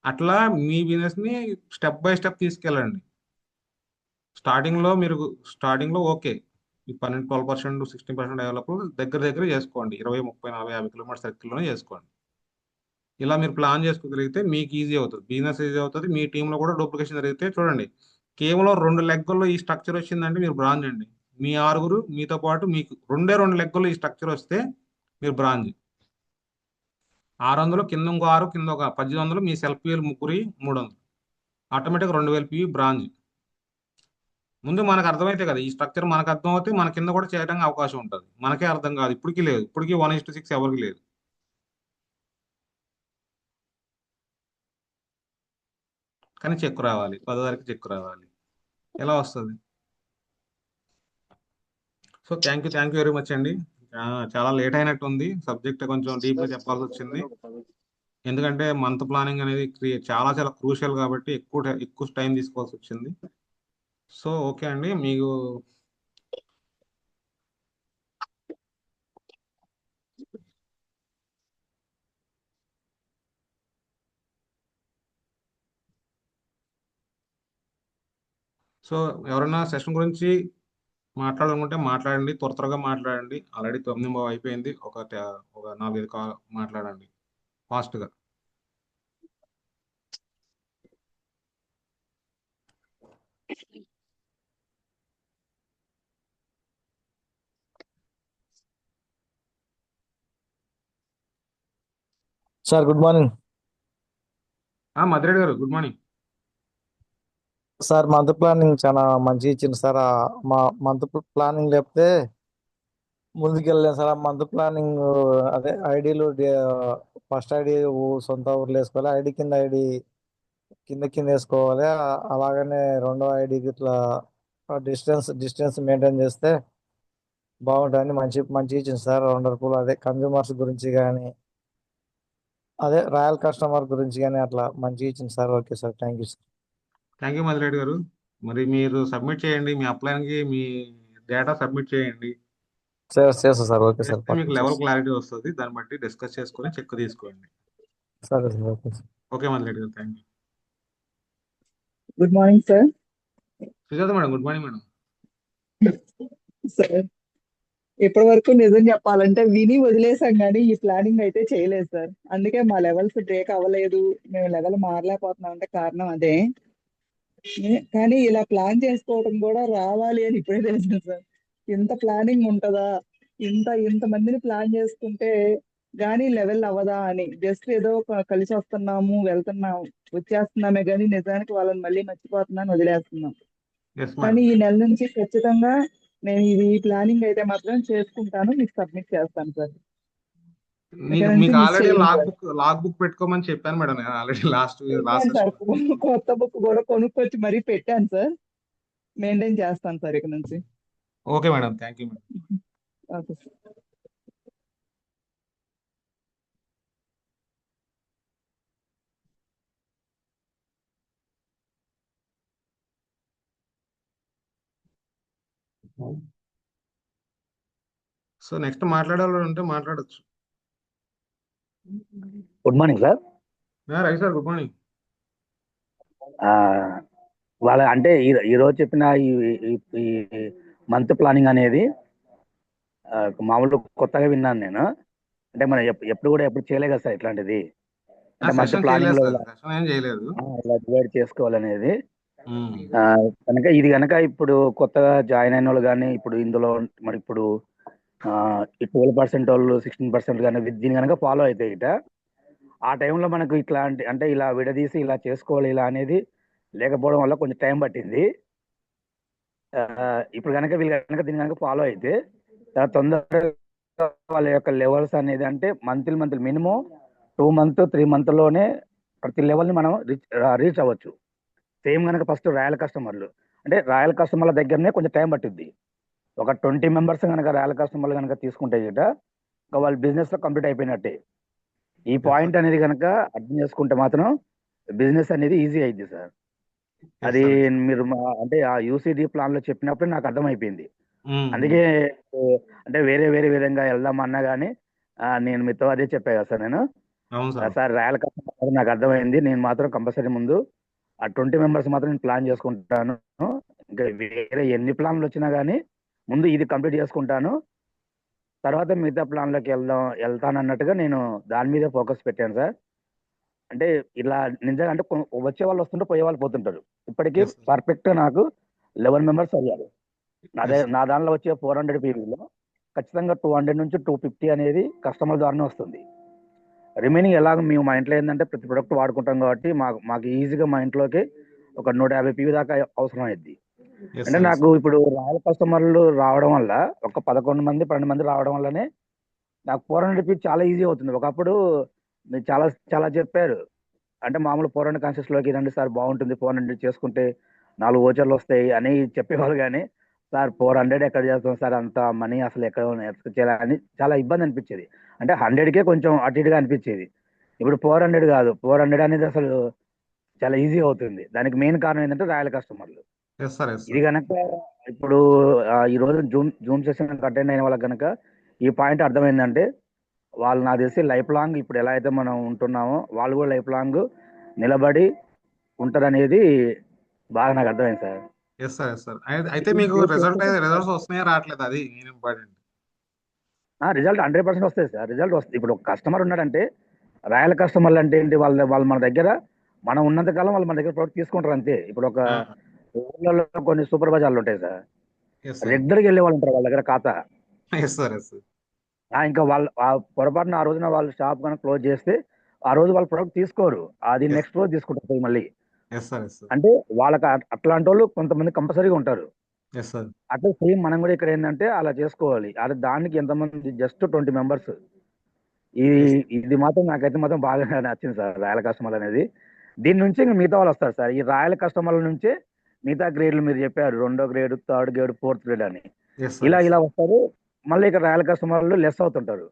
అట్లా మీ బిజినెస్ని స్టెప్ బై స్టెప్ తీసుకెళ్ళండి. స్టార్టింగ్లో ఓకే, ఈ 12% 16% డెవలప్ దగ్గర చేసుకోండి. 20, 30, 40, 50 కిలోమీటర్ సర్కిల్లోనే చేసుకోండి. ఇలా మీరు ప్లాన్ చేసుకోగలిగితే మీకు ఈజీ అవుతుంది, బిజినెస్ ఈజీ అవుతుంది. మీ టీంలో కూడా డూప్లికేషన్ జరిగితే చూడండి, కేవలం 2 లెగ్గల్లో ఈ స్ట్రక్చర్ వచ్చిందంటే మీరు బ్రాంచ్ అండి. మీ 6 మీతో పాటు మీకు 2 లెగ్గల్లో ఈ స్ట్రక్చర్ వస్తే మీరు బ్రాంచ్. 600 కింద ఇంకో 6, కింద ఒక 1800, మీ self PL 3, 300, automatic 2000 PV branch. ముందు మనకు అర్థమైతే కదా ఈ స్ట్రక్చర్, మనకు అర్థం అవుతే మన కింద కూడా చేయడానికి అవకాశం ఉంటుంది. మనకే అర్థం కాదు, ఇప్పటికీ లేదు. ఇప్పటికీ 1:6 ఎవరికి లేదు. కానీ చెక్కు రావాలి, 10వ తారీఖు చెక్కు రావాలి. ఎలా వస్తుంది? So thank you very much అండి. చాలా లేట్ అయినట్టు ఉంది. సబ్జెక్ట్ కొంచెం డీప్గా చెప్పాల్సి వచ్చింది. ఎందుకంటే మంత్ ప్లానింగ్ అనేది చాలా చాలా క్రూషియల్ కాబట్టి ఎక్కువ టైం తీసుకోవాల్సి వచ్చింది. సో ఓకే అండి, మీకు సో ఎవరైనా సెషన్ గురించి మాట్లాడాలనుకుంటే మాట్లాడండి, త్వరగా మాట్లాడండి. ఆల్రెడీ 9 అయిపోయింది. ఒక 4-5 మాట్లాడండి ఫాస్ట్గా. Sir good morning. మధురెడ్డి గారు good morning. Sir month planning చాలా మంచిగా ఇచ్చింది సార్. మా మంత్ ప్లానింగ్ లేకపోతే ముందుకెళ్ళలేను సార్. ఆ మంత్ ప్లానింగ్ అదే ఐడీలు ఫస్ట్ ఐడి సొంత ఊర్లో వేసుకోవాలి, ఐడి కింద ఐడి కింద వేసుకోవాలి. అలాగనే రెండో ఐడికి ఇట్లా డిస్టెన్స్ మెయింటైన్ చేస్తే బాగుంటుందని మంచి ఇచ్చింది సార్. వండర్ఫుల్. అదే కన్జ్యూమర్స్ గురించి కానీ, అదే రాయల్ కస్టమర్ గురించి కానీ అట్లా మంచిగా ఇచ్చింది sir. Okay sir, thank you sir. Thank you Madhu Reddy గారు. మరి మీరు సబ్మిట్ చేయండి, మీ అప్లైన్కి మీ డేటా సబ్మిట్ చేయండి. చేస్తా సార్. ఓకే సార్, చేస్తే మీకు లెవెల్ క్లారిటీ వస్తుంది. దాన్ని బట్టి డిస్కస్ చేసుకొని చెక్ తీసుకోండి. సరే sir. Okay sir. Okay Madhu Reddy గారు, thank you. Good morning sir. Sujatha madam good morning madam. Sir ఇప్పటి వరకు నిజం చెప్పాలంటే విని వదిలేసాం కానీ ఈ ప్లానింగ్ అయితే చేయలేదు సార్. అందుకే మా లెవెల్స్ బ్రేక్ అవ్వలేదు, మేము లెవెల్ మారలేకపోతున్నాం అంటే కారణం అదే. కానీ ఇలా ప్లాన్ చేసుకోవడం కూడా రావాలి అని ఇప్పుడే తెలిసింది సార్. ఇంత ప్లానింగ్ ఉంటుందా, ఇంతమందిని ప్లాన్ చేసుకుంటే కానీ లెవెల్ అవ్వదా అని. జస్ట్ ఏదో కలిసి వస్తున్నాము వెళ్తున్నాము వచ్చేస్తున్నామే కానీ నిజానికి వాళ్ళని మళ్ళీ మర్చిపోతున్నాను వదిలేస్తున్నాం. ఎస్ కానీ మేడం. ఈ నెల నుంచి ఖచ్చితంగా నేను ఇది ప్లానింగ్ అయితే మాత్రం చేసుకుంటాను, మీకు సబ్మిట్ చేస్తాను సార్. ఇక్కడ నుంచి మీకు మిస్ ఆల్రెడీ చేయను సార్. లాగ్ బుక్ పెట్టుకోమని చెప్పాను మేడం, నేను ఆల్రెడీ లాస్ట్ పెట్టాను సార్, సెషన్. కొత్త బుక్ కూడా కొనుక్కొచ్చి మరీ పెట్టాను సార్. మెయింటైన్ చేస్తాను సార్ ఇక్కడ నుంచి. Okay madam, thank you madam. Okay sir. So next మాట్లాడాలి ఉంటే మాట్లాడొచ్చు. Good morning sir. Ravi sir, good morning. వాళ్ళ అంటే ఈ రోజు చెప్పిన ఈ మంత్ ప్లానింగ్ అనేది మామూలు కొత్తగా విన్నాను నేను. అంటే మనం ఎప్పుడు కూడా ఎప్పుడు చేయలే కదా సార్ ఇట్లాంటిది. అంటే మంత్ సెషన్ ప్లానింగ్ చేయలేదు లో సార్, సెషన్ ఏం చేయలేదు. ఇలా డివైడ్ చేసుకోవాలనేది కనుక ఇది కనుక ఇప్పుడు కొత్తగా జాయిన్ అయిన వాళ్ళు కానీ ఇప్పుడు ఇందులో మరి ఇప్పుడు 12% వాళ్ళు 16% కానీ దీన్ని కనుక ఫాలో అయితే ఇట ఆ టైంలో మనకు ఇట్లాంటి అంటే ఇలా విడదీసి ఇలా చేసుకోవాలి ఇలా అనేది లేకపోవడం వల్ల కొంచెం టైం పట్టింది. ఇప్పుడు కనుక వీళ్ళు కనుక దీన్ని కనుక ఫాలో అయితే చాలా తొందరగా వాళ్ళ యొక్క లెవెల్స్ అనేది అంటే మంత్లీ మినిమం 2 months 3 monthsలోనే ప్రతి లెవెల్ని మనం రీచ్ అవ్వచ్చు. సేమ్ కనుక ఫస్ట్ రాయల్ కస్టమర్లు అంటే రాయల్ కస్టమర్ల దగ్గరనే కొంచెం టైం పట్టింది. ఒక 20 members కనుక రాయల్ కస్టమర్లు కనుక తీసుకుంటే గిట ఇంకా వాళ్ళ బిజినెస్లో కంప్లీట్ అయిపోయినట్టే. ఈ పాయింట్ అనేది కనుక అర్థం చేసుకుంటే మాత్రం బిజినెస్ అనేది ఈజీ అయింది సార్. అది మీరు అంటే ఆ యూసీడీ ప్లాన్ లో చెప్పినప్పుడు నాకు అర్థమైపోయింది. అందుకే అంటే వేరే విధంగా వెళ్దామన్నా కానీ నేను మీతో అదే చెప్పా కదా సార్. నేను సార్ రాయల్ కస్టమర్ నాకు అర్థమైంది, నేను మాత్రం కంపల్సరీ ముందు ఆ 20 members మాత్రం నేను ప్లాన్ చేసుకుంటాను. ఇంకా వేరే ఎన్ని ప్లాన్లు వచ్చినా కానీ ముందు ఇది కంప్లీట్ చేసుకుంటాను, తర్వాత మిగతా ప్లాన్లోకి వెళ్తాను అన్నట్టుగా నేను దాని మీద ఫోకస్ పెట్టాను సార్. అంటే ఇలా నిజంగా అంటే వచ్చే వాళ్ళు వస్తుంటే పోయే వాళ్ళు పోతుంటారు. ఇప్పటికీ పర్ఫెక్ట్ నాకు 11 members అయ్యారు. నా దానిలో వచ్చే 400 PVలో ఖచ్చితంగా 200 నుంచి 250 అనేది కస్టమర్ ద్వారానే వస్తుంది. రిమైనింగ్ ఎలాగో మేము మా ఇంట్లో ఏంటంటే ప్రతి ప్రొడక్ట్ వాడుకుంటాం కాబట్టి మాకు ఈజీగా మా ఇంట్లోకి ఒక 150 PV దాకా అవసరం అయింది. అంటే నాకు ఇప్పుడు రాయల్ కస్టమర్లు రావడం వల్ల ఒక 11 మంది 12 మంది రావడం వల్లనే నాకు 400 PV చాలా ఈజీ అవుతుంది. ఒకప్పుడు మీరు చాలా చెప్పారు, అంటే మామూలు 400 కాన్సెస్ట్లోకి రండి సార్ బాగుంటుంది, 400 చేసుకుంటే 4 వోచర్లు వస్తాయి అని చెప్పేవాళ్ళు. కానీ సార్ 400 ఎక్కడ చేస్తాం సార్, అంత మనీ అసలు ఎక్కడ చేయాలని చాలా ఇబ్బంది అనిపించేది. అంటే 100కే కొంచెం అటు ఇటుగా అనిపించేది. ఇప్పుడు 400 కాదు, 400 అనేది అసలు చాలా ఈజీ అవుతుంది. దానికి మెయిన్ కారణం ఏంటంటే రాయల్ కస్టమర్లు. ఇది కనుక ఇప్పుడు ఈ రోజు జూమ్ సెషన్ అటెండ్ అయిన వాళ్ళకి కనుక ఈ పాయింట్ అర్థమైందంటే వాళ్ళు నాకు తెలిసి లైఫ్ లాంగ్ ఇప్పుడు ఎలా అయితే మనం ఉంటున్నామో వాళ్ళు కూడా లైఫ్ లాంగ్ నిలబడి ఉంటారు అనేది బాగా నాకు అర్థమైంది సార్. అయితే మీకు రిజల్ట్స్ వస్తున్నాయా రావట్లేదు, అది ఇంపార్టెంట్. రిజల్ట్ 100% వస్తాయి సార్. రిజల్ట్ వస్తుంది. ఇప్పుడు ఒక కస్టమర్ ఉన్నాడంటే రాయల్ కస్టమర్లు అంటే ఏంటి, వాళ్ళు మన దగ్గర మనం ఉన్నంతకాలం వాళ్ళు మన దగ్గర ప్రోడక్ట్ తీసుకుంటారు అంతే. ఇప్పుడు ఒక ఊళ్ళలో కొన్ని సూపర్ బజార్లు ఉంటాయి సార్, రెగ్యులర్గా వెళ్ళే వాళ్ళు ఉంటారు వాళ్ళ దగ్గర ఖాతా. ఇంకా వాళ్ళు పొరపాటున ఆ రోజున వాళ్ళు షాప్ కనుక క్లోజ్ చేస్తే ఆ రోజు వాళ్ళ ప్రొడక్ట్ తీసుకోరు, అది నెక్స్ట్ రోజు తీసుకుంటారు మళ్ళీ. అంటే వాళ్ళకి అట్లాంటి వాళ్ళు కొంతమంది కంపల్సరీగా ఉంటారు. అట్లా సేమ్ మనం కూడా ఇక్కడ ఏంటంటే అలా చేసుకోవాలి. అదే దానికి ఎంతమంది జస్ట్ 20 members. ఇది మాత్రం నాకైతే మాత్రం బాగా నచ్చింది సార్ రాయల్ కస్టమర్ అనేది. దీని నుంచి ఇంకా మిగతా వాళ్ళు వస్తారు సార్. ఈ రాయల్ కస్టమర్ల నుంచే మిగతా గ్రేడ్లు మీరు చెప్పారు, 2వ grade 3rd grade 4th grade అని ఇలా వస్తారు. మళ్ళీ ఇక్కడ రాయల్ కస్టమర్లు లెస్ అవుతుంటారు.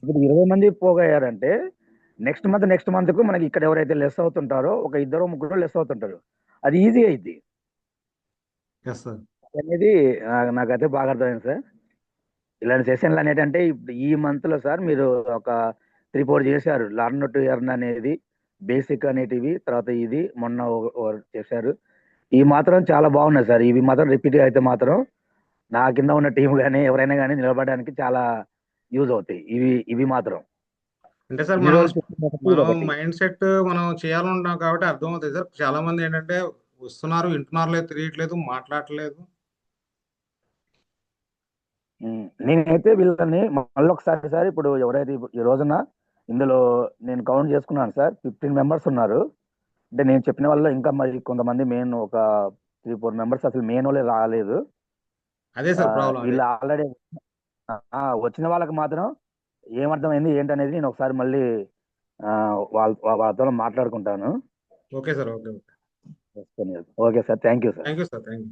ఇప్పుడు 20 మంది పోగయ్యారంటే నెక్స్ట్ మంత్ కు మనకి ఇక్కడ ఎవరైతే లెస్ అవుతుంటారో ఒక 2-3 లెస్ అవుతుంటారు. అది ఈజీ అయింది అనేది నాకైతే బాగా అర్థమైంది సార్. ఇలాంటి సెషన్లు అనేటంటే ఇప్పుడు ఈ మంత్ లో సార్ మీరు ఒక 3-4 చేశారు. లర్న్ టు ఎర్న్ అనేది బేసిక్ అనేటివి, తర్వాత ఇది మొన్న చేశారు. ఇవి మాత్రం చాలా బాగున్నాయి సార్. ఇవి మాత్రం రిపీట్ అయితే మాత్రం నా కింద ఉన్న టీం కానీ ఎవరైనా కానీ నిలబడడానికి చాలా యూజ్ అవుతాయి ఇవి మాత్రం. అంటే సార్ ఇన్ని మనం రోజులు చెప్తున్నది మనం ఇదొకటి. మైండ్ సెట్ మనం చేయాలనుకుంటాం కాబట్టి అర్థమవుతుంది సార్. చాలా మంది ఏంటంటే వస్తున్నారు, వింటున్నారు లేదు, తెలియట్లేదు, మాట్లాడట్లేదు. నేనైతే వీళ్ళని మళ్ళీ ఒకసారి సార్, ఇప్పుడు ఎవరైతే ఈ రోజున ఇందులో నేను కౌంట్ చేసుకున్నాను సార్, 15 మెంబర్స్ ఉన్నారు. అంటే నేను చెప్పిన వాళ్ళు ఇంకా మరి కొంతమంది మెయిన్ ఒక 3-4 మెంబర్స్ అసలు మెయిన్ వాళ్ళే రాలేదు. అదే సార్ ప్రాబ్లం. అదే వీళ్ళు ఆల్రెడీ వచ్చిన వాళ్ళకి మాత్రం ఏమర్థమైంది ఏంటనేది నేను ఒకసారి మళ్ళీ వాళ్ళతో మాట్లాడుకుంటాను. Okay sir. Okay okay sir, thank you sir. Thank you sir. Thank you.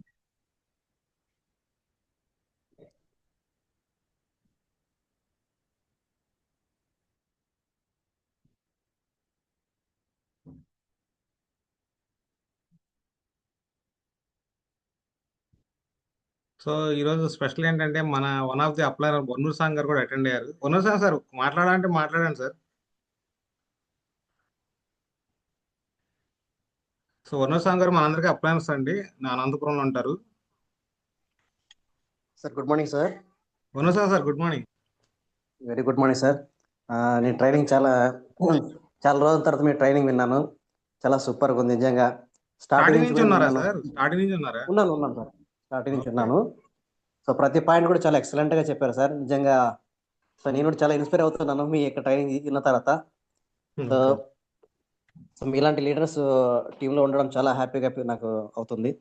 So ఈరోజు స్పెషల్ ఏంటంటే మన వన్ ఆఫ్ ది అప్లైనర్ వన్నూరు సాంగ్ గారు కూడా అటెండ్ అయ్యారు. వన్నూరు సాంగ్ సార్ మాట్లాడాలంటే మాట్లాడండి సార్. సో వన్నూరు సాంగ్ గారు మనందరికీ అప్లైనర్స్ అండి, నా అనంతపురంలో ఉంటారు. Sir good morning sir. Vannuru song sir good morning. Very good morning sir. నేను ట్రైనింగ్ చాలా రోజుల తర్వాత మీ ట్రైనింగ్ విన్నాను. చాలా సూపర్గా ఉంది నిజంగా. స్టార్టింగ్ నుంచి ఉన్నారా సార్? స్టార్టింగ్ నుంచి ఉన్నారా? ఉన్నాను సార్, స్టార్టింగ్ నుంచి ఉన్నాను. సో ప్రతి పాయింట్ కూడా చాలా ఎక్సలెంట్గా చెప్పారు సార్ నిజంగా. సో నేను కూడా చాలా ఇన్స్పైర్ అవుతున్నాను మీ యొక్క ట్రైనింగ్ విన్న తర్వాత. సో మీలాంటి లీడర్స్ టీంలో ఉండడం చాలా హ్యాపీగా నాకు అవుతుంది.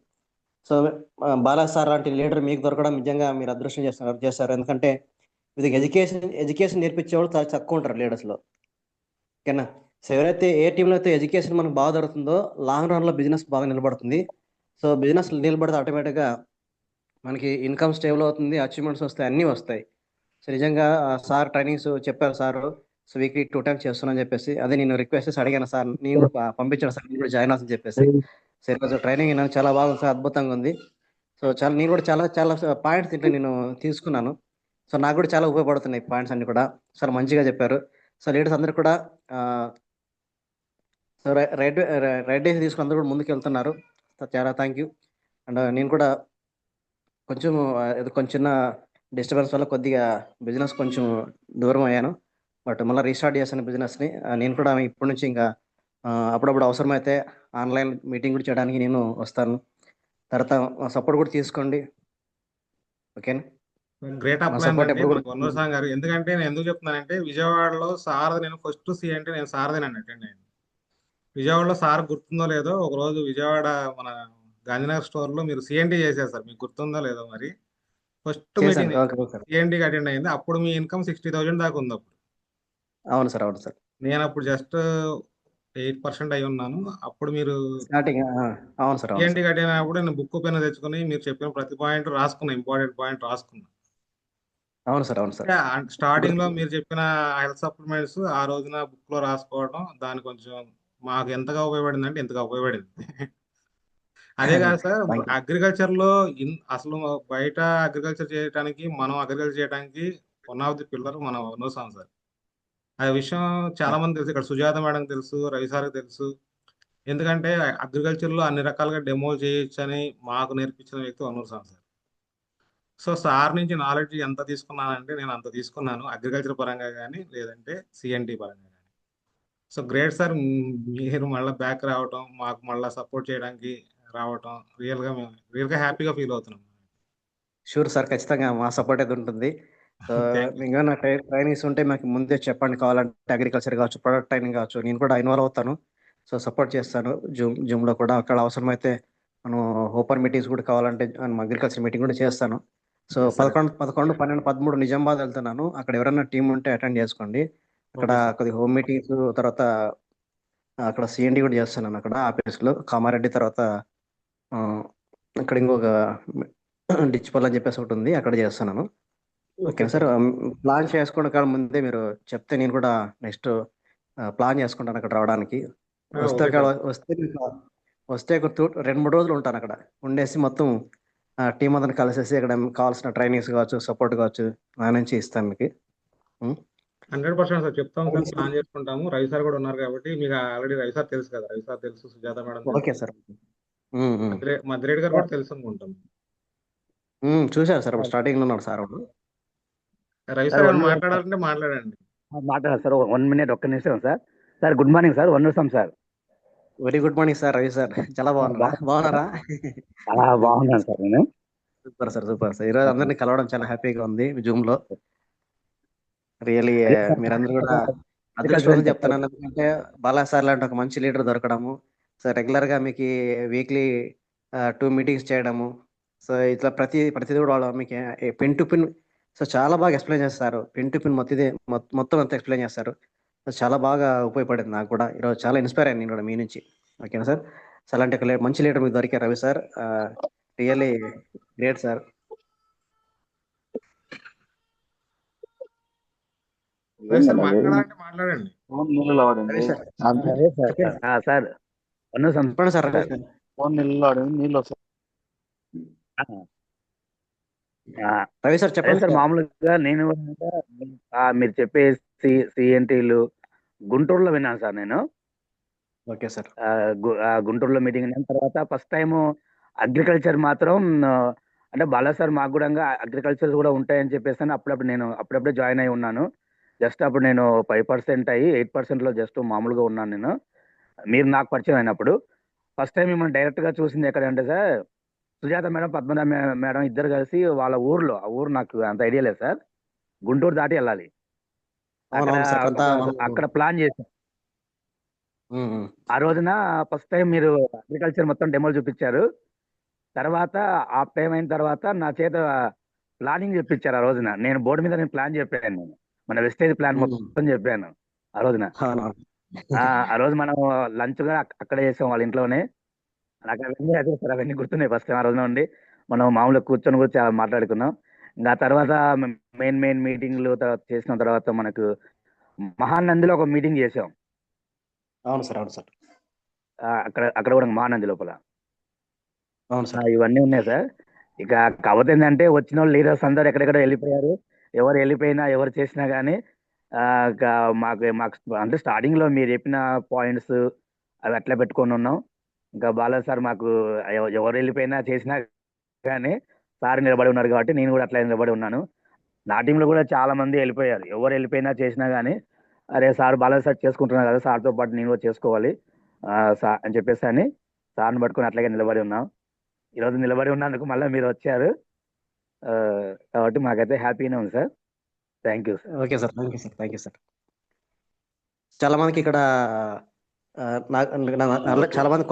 సో బాలా సార్ లాంటి లీడర్ మీకు దొరకడం నిజంగా మీరు అదృష్టం చేస్తారు. ఎందుకంటే ఇది ఎడ్యుకేషన్ నేర్పించేవాళ్ళు చాలా తక్కువ ఉంటారు లీడర్స్లో. ఓకేనా? సో ఎవరైతే ఏ టీంలో అయితే ఎడ్యుకేషన్ మనకు బాగా దొరుకుతుందో లాంగ్ రన్లో బిజినెస్ బాగా నిలబడుతుంది. సో బిజినెస్ నిలబడితే ఆటోమేటిక్గా మనకి ఇన్కమ్ స్టేబుల్ అవుతుంది, అచీవ్మెంట్స్ వస్తాయి, అన్నీ వస్తాయి. సో నిజంగా సార్ ట్రైనింగ్స్ చెప్పారు సార్. సో వీక్లీ 2 times చేస్తున్నాను చెప్పేసి అదే నేను రిక్వెస్ట్ చేసి అడిగాను సార్, నేను కూడా పంపించాను సార్, నేను కూడా జాయిన్ అవుతుందని చెప్పేసి. సో ఈరోజు ట్రైనింగ్ నాకు చాలా బాగుంది సార్, అద్భుతంగా ఉంది. సో నేను కూడా చాలా పాయింట్స్ ఇంట్లో నేను తీసుకున్నాను. సో నాకు కూడా చాలా ఉపయోగపడుతున్నాయి పాయింట్స్ అన్ని కూడా. సార్ మంచిగా చెప్పారు. సో లీడర్స్ అందరూ కూడా సో రైట్ డేస్ తీసుకుని అందరూ కూడా ముందుకు వెళ్తున్నారు. చాలా థ్యాంక్ యూ. అండ్ నేను కూడా కొంచెం చిన్న డిస్టర్బెన్స్ వల్ల కొద్దిగా బిజినెస్ కొంచెం దూరం అయ్యాను. బట్ మళ్ళీ రీస్టార్ట్ చేశాను బిజినెస్ని. నేను కూడా ఇప్పటి నుంచి ఇంకా అప్పుడప్పుడు అవసరమైతే ఆన్లైన్ మీటింగ్ కూడా చేయడానికి నేను వస్తాను. తర్వాత సపోర్ట్ కూడా తీసుకోండి. ఓకేనా? గ్రేట్ అప్లైనర్ అండి మనకు వన్నూరు సాంగ్ గారు. ఎందుకంటే నేను ఎందుకు చెప్తున్నానంటే విజయవాడలో సార్ నేను ఫస్ట్ సి అంటే నేను సార్దేనండి అటెండ్ అయ్యాను. విజయవాడలో సార్ గుర్తుందో లేదో, ఒక రోజు విజయవాడ మన గాంధీనగర్ స్టోర్ లో మీరు సిఎన్టీ చేశారు సార్, మీకు గుర్తుందో లేదో మరి. ఫస్ట్ మీటింగ్ సిఎన్టీకి అటెండ్ అయింది. అప్పుడు మీ ఇన్కమ్ 60,000 దాకా ఉంది అప్పుడు. అవును సార్. నేను అప్పుడు జస్ట్ 8% అయి ఉన్నాను. అప్పుడు మీరు అవును సార్. సిఎన్టీకి అటెండ్ అయినప్పుడు నేను బుక్ పెన్ తెచ్చుకుని మీరు చెప్పిన ప్రతి పాయింట్ రాసుకున్నా, ఇంపార్టెంట్ పాయింట్ రాసుకున్నా. అవును సార్. స్టార్టింగ్ లో మీరు చెప్పిన హెల్త్ సప్లిమెంట్స్ ఆ రోజున బుక్ లో రాసుకోవడం, దాని కొంచెం మాకు ఎంతగా ఉపయోగపడింది అంటే ఎంతగా ఉపయోగపడింది. అదే కాదు సార్, అగ్రికల్చర్ లో అసలు బయట అగ్రికల్చర్ చేయడానికి మనం అగ్రికల్చర్ చేయడానికి వన్ ఆఫ్ ది పిల్లర్ మన వన్నూరు సాంగ్ సార్. ఆ విషయం చాలా మంది తెలుసు. ఇక్కడ సుజాత మేడం తెలుసు, రవి సార్ తెలుసు. ఎందుకంటే అగ్రికల్చర్ లో అన్ని రకాలుగా డెమో చేయొచ్చు అని మాకు నేర్పించిన వ్యక్తి Vannuru song sir. So sir నుంచి నాలెడ్జ్ ఎంత తీసుకున్నానంటే నేను అంత తీసుకున్నాను, అగ్రికల్చర్ పరంగా కానీ లేదంటే సిఎన్టీ పరంగా కానీ. సో గ్రేట్ సార్, మీరు మళ్ళీ బ్యాక్ రావటం, మాకు మళ్ళీ సపోర్ట్ చేయడానికి రావటం రియల్గా హ్యాపీగా ఫీల్ అవుతున్నాం. షూర్ సార్, ఖచ్చితంగా మా సపోర్ట్ అయితే ఉంటుంది. సో ఇంకా నా ట్రైనింగ్స్ ఉంటే మాకు ముందే చెప్పండి, కావాలంటే అగ్రికల్చర్ కావచ్చు, ప్రొడక్ట్ ట్రైనింగ్ కావచ్చు, నేను కూడా ఇన్వాల్వ్ అవుతాను. సో సపోర్ట్ చేస్తాను జూమ్లో కూడా. అక్కడ అవసరమైతే మనం ఓపెన్ మీటింగ్స్ కూడా కావాలంటే అగ్రికల్చర్ మీటింగ్ కూడా చేస్తాను. సో 11, 12, 12, 13 నిజామాబాద్ వెళ్తున్నాను. అక్కడ ఎవరైనా టీం ఉంటే అటెండ్ చేసుకోండి. అక్కడ కొద్ది హోమ్ మీటింగ్స్, తర్వాత అక్కడ సిఎన్డి కూడా చేస్తున్నాను అక్కడ ఆఫీస్లో కామారెడ్డి. తర్వాత ఇక్కడ ఇంకొక డిచ్పల్ అని చెప్పేసి ఒకటి ఉంది, అక్కడ చేస్తున్నాను. ఓకే సార్, ప్లాన్ చేసుకోవడం కాడ ముందే మీరు చెప్తే నేను కూడా నెక్స్ట్ ప్లాన్ చేసుకుంటాను అక్కడ రావడానికి. వస్తే ఒక 2-3 రోజులు ఉంటాను అక్కడ. ఉండేసి మొత్తం టీం అందరిని కలిసేసి అక్కడ కావాల్సిన ట్రైనింగ్స్ కావచ్చు, సపోర్ట్ కావచ్చు, నా నుంచి ఇస్తాను మీకు. 100% సార్ చెప్తాము సార్, ప్లాన్ చేసుకుంటాము. రవి సార్ కూడా ఉన్నారు కాబట్టి మీకు ఆల్రెడీ రవి సార్ తెలుసు కదా, రవి సార్ తెలుసు, Sujatha madam okay sir. Madhyareddy గారు కూడా తెలుసు అనుకుంటాం. చూశాను సార్, ఇప్పుడు స్టార్టింగ్లో ఉన్నాడు సార్ అప్పుడు. రవి సార్ సార్ వన్ ఏమైనా మినిట్ మాట్లాడాలంటే మాట్లాడండి. మాట్లాడాలి సార్, 1 మినిట్ ఒక్క నిమిషం sir. Sir good morning sir, one sir. Very good morning sir Ravi sir. చాలా బాగున్నారా? బాగున్నాను సార్ నేను. Super sir, super sir. ఈరోజు అందరినీ కలవడం చాలా హ్యాపీగా ఉంది జూమ్ లో. రియలీ అదే సార్, మీరందరూ కూడా అగ్రికల్చర్ అదృష్టం అని చెప్పాలి. చెప్తున్నాను, ఎందుకంటే బాలా సార్ లాంటి ఒక మంచి లీడర్ దొరకడము. సో రెగ్యులర్ గా మీకు వీక్లీ 2 మీటింగ్స్ చేయడము. సో ఇట్లా ప్రతిదీ కూడా వాళ్ళు మీకు పిన్ టు పిన్, సో చాలా బాగా ఎక్స్ప్లెయిన్ చేస్తారు. పిన్ టు పిన్ మొత్తం అంతా ఎక్స్ప్లెయిన్ చేస్తారు. సో చాలా బాగా ఉపయోగపడింది నాకు కూడా. ఈరోజు చాలా ఇన్స్పైర్ అయ్యాను నేను కూడా మీ నుంచి. ఓకేనా సార్? సో అలాంటి ఒక మంచి లీడర్ మీకు దొరికారు Ravi sir. Really great sir. Ravi sir మాట్లాడాలంటే మాట్లాడండి. రవి సార్ అదే సార్. సార్ వన్ సం చెప్పండి sir. Ravi sir Ravi sir అదే చెప్పండి సార్, సార్. మామూలుగా నేను మీరు చెప్పే సిఎన్టీలు గుంటూరులో విన్నాను సార్ నేను. Okay sir. గుంటూరులో మీటింగ్ అయిన తర్వాత ఫస్ట్ టైం అగ్రికల్చర్ మాత్రం అంటే బాలా సార్ మాకు కూడా అగ్రికల్చర్ కూడా ఉంటాయని చెప్పేసి అని అప్పుడప్పుడే జాయిన్ అయి ఉన్నాను. జస్ట్ అప్పుడు నేను 5% అయ్యి 8%లో జస్ట్ మామూలుగా ఉన్నాను నేను. మీరు నాకు పరిచయం అయినప్పుడు ఫస్ట్ టైం మిమ్మల్ని డైరెక్ట్ గా చూసింది ఎక్కడంటే sir, Sujatha madam, Padmanabha madam ఇద్దరు కలిసి వాళ్ళ ఊర్లో, ఆ ఊరు నాకు అంత ఐడియా లేదు సార్, గుంటూరు దాటి వెళ్ళాలి. అక్కడ అవునవును సార్. కొంత అక్కడ ప్లాన్ చేశాం. ఆ రోజున ఫస్ట్ టైం మీరు అగ్రికల్చర్ మొత్తం డెమోలు చూపించారు. తర్వాత ఆ టైం అయిన తర్వాత నా చేత ప్లానింగ్ చెప్పించారు. ఆ రోజున నేను బోర్డు మీద ప్లాన్ చెప్పాను. నేను మన వెస్టేజ్ ప్లాన్ మొత్తం చెప్పాను ఆ రోజున. ఆ రోజు మనం లంచ్ కూడా అక్కడే చేసాం వాళ్ళ ఇంట్లోనే. నాకు అవన్నీ అదే సార్, అవన్నీ గుర్తున్నాయి. ఫస్ట్ టైం ఆ రోజున ఉండి మనం మామూలుగా కూర్చొని కూడా చాలా మాట్లాడుకున్నాం. ఇంకా తర్వాత మెయిన్ మీటింగ్లు చేసిన తర్వాత మనకు మహానందిలో ఒక మీటింగ్ చేసాం. అవును సార్, అవును సార్, అక్కడ కూడా మహానంది లోపల. అవును సార్. ఇవన్నీ ఉన్నాయి సార్. ఇక కాకపోతే ఏంటంటే వచ్చిన వాళ్ళు లీడర్స్ అందరు ఎక్కడెక్కడ వెళ్ళిపోయారు. ఎవరు వెళ్ళిపోయినా ఎవరు చేసినా కానీ మాకు అంటే స్టార్టింగ్ లో మీరు చెప్పిన పాయింట్స్ అవి అట్లా పెట్టుకొని ఉన్నాం. ఇంకా బాలా సార్ మాకు ఎవరు వెళ్ళిపోయినా చేసినా కానీ సార్ నిలబడి ఉన్నారు కాబట్టి నేను కూడా అట్లా నిలబడి ఉన్నాను. నా టీంలో కూడా చాలా మంది వెళ్ళిపోయారు. ఎవరు వెళ్ళిపోయినా చేసినా కానీ అరే సార్ బాలా సార్ చేసుకుంటున్నారు కదా, సార్తో పాటు నేను కూడా చేసుకోవాలి సార్ అని చెప్పేసి అని సార్ని పట్టుకొని అట్లాగే నిలబడి ఉన్నాం. ఈరోజు నిలబడి ఉన్నందుకు మళ్ళీ మీరు వచ్చారు కాబట్టి మాకైతే హ్యాపీగానే ఉంది sir. Thank you sir. Okay sir, thank you sir, thank you sir. చాలా మందికి ఇక్కడ చాలా మంది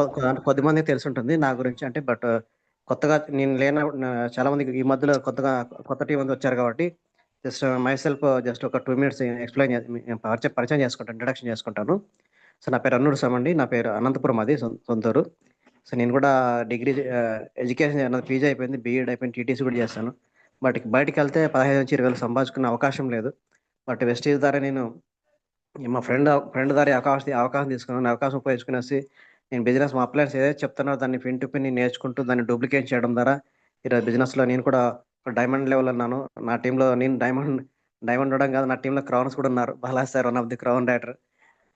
కొద్దిమందికి తెలిసి ఉంటుంది నా గురించి, అంటే బట్ కొత్తగా నేను చాలా మందికి ఈ మధ్యలో కొత్త టీం మంది వచ్చారు కాబట్టి జస్ట్ మై సెల్ఫ్ జస్ట్ ఒక 2 minutes ఎక్స్ప్లెయిన్ పరిచయం చేసుకుంటాను, ఇంట్రడక్షన్ చేసుకుంటాను. సో నా పేరు అన్నూరు సామ్ అండి. నా పేరు అనంతపురం, అది సొంతూరు. సో నేను కూడా డిగ్రీ ఎడ్యుకేషన్ పీజీ అయిపోయింది, బీఎడ్ అయిపోయింది, టీటీసీ కూడా చేస్తాను. బట్ బయటికి వెళ్తే 15 నుంచి 20 సంపాదించుకునే అవకాశం లేదు. బట్ వెస్టీజ్ ద్వారా నేను మా ఫ్రెండ్ ద్వారా అవకాశం తీసుకున్నాను. అవకాశం ఉపయోగించుకునేసి నేను బిజినెస్ మా అప్లయన్స్ ఏదైతే చెప్తున్నారో దాన్ని పిన్ టు పిన్ నేర్చుకుంటూ దాన్ని డూప్లికేట్ చేయడం ద్వారా ఈరోజు బిజినెస్లో నేను కూడా డైమండ్ లెవెల్ ఉన్నాను. నా టీంలో నేను డైమండ్ ఉండడం కాదు, నా టీంలో క్రౌన్స్ కూడా ఉన్నారు. Bala sir one of the crown writer.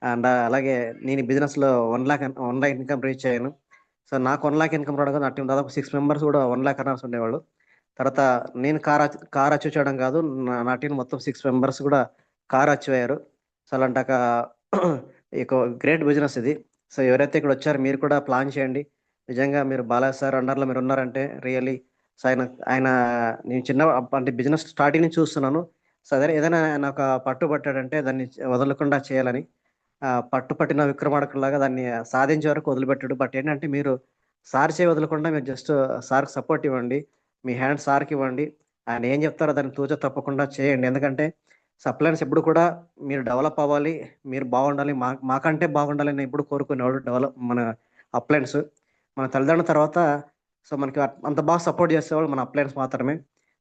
And అలాగే నేను బిజినెస్లో 1 lakh ఇన్కమ్ రీచ్ అయ్యాను. సో నాకు 1 lakh ఇన్కమ్ రావడం, నా టీం దాదాపు 6 members కూడా 1 lakh అన్నర్స్ ఉండేవాళ్ళు. తర్వాత నేను కార్ అచీవ్ చేయడం కాదు, నా టీం మొత్తం 6 members కూడా కార్ అచీవ్ అయ్యారు. సో అలాంటి ఒక గ్రేట్ బిజినెస్ ఇది. సో ఎవరైతే ఇక్కడ వచ్చారో మీరు కూడా ప్లాన్ చేయండి. నిజంగా మీరు బాలా సార్ అండర్లో మీరు ఉన్నారంటే రియల్లీ సో ఆయన నేను అంటే బిజినెస్ స్టార్టింగ్ నుంచి చూస్తున్నాను. సో అదే ఏదైనా ఆయన ఒక పట్టుబట్టాడంటే దాన్ని వదలకుండా చేయాలని, పట్టుపట్టిన విక్రమార్కులాగా దాన్ని సాధించే వరకు వదిలిపెట్టాడు. బట్ ఏంటంటే మీరు సార్ చేయి వదలకుండా మీరు జస్ట్ సార్కి సపోర్ట్ ఇవ్వండి, మీ హ్యాండ్ సార్కి ఇవ్వండి. ఆయన ఏం చెప్తారో దాన్ని తూచ తప్పకుండా చేయండి. ఎందుకంటే సప్లయర్స్ ఎప్పుడు కూడా మీరు డెవలప్ అవ్వాలి, మీరు బాగుండాలి, మాకంటే బాగుండాలి అని ఎప్పుడు కోరుకునేవాడు మన అప్లయన్స్. మన తల్లిదండ్రుల తర్వాత సో మనకి అంత బాగా సపోర్ట్ చేసేవాళ్ళు మన అప్లయన్స్ మాత్రమే.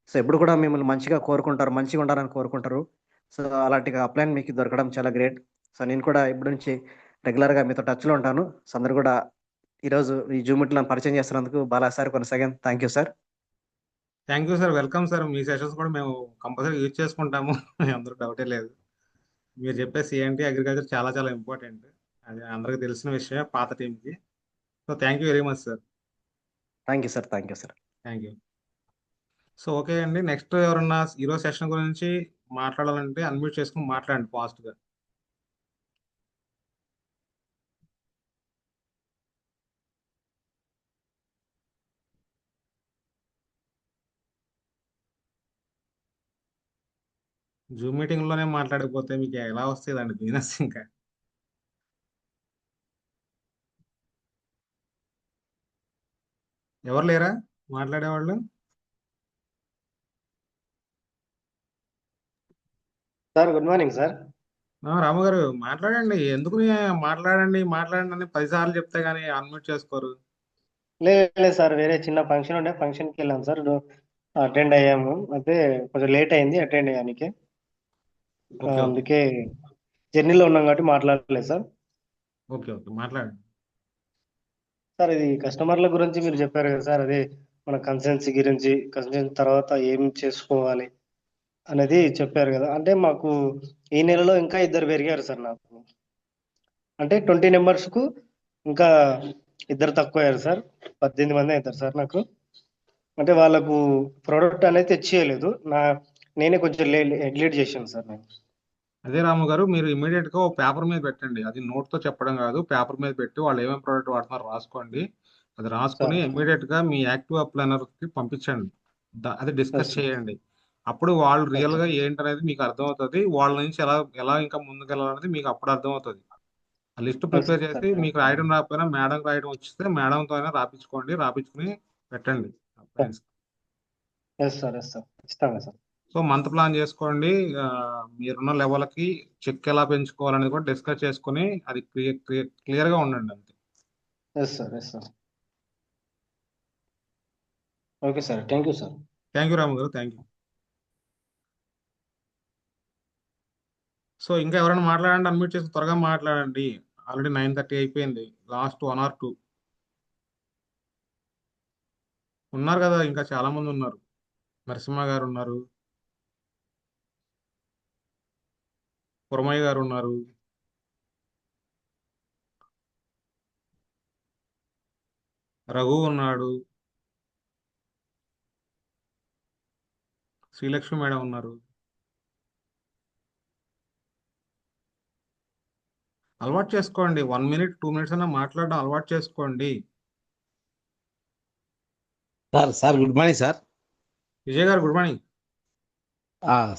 సో ఎప్పుడు కూడా మిమ్మల్ని మంచిగా కోరుకుంటారు, మంచిగా ఉండాలని కోరుకుంటారు. సో అలాంటి అప్లయన్ మీకు దొరకడం చాలా గ్రేట్. సో నేను కూడా ఇప్పుడు నుంచి రెగ్యులర్గా మీతో టచ్లో ఉంటాను. సో అందరు కూడా ఈరోజు ఈ జూమ్ మీట్లో పరిచయం చేస్తున్నందుకు బాలా సార్ కొనసాగాను. Thank you sir. Thank you sir, welcome sir. మీ సెషన్స్ కూడా మేము కంపల్సరీ యూజ్ చేసుకుంటాము, అందరూ డౌటే లేదు. మీరు చెప్పే సిఎన్టీ అగ్రికల్చర్ చాలా చాలా ఇంపార్టెంట్, అది అందరికీ తెలిసిన విషయమే పాత టీంకి. So thank you very much sir. Thank you sir, thank you sir. Thank you. So okay అండి. నెక్స్ట్ ఎవరన్నా ఈరోజు సెషన్ గురించి మాట్లాడాలంటే అన్మ్యూట్ చేసుకుని మాట్లాడండి ఫాస్ట్గా. జూమ్ మీటింగ్లోనే మాట్లాడకపోతే మీకు ఎలా వస్తుందండి బిజినెస్ ఇంకా? ఎవరు లేరా మాట్లాడేవాళ్ళు? Sir good morning sir. Ramu గారు మాట్లాడండి. ఎందుకు మాట్లాడండి మాట్లాడండి అని 10 సార్లు చెప్తే గానీ అన్మ్యూట్ చేసుకోరు. లేదు సార్, వేరే చిన్న ఫంక్షన్ ఉండే, ఫంక్షన్కి వెళ్ళాం సార్. అటెండ్ అయ్యాము, అయితే కొంచెం లేట్ అయింది అటెండ్ అయ్యానికి. ఓకే ఓకే అందుకే జర్నీలో ఉన్నాం కాబట్టి మాట్లాడలేదు సార్. ఓకే ఓకే మాట్లాడండి. సార్ ఇది కస్టమర్ల గురించి మీరు చెప్పారు కదా సార్, అదే మన కన్సల్టెన్సీ గురించి, కన్సల్టెన్సీ తర్వాత ఏం చేసుకోవాలి అనేది చెప్పారు కదా. అంటే మాకు ఈ నెలలో ఇంకా 2 పెరిగారు సార్ నాకు. అంటే 20 మెంబర్స్కు ఇంకా 2 తక్కువయ్యారు సార్. 18 మంది అవుతారు సార్ నాకు. అంటే వాళ్ళకు ప్రోడక్ట్ అనేది తెచ్చియలేదు, నేనే కొంచెం లేట్ చేశాను సార్ నేను. అదే రాము గారు, మీరు ఇమీడియట్ గా ఓ పేపర్ మీద పెట్టండి. అది నోట్ తో చెప్పడం కాదు, పేపర్ మీద పెట్టి వాళ్ళు ఏమేమి ప్రోడక్ట్ వాడుతున్నారో రాసుకోండి. అది రాసుకుని సార్ ఇమీడియట్ గా మీ యాక్టివ్ అప్లైనర్ కి పంపించండి. అది డిస్కస్ ఎస్ చేయండి. అప్పుడు వాళ్ళు రియల్ సార్ గా ఏంటనేది మీకు అర్థమవుతుంది. వాళ్ళ నుంచి ఎలా ఎలా ఇంకా ముందుకెళ్ళాలనేది మీకు అప్పుడు అర్థమవుతుంది. ఆ లిస్ట్ ప్రిపేర్ చేసి మీకు రాయడం రాకపోయినా మేడం రాయడం వచ్చిస్తే మేడంతో అయినా రాపించుకోండి. రాపించుకుని పెట్టండి అప్లయన్స్. ఎస్ సార్ ఖచ్చితంగా సార్. సో మంత్ ప్లాన్ చేసుకోండి. ఆ, మీరున్న లెవెల్కి చెక్ ఎలా పెంచుకోవాలనేది కూడా డిస్కస్ చేసుకుని అది క్లియర్గా ఉండండి అంతే. Yes sir. Okay sir, thank you sir. Thank you Ramu గారు, థ్యాంక్ యూ. సో ఇంకా ఎవరైనా మాట్లాడండి, అన్మ్యూట్ చేసి త్వరగా మాట్లాడండి. ఆల్రెడీ 9:30 అయిపోయింది. లాస్ట్ 1 or 2 ఉన్నారు కదా, ఇంకా చాలా మంది ఉన్నారు. నరసింహ గారు ఉన్నారు, పురమయ్య గారు ఉన్నారు, రఘు ఉన్నాడు, శ్రీలక్ష్మి మేడం ఉన్నారు. అలవాటు చేసుకోండి. 1 minute 2 minutes అన్నా మాట్లాడడం అలవాటు చేసుకోండి. Sir good morning sir. Vijay గారు గుడ్ మార్నింగ్.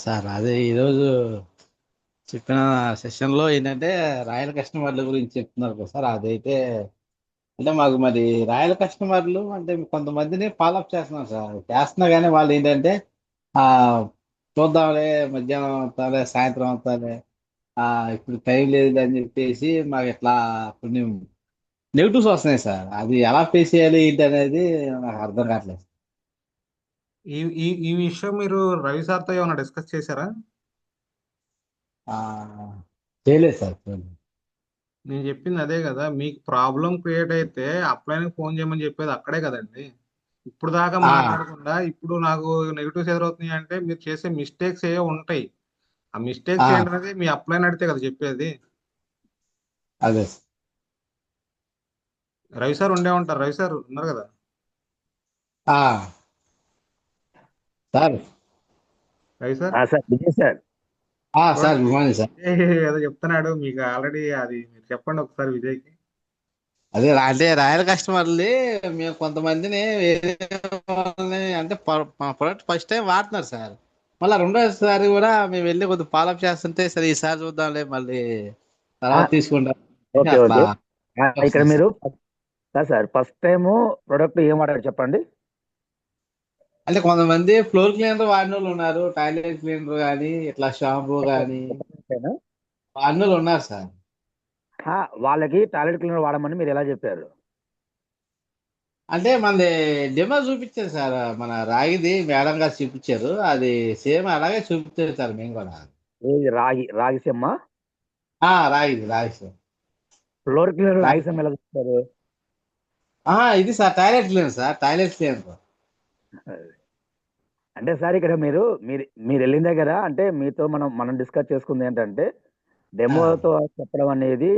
సార్ అదే ఈరోజు చెప్పిన సెషన్లో ఏంటంటే రాయల్ కస్టమర్ల గురించి చెప్తున్నారు కదా సార్. అదైతే అంటే మాకు మరి రాయల్ కస్టమర్లు అంటే కొంతమందిని ఫాలోఅప్ చేస్తున్నాం సార్. చేస్తున్నా కానీ వాళ్ళు ఏంటంటే ఆ, చూద్దాంలే, మధ్యాహ్నం అవుతాలే, సాయంత్రం అవుతాలే, ఇప్పుడు టైం లేదు అని చెప్పేసి మాకు ఇట్లా కొన్ని నెగిటివ్స్ వస్తున్నాయి సార్. అది ఎలా ఫేస్ చేయాలి ఏంటి అనేది నాకు అర్థం కావట్లేదు. ఈ ఈ ఈ విషయం మీరు రవి సార్తో ఏమైనా డిస్కస్ చేశారా? ఆ, చేయలేదు సార్, చేయలేదు. నేను చెప్పింది అదే కదా. మీకు ప్రాబ్లం క్రియేట్ అయితే అప్లైన్కి ఫోన్ చేయమని చెప్పేది అక్కడే కదండి. ఇప్పుడు దాకా ఆ, మాట్లాడకుండా ఇప్పుడు నాకు నెగిటివ్స్ ఎదురవుతున్నాయి అంటే మీరు చేసే మిస్టేక్స్ ఏ ఉంటాయి. ఆ మిస్టేక్స్ ఆ, ఏంటనేది మీ అప్లైన్ అడితే కదా చెప్పేది. అదే రవి సార్ ఉండే ఉంటారు, రవి సార్ ఉన్నారు కదా. Sir. Ravi sir sir Vijay sir. Sir good morning sir. Vijay ఏదో చెప్తున్నాడు మీకు ఆల్రెడీ, అది మీరు చెప్పండి ఒకసారి విజయ్కి. అదే అంటే రాయల్ కస్టమర్లు మేము కొంతమందిని వేరే వాళ్ళని అంటే మా ప్రొడక్ట్ ఫస్ట్ టైం వాడుతున్నారు సార్. మళ్ళీ రెండోసారి కూడా మేము వెళ్ళి కొద్దిగా ఫాలోఅప్ చేస్తుంటే సరే ఈసారి చూద్దాంలే, మళ్ళీ తర్వాత తీసుకుంటాం అని ఓకే అట్లా ఓకే. ఇక్కడ వస్తుంది మీరు sir. Sir first time product ఏం వాడారు చెప్పండి. అంటే కొంతమంది ఫ్లోర్ క్లీనర్ వాడిన వాళ్ళు ఉన్నారు, టాయిలెట్ క్లీనర్ కానీ ఇట్లా షాంపూ కానీ ఓకేనా? వాడిన వాళ్ళు ఉన్నారు సార్. వాళ్ళకి టాయిలెట్ క్లీనర్ వాడమని మీరు ఎలా చెప్పారు? అంటే మనది డెమో చూపించారు సార్, మన రాగిది మేడం గారు చూపించారు. అది సేమ్ అలాగే చూపించారు సార్ మేము కూడా. ఏది రాగి సెమ్మ? రాగిది రాగి సార్. ఫ్లోర్ క్లీనర్ రాగి రాగి. సెమ్ ఎలా చెప్తారు? ఇది sir toilet cleaner sir, toilet cleaner. అంటే సార్ ఇక్కడ మీరు వెళ్ళిన దగ్గర అంటే మీతో మనం డిస్కస్ చేసుకుంది ఏంటంటే డెమోతో చెప్పడం అనేది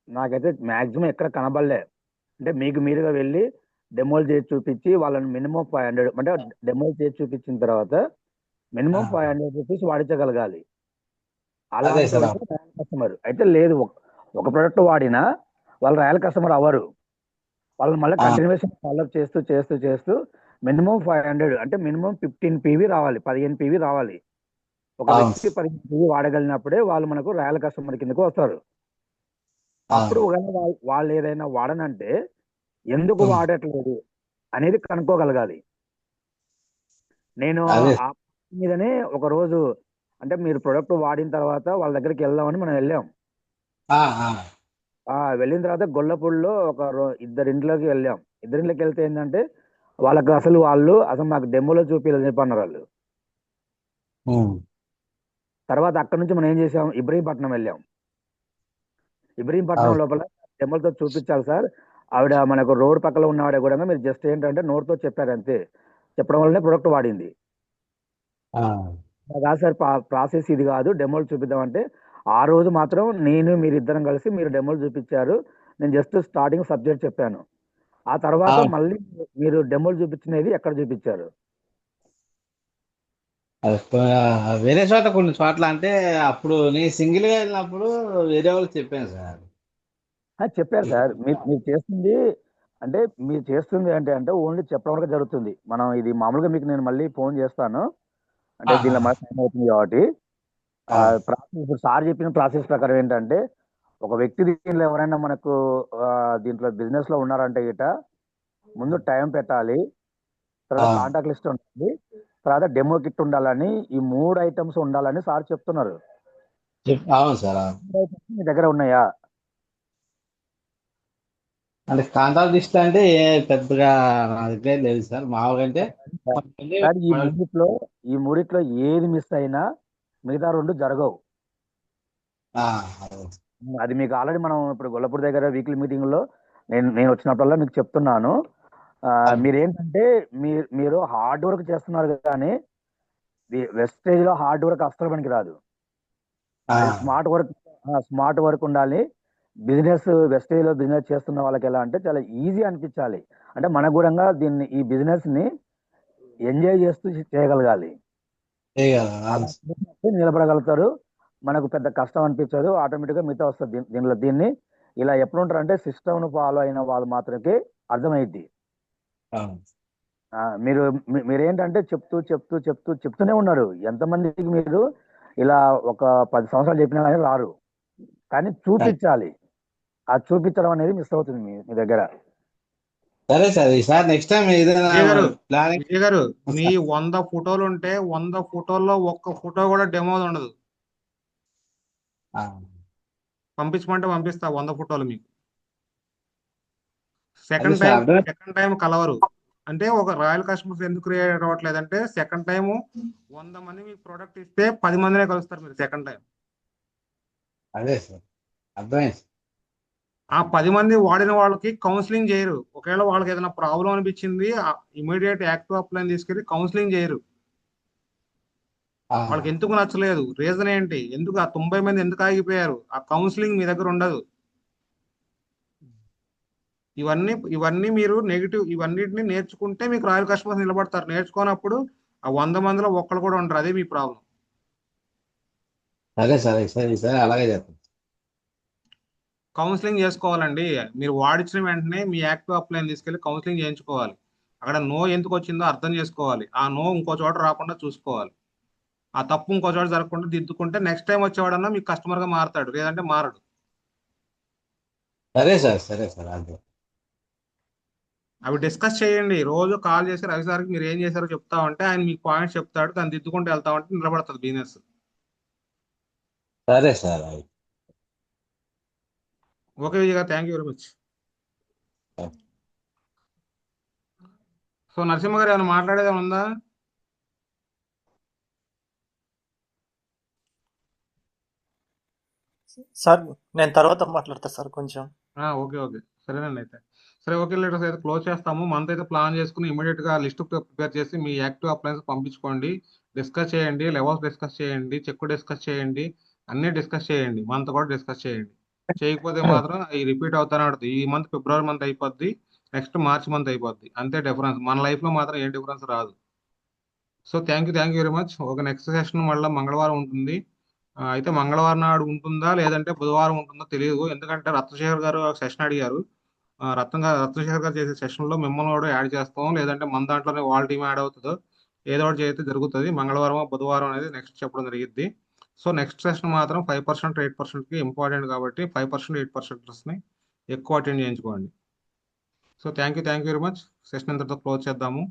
నాకైతే మాక్సిమం ఎక్కడ కనబడలే. అంటే మీకు మీరుగా వెళ్ళి డెమోలు చేసి చూపించి వాళ్ళని మినిమం 500 అంటే డెమోలు చేసి చూపించిన తర్వాత మినిమం 500 రూపీస్ వాడించగలగాలి. అదే అలాంటి సార్ వాళ్ళకి రాయల్ కస్టమర్. అయితే లేదు, ఒక ప్రోడక్ట్ వాడినా వాళ్ళు రాయల్ కస్టమర్ అవ్వరు. వాళ్ళని మళ్ళీ కంటిన్యూషన్ ఫాలోఅప్ చేస్తూ చేస్తూ చేస్తూ మినిమం 500 అంటే మినిమం 15 పీవీ రావాలి, 15 పీవీ రావాలి. ఒక అవును వ్యక్తి 15 పీవీ వాడగలిగినప్పుడే వాళ్ళు మనకు రాయల్ కస్టమర్ కిందకు వస్తారు. అప్పుడు అవును ఒకవేళ వాళ్ళు ఏదైనా వాడనంటే ఎందుకు ఉమ్, వాడట్లేదు అనేది కనుక్కోగలగాలి. నేను అదే ఆ మీదనే ఒక రోజు అంటే మీరు ప్రొడక్ట్ వాడిన తర్వాత వాళ్ళ దగ్గరికి వెళ్దామని మనం వెళ్ళాం. ఆ, ఆ, వెళ్ళిన తర్వాత గొల్లపూడిలో ఇద్దరి ఇంట్లోకి వెళ్ళాం. ఇద్దరి ఇంట్లోకి వెళ్తే ఏంటంటే వాళ్ళకి వాళ్ళు అసలు మాకు డెమోలో చూపించాలని చెప్పి అన్నారు వాళ్ళు. ఉమ్, తర్వాత అక్కడ నుంచి మనం ఏం చేసాం, ఇబ్రహీంపట్నం వెళ్ళాం. ఇబ్రహీంపట్నం అవును లోపల డెమోలతో చూపించాలి సార్. ఆవిడ మనకు రోడ్ పక్కన ఉన్న ఆవిడ కూడా మీరు జస్ట్ ఏంటంటే నోట్తో చెప్పారు అంతే. చెప్పడం వల్లనే ప్రొడక్ట్ వాడింది. ఆ, కాదు సార్, ప్రాసెస్ ఇది కాదు, డెమోలు చూపిద్దామంటే ఆ రోజు మాత్రం మీరు ఇద్దరం కలిసి మీరు డెమోలు చూపించారు. నేను జస్ట్ స్టార్టింగ్ సబ్జెక్ట్ చెప్పాను. ఆ తర్వాత అవును మళ్ళీ మీరు డెమోలు చూపించినది ఎక్కడ చూపించారు? అది వేరే చోట కొన్ని చోట్ల అంటే అప్పుడు నేను సింగిల్గా వెళ్ళినప్పుడు వేరే వాళ్ళకి చెప్పాను సార్. చెప్పారు సార్. మీరు చేస్తుంది అంటే అంటే ఓన్లీ చెప్పడం వరకు జరుగుతుంది. మనం ఇది మామూలుగా మీకు నేను మళ్ళీ ఫోన్ చేస్తాను. అంటే దీనిలో మన టైం అవుతుంది కాబట్టి ప్రాసెస్ ఇప్పుడు సార్ చెప్పిన ప్రాసెస్ ప్రకారం ఏంటంటే ఒక వ్యక్తి దీంట్లో ఎవరైనా మనకు దీంట్లో బిజినెస్ లో ఉన్నారంటే గిట ముందు టైం పెట్టాలి, తర్వాత కాంటాక్ట్ లిస్ట్ ఉండాలి, తర్వాత డెమో కిట్ ఉండాలని, ఈ 3 ఐటమ్స్ ఉండాలని సార్ చెప్తున్నారు. అవును సార్ అవును. 3 items మీ దగ్గర ఉన్నాయా? అంటే కాంట్రాక్ట్ లిస్ట్ అంటే పెద్దగా నా దగ్గర లేదు సార్. మామూలుగా అంటే సార్ ఈ మూడిట్లో ఏది మిస్ అయినా మిగతా 2 జరగవు. అవును. అది మీకు ఆల్రెడీ మనం ఇప్పుడు గొల్లపూడి దగ్గర వీక్లీ మీటింగ్ లో నేను వచ్చినప్పుడల్లా మీకు చెప్తున్నాను. మీరేంటంటే మీరు హార్డ్ వర్క్ చేస్తున్నారు కానీ వెస్టేజ్ లో హార్డ్ వర్క్ అస్సలు పనికి రాదు. అది స్మార్ట్ వర్క్ ఉండాలి. వెస్టేజ్ లో బిజినెస్ చేస్తున్న వాళ్ళకి ఎలా అంటే చాలా ఈజీ అనిపించాలి. అంటే మన కూడా ఈ బిజినెస్ ని ఎంజాయ్ చేస్తూ చేయగలగాలి. అలా చేసినప్పుడు నిలబడగలుగుతారు. మనకు పెద్ద కష్టం అనిపించదు, ఆటోమేటిక్గా మిగతా వస్తుంది. దీన్ని ఇలా ఎప్పుడు ఉంటారు అంటే సిస్టమ్ ను ఫాలో అయిన వాళ్ళు మాత్రమే అర్థమైద్ది. మీరు మీరేంటంటే చెప్తూనే ఉన్నారు. ఎంతమందికి మీరు ఇలా ఒక 10 సంవత్సరాలు చెప్పినా కానీ రారు, కానీ చూపించాలి. ఆ చూపించడం అనేది మిస్ అవుతుంది మీ దగ్గర. సరే సార్, ఈసారి నెక్స్ట్ టైం ఏదైనా ప్లానింగ్. విజయ్ గారు మీ 100 ఫోటోలు ఉంటే 100 ఫోటోల్లో ఒక్క ఫోటో కూడా డెమో ఉండదు. పంపించమంటే పంపిస్తా 100 ఫోటోలు మీకు. సెకండ్ టైం కలవరు. అంటే ఒక రాయల్ కస్టమర్స్ ఎందుకు క్రియేట్ అవ్వట్లేదు అంటే సెకండ్ టైం 100 మంది మీకు ప్రోడక్ట్ ఇస్తే 10 మందినే కలుస్తారు మీరు సెకండ్ టైం. అదే సార్ అర్థమైంది. ఆ 10 మంది వాడిన వాళ్ళకి కౌన్సిలింగ్ చేయరు. ఒకవేళ వాళ్ళకి ఏదైనా ప్రాబ్లం అనిపించింది ఇమీడియట్ యాక్టివ్ అప్లైన్ తీసుకెళ్ళి కౌన్సిలింగ్ చేయరు. వాళ్ళకి ఎందుకు నచ్చలేదు, రీజన్ ఏంటి, ఎందుకు ఆ 90 మంది ఎందుకు ఆగిపోయారు, ఆ కౌన్సిలింగ్ మీ దగ్గర ఉండదు. ఇవన్నీ మీరు ఇవన్నిటిని నేర్చుకుంటే మీకు రాయల్ కస్టమర్స్ నిలబడతారు. నేర్చుకోనప్పుడు ఆ 100 మందిలో ఒక్కరు కూడా ఉండరు. అదే మీ ప్రాబ్లం. సరే సార్, ఈసారి అలాగే చేస్తాం. కౌన్సిలింగ్ చేసుకోవాలండి. మీరు వాడించిన వెంటనే మీ యాక్టివ్ అప్లైన్ తీసుకెళ్లి కౌన్సిలింగ్ చేయించుకోవాలి. అక్కడ నో ఎందుకు వచ్చిందో అర్థం చేసుకోవాలి. ఆ నో ఇంకో చోట రాకుండా చూసుకోవాలి. ఆ తప్పు ఇంకో చోట జరగకుండా దిద్దుకుంటే నెక్స్ట్ టైం వచ్చేవాడన్నా మీకు కస్టమర్ గా మారతాడు, లేదంటే మారడు. సరే సార్ అదే. అవి డిస్కస్ చేయండి. రోజు కాల్ చేసి రవి సార్కి మీరు ఏం చేశారో చెప్తా ఉంటే ఆయన మీకు పాయింట్స్ చెప్తాడు. దాన్ని దిద్దుకుంటూ వెళ్తా ఉంటే నిలబడుతుంది బిజినెస్. సరే సార్. ఓకే విజయ్ గారు, thank you very much. So Narasimha గారు ఏమైనా మాట్లాడేది ఉందా? సార్ నేను తర్వాత మాట్లాడతా సార్ కొంచెం. ఓకే సరేనండి. అయితే సరే, ఓకే లీడర్స్, అయితే క్లోజ్ చేస్తాము. మంత్ అయితే ప్లాన్ చేసుకుని ఇమీడియట్ గా లిస్ట్ ప్రిపేర్ చేసి మీ యాక్టివ్ అప్లయన్స్ పంపించుకోండి. డిస్కస్ చేయండి, లెవెల్స్ డిస్కస్ చేయండి, చెక్ డిస్కస్ చేయండి, అన్ని డిస్కస్ చేయండి. మంత్ కూడా డిస్కస్ చేయండి. చేయకపోతే మాత్రం అవి రిపీట్ అవుతానే ఉంటుంది. ఈ మంత్ ఫిబ్రవరి మంత్ అయిపోద్ది. నెక్స్ట్ మార్చ్ మంత్ అయిపోద్ది, అంతే డిఫరెన్స్. మన లైఫ్లో మాత్రం ఏం డిఫరెన్స్ రాదు. So thank you very much. ఒక నెక్స్ట్ సెషన్ మళ్ళీ మంగళవారం ఉంటుంది. అయితే మంగళవారం నాడు ఉంటుందా లేదంటే బుధవారం ఉంటుందో తెలియదు, ఎందుకంటే రత్నశేఖర్ గారు సెషన్ అడిగారు. రత్నశేఖర్ గారు చేసే సెషన్లో మిమ్మల్ని కూడా యాడ్ చేస్తాం, లేదంటే మన దాంట్లోనే వాళ్ళ టీం యాడ్ అవుతుందో ఏదో ఒకటి చేస్తే జరుగుతుంది. మంగళవారం బుధవారం అనేది నెక్స్ట్ చెప్పడం జరిగింది. సో నెక్స్ట్ సెషన్ మాత్రం 5% 8%కి ఇంపార్టెంట్ కాబట్టి 5% 8%ని ఎక్కువ అటెండ్ చేయించుకోండి. So thank you very much. Session ఇంతటితో క్లోజ్ చేద్దాము.